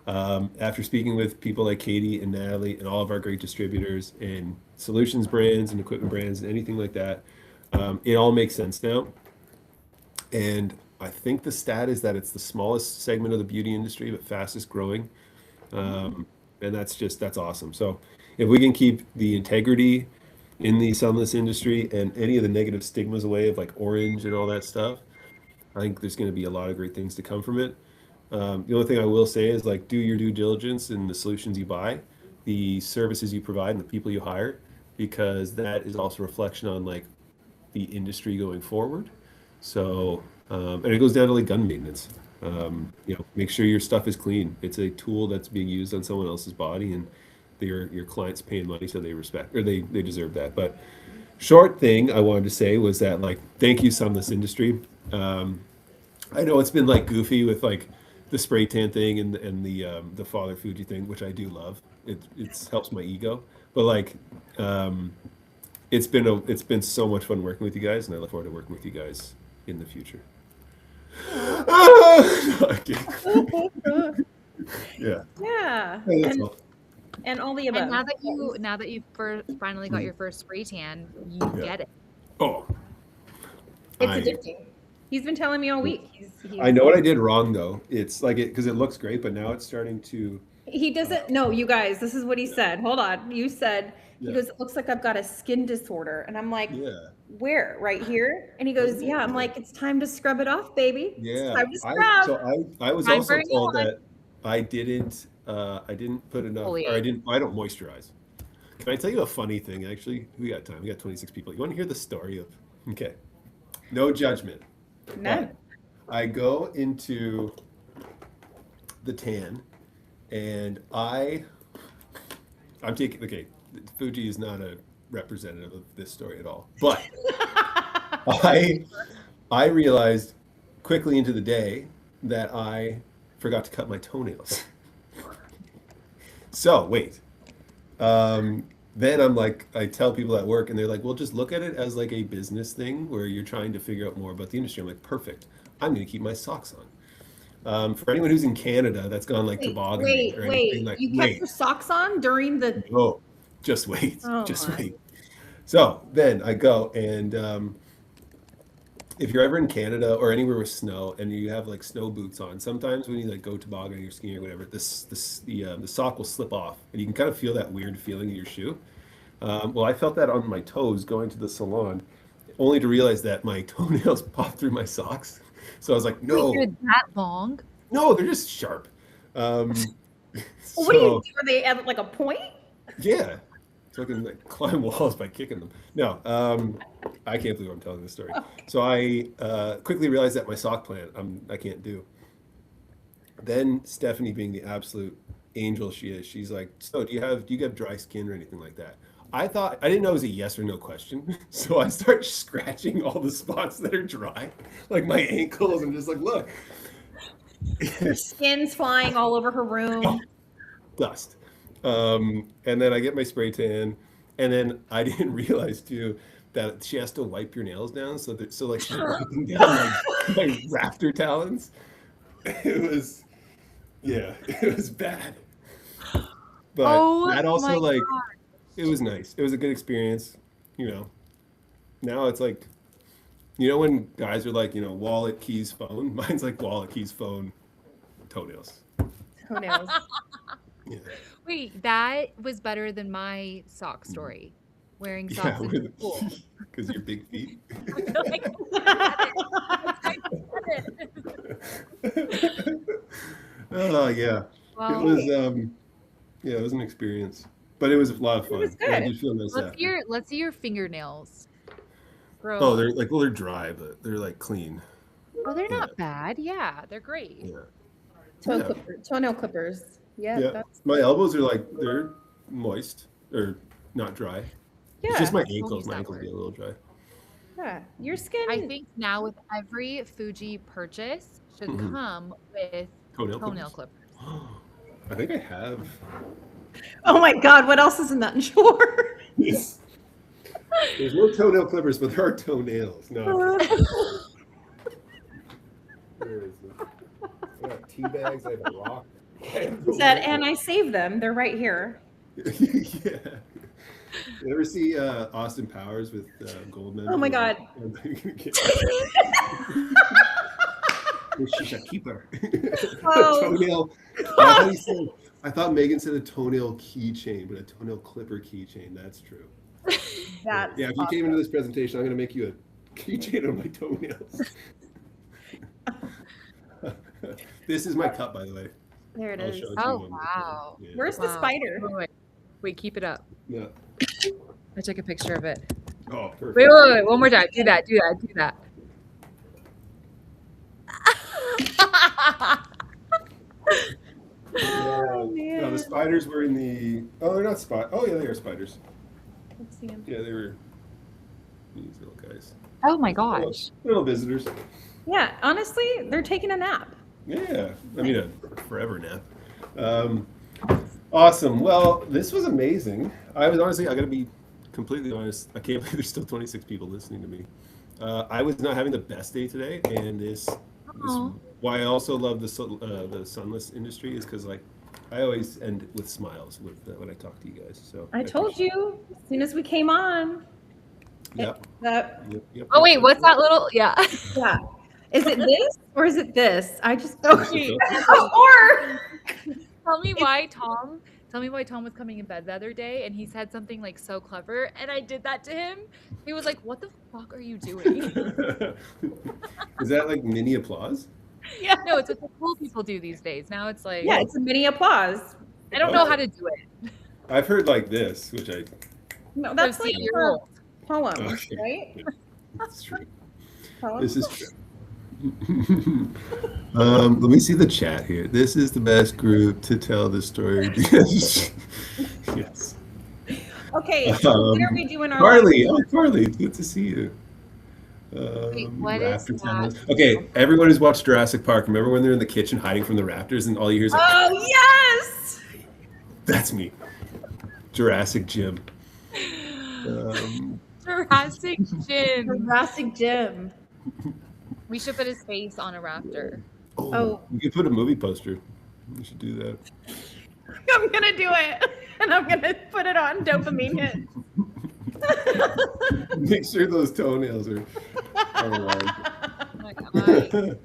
[SPEAKER 2] After speaking with people like Katie and Natalie and all of our great distributors and solutions brands and equipment brands and anything like that, it all makes sense now. And I think the stat is that it's the smallest segment of the beauty industry, but fastest growing. And that's awesome. So if we can keep the integrity in the sunless industry and any of the negative stigmas away of like orange and all that stuff, I think there's going to be a lot of great things to come from it. The only thing I will say is like do your due diligence in the solutions you buy, the services you provide, and the people you hire, because that is also a reflection on like the industry going forward. So, and it goes down to like gun maintenance. Make sure your stuff is clean. It's a tool that's being used on someone else's body, and your client's paying money, so they respect or they deserve that. But short thing I wanted to say was that like thank you, Sunless Industry. I know it's been like goofy with like the spray tan thing and the Father Fuji thing, which I do love. It helps my ego, but like it's been so much fun working with you guys, and I look forward to working with you guys in the future. Yeah,
[SPEAKER 3] Yeah.
[SPEAKER 2] that's all.
[SPEAKER 3] And all the
[SPEAKER 1] And
[SPEAKER 3] above.
[SPEAKER 1] now that you finally got your first spray tan, you
[SPEAKER 2] Yeah.
[SPEAKER 1] get it.
[SPEAKER 2] Oh,
[SPEAKER 3] It's
[SPEAKER 2] I
[SPEAKER 3] addicting. He's been telling me all week.
[SPEAKER 2] I know what I did wrong though. It's like it because it looks great, but now it's starting to.
[SPEAKER 3] He doesn't. No, you guys, this is what he said. Hold on. You said, he
[SPEAKER 2] Yeah.
[SPEAKER 3] goes, it looks like I've got a skin disorder. And I'm like,
[SPEAKER 2] Yeah.
[SPEAKER 3] where? Right here? And he goes,
[SPEAKER 2] Doesn't it?
[SPEAKER 3] yeah. I'm
[SPEAKER 2] Yeah.
[SPEAKER 3] like, it's time to scrub it off, baby. It's
[SPEAKER 2] Yeah.
[SPEAKER 3] time to scrub.
[SPEAKER 2] I was
[SPEAKER 1] Time for
[SPEAKER 2] also
[SPEAKER 1] a new
[SPEAKER 2] told
[SPEAKER 1] one.
[SPEAKER 2] that I didn't put enough or
[SPEAKER 1] Exfoliate.
[SPEAKER 2] I don't moisturize. Can I tell you a funny thing actually? We got time. We got 26 people. You want to hear the story of okay. No judgment.
[SPEAKER 3] None.
[SPEAKER 2] But I go into the tan and I'm taking okay, Fuji is not a representative of this story at all. But I I realized quickly into the day that I forgot to cut my toenails. So wait. Then I'm like, I tell people at work, and they're like, "Well, just look at it as like a business thing where you're trying to figure out more about the industry." I'm like, "Perfect. I'm going to keep my socks on." For anyone who's in Canada that's gone like tobogganing or anything, like,
[SPEAKER 3] You kept your socks on during the.
[SPEAKER 2] no, just wait,
[SPEAKER 3] Oh
[SPEAKER 2] just
[SPEAKER 3] my.
[SPEAKER 2] wait. So then I go, and if you're ever in Canada or anywhere with snow and you have like snow boots on, sometimes when you like go tobogganing or skiing or whatever, the sock will slip off, and you can kind of feel that weird feeling in your shoe. Well, I felt that on my toes going to the salon, only to realize that my toenails popped through my socks. So I was like,
[SPEAKER 1] Wait,
[SPEAKER 2] no,
[SPEAKER 1] they're that long?
[SPEAKER 2] no, they're just sharp. Um,
[SPEAKER 3] Well, what do you
[SPEAKER 2] so
[SPEAKER 3] do? Are they at like a point?
[SPEAKER 2] yeah, so I can like climb walls by kicking them. No, I can't believe I'm telling this story. So I quickly realized that my sock plant I can't do. Then Stephanie, being the absolute angel she is, she's like, "So do you have dry skin or anything like that?" I didn't know it was a yes or no question, so I start scratching all the spots that are dry, like my ankles, and just like, look,
[SPEAKER 3] Her skin's flying all over her room.
[SPEAKER 2] dust. And then I get my spray tan, and then I didn't realize too that she has to wipe your nails down, so like she's wiping down my rafter talons. It was yeah, it was bad. But
[SPEAKER 1] Oh
[SPEAKER 2] that
[SPEAKER 1] my
[SPEAKER 2] also like
[SPEAKER 1] God.
[SPEAKER 2] it was nice. It was a good experience, you know. now it's like, you know, when guys are like, you know, wallet, keys, phone. Mine's like wallet, keys, phone, toenails.
[SPEAKER 3] Toenails.
[SPEAKER 2] Yeah,
[SPEAKER 1] Wait, that was better than my sock story. Wearing
[SPEAKER 2] yeah,
[SPEAKER 1] socks in the pool.
[SPEAKER 2] because your big feet.
[SPEAKER 1] Like,
[SPEAKER 2] Oh yeah, it
[SPEAKER 1] well,
[SPEAKER 2] was yeah, it was an experience, but it was a lot of
[SPEAKER 3] It
[SPEAKER 2] fun.
[SPEAKER 3] was
[SPEAKER 2] And I
[SPEAKER 3] good.
[SPEAKER 2] did feel nice after.
[SPEAKER 1] let's see your fingernails. Bro.
[SPEAKER 2] Oh, they're like, well, they're dry, but they're like clean.
[SPEAKER 1] Oh, they're
[SPEAKER 2] Yeah,
[SPEAKER 1] not bad. Yeah, they're great.
[SPEAKER 2] yeah, yeah,
[SPEAKER 3] Toenail clippers. Yeah,
[SPEAKER 2] yeah.
[SPEAKER 3] that's
[SPEAKER 2] My elbows are like, they're moist or not dry. It's just
[SPEAKER 3] yeah,
[SPEAKER 2] my
[SPEAKER 1] Don't
[SPEAKER 2] ankles.
[SPEAKER 1] use
[SPEAKER 2] My
[SPEAKER 1] that
[SPEAKER 2] ankles
[SPEAKER 1] word.
[SPEAKER 2] get a little dry.
[SPEAKER 3] yeah. Your skin.
[SPEAKER 1] I think now with every Fuji purchase should
[SPEAKER 2] Mhm.
[SPEAKER 1] come with
[SPEAKER 2] Toenail
[SPEAKER 1] toenail
[SPEAKER 2] clippers.
[SPEAKER 1] clippers.
[SPEAKER 2] I think I have.
[SPEAKER 3] Oh my God, what else is in that drawer?
[SPEAKER 2] Yes. There's no toenail clippers, but there are toenails. No. Where is it? I got tea bags. I have a rock.
[SPEAKER 3] Said, and I saved them. They're right here.
[SPEAKER 2] Yeah. You ever see Austin Powers with Goldman?
[SPEAKER 3] Oh my God.
[SPEAKER 2] She's a keeper.
[SPEAKER 3] Oh.
[SPEAKER 2] Toenail. I thought Megan said a toenail keychain, but a toenail clipper keychain. That's true.
[SPEAKER 3] That's
[SPEAKER 2] Yeah, if you came into this presentation, I'm going to make you a keychain on my toenails. This is my cup, by the way.
[SPEAKER 3] There it
[SPEAKER 2] I'll
[SPEAKER 3] is.
[SPEAKER 2] show it to
[SPEAKER 1] Oh,
[SPEAKER 2] you.
[SPEAKER 1] wow.
[SPEAKER 2] Yeah.
[SPEAKER 3] Where's the
[SPEAKER 1] Wow.
[SPEAKER 3] spider?
[SPEAKER 1] Wait, keep it up.
[SPEAKER 2] Yeah.
[SPEAKER 1] I took a picture of it.
[SPEAKER 2] Oh, perfect.
[SPEAKER 1] Wait. One more time. Do that.
[SPEAKER 3] Oh,
[SPEAKER 2] Yeah. No, the
[SPEAKER 3] man.
[SPEAKER 2] spiders were in the. Oh, they're not spiders. Oh, yeah, they are spiders.
[SPEAKER 3] Let's see 'em.
[SPEAKER 2] Yeah, they were these little guys.
[SPEAKER 1] Oh my gosh.
[SPEAKER 2] Little visitors.
[SPEAKER 3] Yeah, honestly, they're taking a nap.
[SPEAKER 2] Yeah, I mean a forever nap. Awesome. Well, this was amazing. I was honestly, I got to be completely honest. I can't believe there's still 26 people listening to me. I was not having the best day today, and this
[SPEAKER 1] Aw.
[SPEAKER 2] why I also love the sunless industry is because like I always end with smiles when I talk to you guys. So
[SPEAKER 3] I told
[SPEAKER 2] appreciate
[SPEAKER 3] you as soon as we came on.
[SPEAKER 2] it. Yep.
[SPEAKER 3] That
[SPEAKER 2] Yep.
[SPEAKER 1] Oh wait, what's that little? Yeah.
[SPEAKER 3] yeah. Is it this or is it this? I just okay.
[SPEAKER 2] Filter.
[SPEAKER 3] Or
[SPEAKER 1] Tell me why Tom was coming in bed the other day and he said something like so clever and I did that to him. He was like, "What the fuck are you doing?"
[SPEAKER 2] Is that like mini applause?
[SPEAKER 3] yeah.
[SPEAKER 1] No, it's what the cool people do these days. Now it's like,
[SPEAKER 3] Yeah, it's a mini applause.
[SPEAKER 1] I don't know how to do it.
[SPEAKER 2] I've heard like this, which I.
[SPEAKER 3] No, that's like
[SPEAKER 1] You're
[SPEAKER 3] for
[SPEAKER 1] old.
[SPEAKER 3] poems,
[SPEAKER 2] Okay.
[SPEAKER 3] right?
[SPEAKER 2] Yeah, that's true.
[SPEAKER 3] Poems.
[SPEAKER 2] This is true. Let me see the chat here. This is the best group to tell the story. Yes.
[SPEAKER 3] Okay, so what are we doing our
[SPEAKER 2] Carly, oh Carly, good to see you.
[SPEAKER 1] Wait, what is
[SPEAKER 2] Raptor
[SPEAKER 1] that?
[SPEAKER 2] sounds- Okay, everyone who's watched Jurassic Park, remember when they're in the kitchen hiding from the raptors and all you hear is like,
[SPEAKER 3] Oh yes!
[SPEAKER 2] that's me. Jurassic Jim.
[SPEAKER 1] Jurassic Jim.
[SPEAKER 3] Jurassic Jim.
[SPEAKER 1] We should put his face on a raptor.
[SPEAKER 3] Oh.
[SPEAKER 2] You could put a movie poster. You should do that.
[SPEAKER 3] I'm gonna do it. And I'm gonna put it on dopamine hit.
[SPEAKER 2] Make sure those toenails are aligned.
[SPEAKER 1] Oh my God.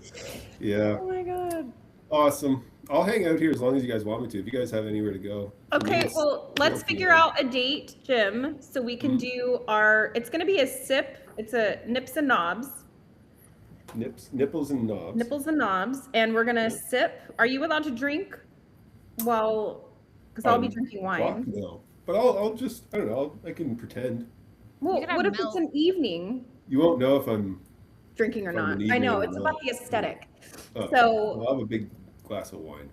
[SPEAKER 2] Yeah.
[SPEAKER 3] Oh my god.
[SPEAKER 2] Awesome. I'll hang out here as long as you guys want me to. If you guys have anywhere to go.
[SPEAKER 3] Okay,
[SPEAKER 2] Yes.
[SPEAKER 3] well, let's figure out a date, Jim, so we can do it's gonna be a sip. It's a nips and knobs.
[SPEAKER 2] Nipples and knobs.
[SPEAKER 3] Nipples and knobs. And we're gonna sip. Are you allowed to drink? Well, because I'll be drinking wine.
[SPEAKER 2] Fuck no. But I'll just, I don't know, I can pretend.
[SPEAKER 3] Well,
[SPEAKER 1] You can
[SPEAKER 3] what
[SPEAKER 1] have
[SPEAKER 3] if it's
[SPEAKER 1] milk.
[SPEAKER 3] an evening
[SPEAKER 2] You won't know if I'm.
[SPEAKER 3] drinking or
[SPEAKER 2] From
[SPEAKER 3] not?
[SPEAKER 2] an
[SPEAKER 3] I
[SPEAKER 2] evening
[SPEAKER 3] know,
[SPEAKER 2] or
[SPEAKER 3] it's
[SPEAKER 2] not.
[SPEAKER 3] about the aesthetic.
[SPEAKER 2] Oh,
[SPEAKER 3] So-
[SPEAKER 2] I'll have a big glass of wine.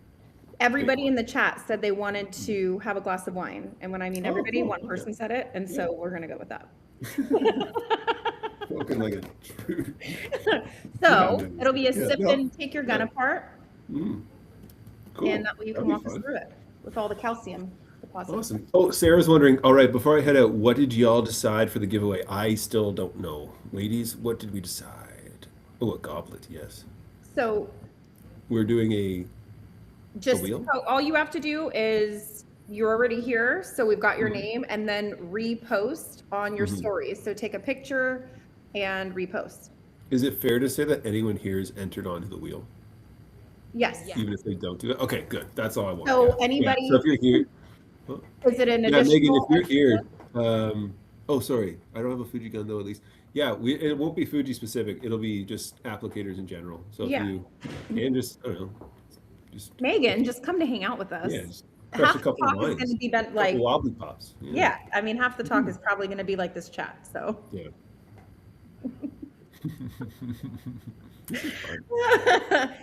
[SPEAKER 3] Everybody in the chat said they wanted to have a glass of wine. And when I mean
[SPEAKER 2] Oh,
[SPEAKER 3] everybody,
[SPEAKER 2] cool.
[SPEAKER 3] one person said it. And so we're gonna go with that.
[SPEAKER 2] Looking like a true.
[SPEAKER 3] So it'll be a
[SPEAKER 2] Yeah,
[SPEAKER 3] sip
[SPEAKER 2] no.
[SPEAKER 3] and take your gun
[SPEAKER 2] Yeah.
[SPEAKER 3] apart.
[SPEAKER 2] Mm. Cool.
[SPEAKER 3] And that way you
[SPEAKER 2] That'd
[SPEAKER 3] can
[SPEAKER 2] be
[SPEAKER 3] walk us
[SPEAKER 2] fun.
[SPEAKER 3] through it with all the calcium deposits.
[SPEAKER 2] Awesome. Oh, Sarah's wondering, all right, before I head out, what did y'all decide for the giveaway? I still don't know. Ladies, what did we decide? Oh, a goblet, yes.
[SPEAKER 3] So
[SPEAKER 2] We're doing a
[SPEAKER 3] just
[SPEAKER 2] wheel?
[SPEAKER 3] so all you have to do is you're already here, so we've got your name, and then repost on your stories. So take a picture and repost.
[SPEAKER 2] Is it fair to say that anyone here is entered onto the wheel,
[SPEAKER 3] Yes.
[SPEAKER 2] even if they don't do it? Okay, good. That's all I want.
[SPEAKER 3] So
[SPEAKER 2] Yeah.
[SPEAKER 3] anybody,
[SPEAKER 2] So if you're here,
[SPEAKER 3] is it an
[SPEAKER 2] yeah, Megan,
[SPEAKER 3] additional?
[SPEAKER 2] if you're here, oh, sorry, I don't have a Fuji gun though. At least, yeah, it won't be Fuji specific. It'll be just applicators in general. So if
[SPEAKER 3] Yeah.
[SPEAKER 2] you and just, I don't know, just
[SPEAKER 3] Megan, just come to hang out with us.
[SPEAKER 2] yeah, just crush
[SPEAKER 3] Half
[SPEAKER 2] a
[SPEAKER 3] the
[SPEAKER 2] couple
[SPEAKER 3] talk
[SPEAKER 2] of
[SPEAKER 3] is
[SPEAKER 2] lines,
[SPEAKER 3] going to be
[SPEAKER 2] couple
[SPEAKER 3] like,
[SPEAKER 2] wobbly pops.
[SPEAKER 3] yeah, I mean, half the talk is probably going to be like this chat. So.
[SPEAKER 2] Yeah.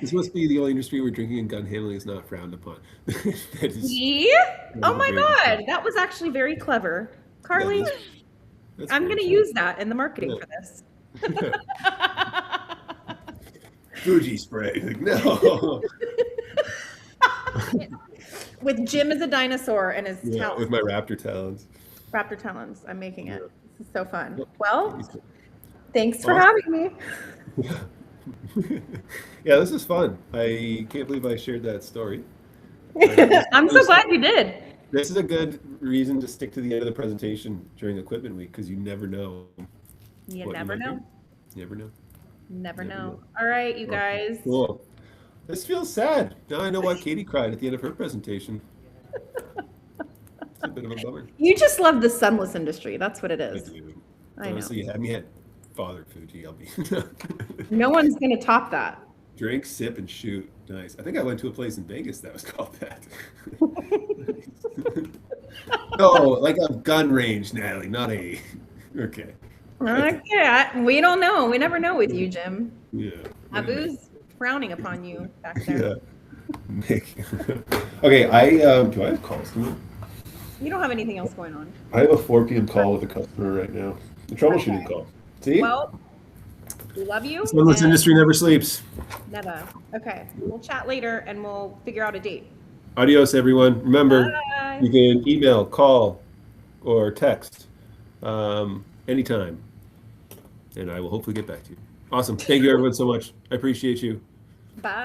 [SPEAKER 2] This must be the only industry where drinking and gun handling is not frowned upon. That is,
[SPEAKER 3] Oh my God, that was actually very clever. Carly,
[SPEAKER 2] that's
[SPEAKER 3] I'm
[SPEAKER 2] very
[SPEAKER 3] going to
[SPEAKER 2] true.
[SPEAKER 3] use that in the marketing
[SPEAKER 2] Yeah.
[SPEAKER 3] for this.
[SPEAKER 2] Fuji spray. Like, no.
[SPEAKER 3] With Jim as a dinosaur and his
[SPEAKER 2] Yeah,
[SPEAKER 3] talons,
[SPEAKER 2] with my raptor talons.
[SPEAKER 3] raptor talons. I'm making it.
[SPEAKER 2] Yeah.
[SPEAKER 3] This is so fun.
[SPEAKER 2] Yep.
[SPEAKER 3] Well, thanks for
[SPEAKER 2] Awesome.
[SPEAKER 3] having me.
[SPEAKER 2] Yeah, this is fun. I can't believe I shared that story.
[SPEAKER 3] I'm so glad you did.
[SPEAKER 2] This is a good reason to stick to the end of the presentation during equipment week because you never know.
[SPEAKER 3] You
[SPEAKER 2] what
[SPEAKER 3] never
[SPEAKER 2] might
[SPEAKER 3] know.
[SPEAKER 2] hear. You never know.
[SPEAKER 3] Never
[SPEAKER 2] Never
[SPEAKER 3] know.
[SPEAKER 2] know.
[SPEAKER 3] All right, you guys.
[SPEAKER 2] Cool. This feels sad. Now I know why Katie cried at the end of her presentation. It's a bit of a bummer.
[SPEAKER 3] You just love the sunless industry. That's what it
[SPEAKER 2] I
[SPEAKER 3] is.
[SPEAKER 2] do.
[SPEAKER 3] I know.
[SPEAKER 2] Honestly, you had me at Father Fuji. I'll be
[SPEAKER 3] No one's going to top that.
[SPEAKER 2] drink, sip, and shoot. Nice. I think I went to a place in Vegas that was called that. No, like a gun range, Natalie, not a. Okay.
[SPEAKER 3] Okay, we don't know. We never know with you, Jim.
[SPEAKER 2] Yeah.
[SPEAKER 3] Abu's frowning upon you back there.
[SPEAKER 2] Yeah. Okay, do I have calls coming?
[SPEAKER 3] You don't have anything else going on.
[SPEAKER 2] I have a 4 p.m. call with a customer right now. The troubleshooting
[SPEAKER 3] Okay.
[SPEAKER 2] call. See?
[SPEAKER 3] Well, we love you.
[SPEAKER 2] Sunless
[SPEAKER 3] and
[SPEAKER 2] industry never sleeps.
[SPEAKER 3] Never. Okay, we'll chat later and we'll figure out a date.
[SPEAKER 2] Adios, everyone. Remember,
[SPEAKER 3] Bye.
[SPEAKER 2] you can email, call, or text anytime, and I will hopefully get back to you. Awesome. Thank you, everyone, so much. I appreciate you.
[SPEAKER 3] Bye.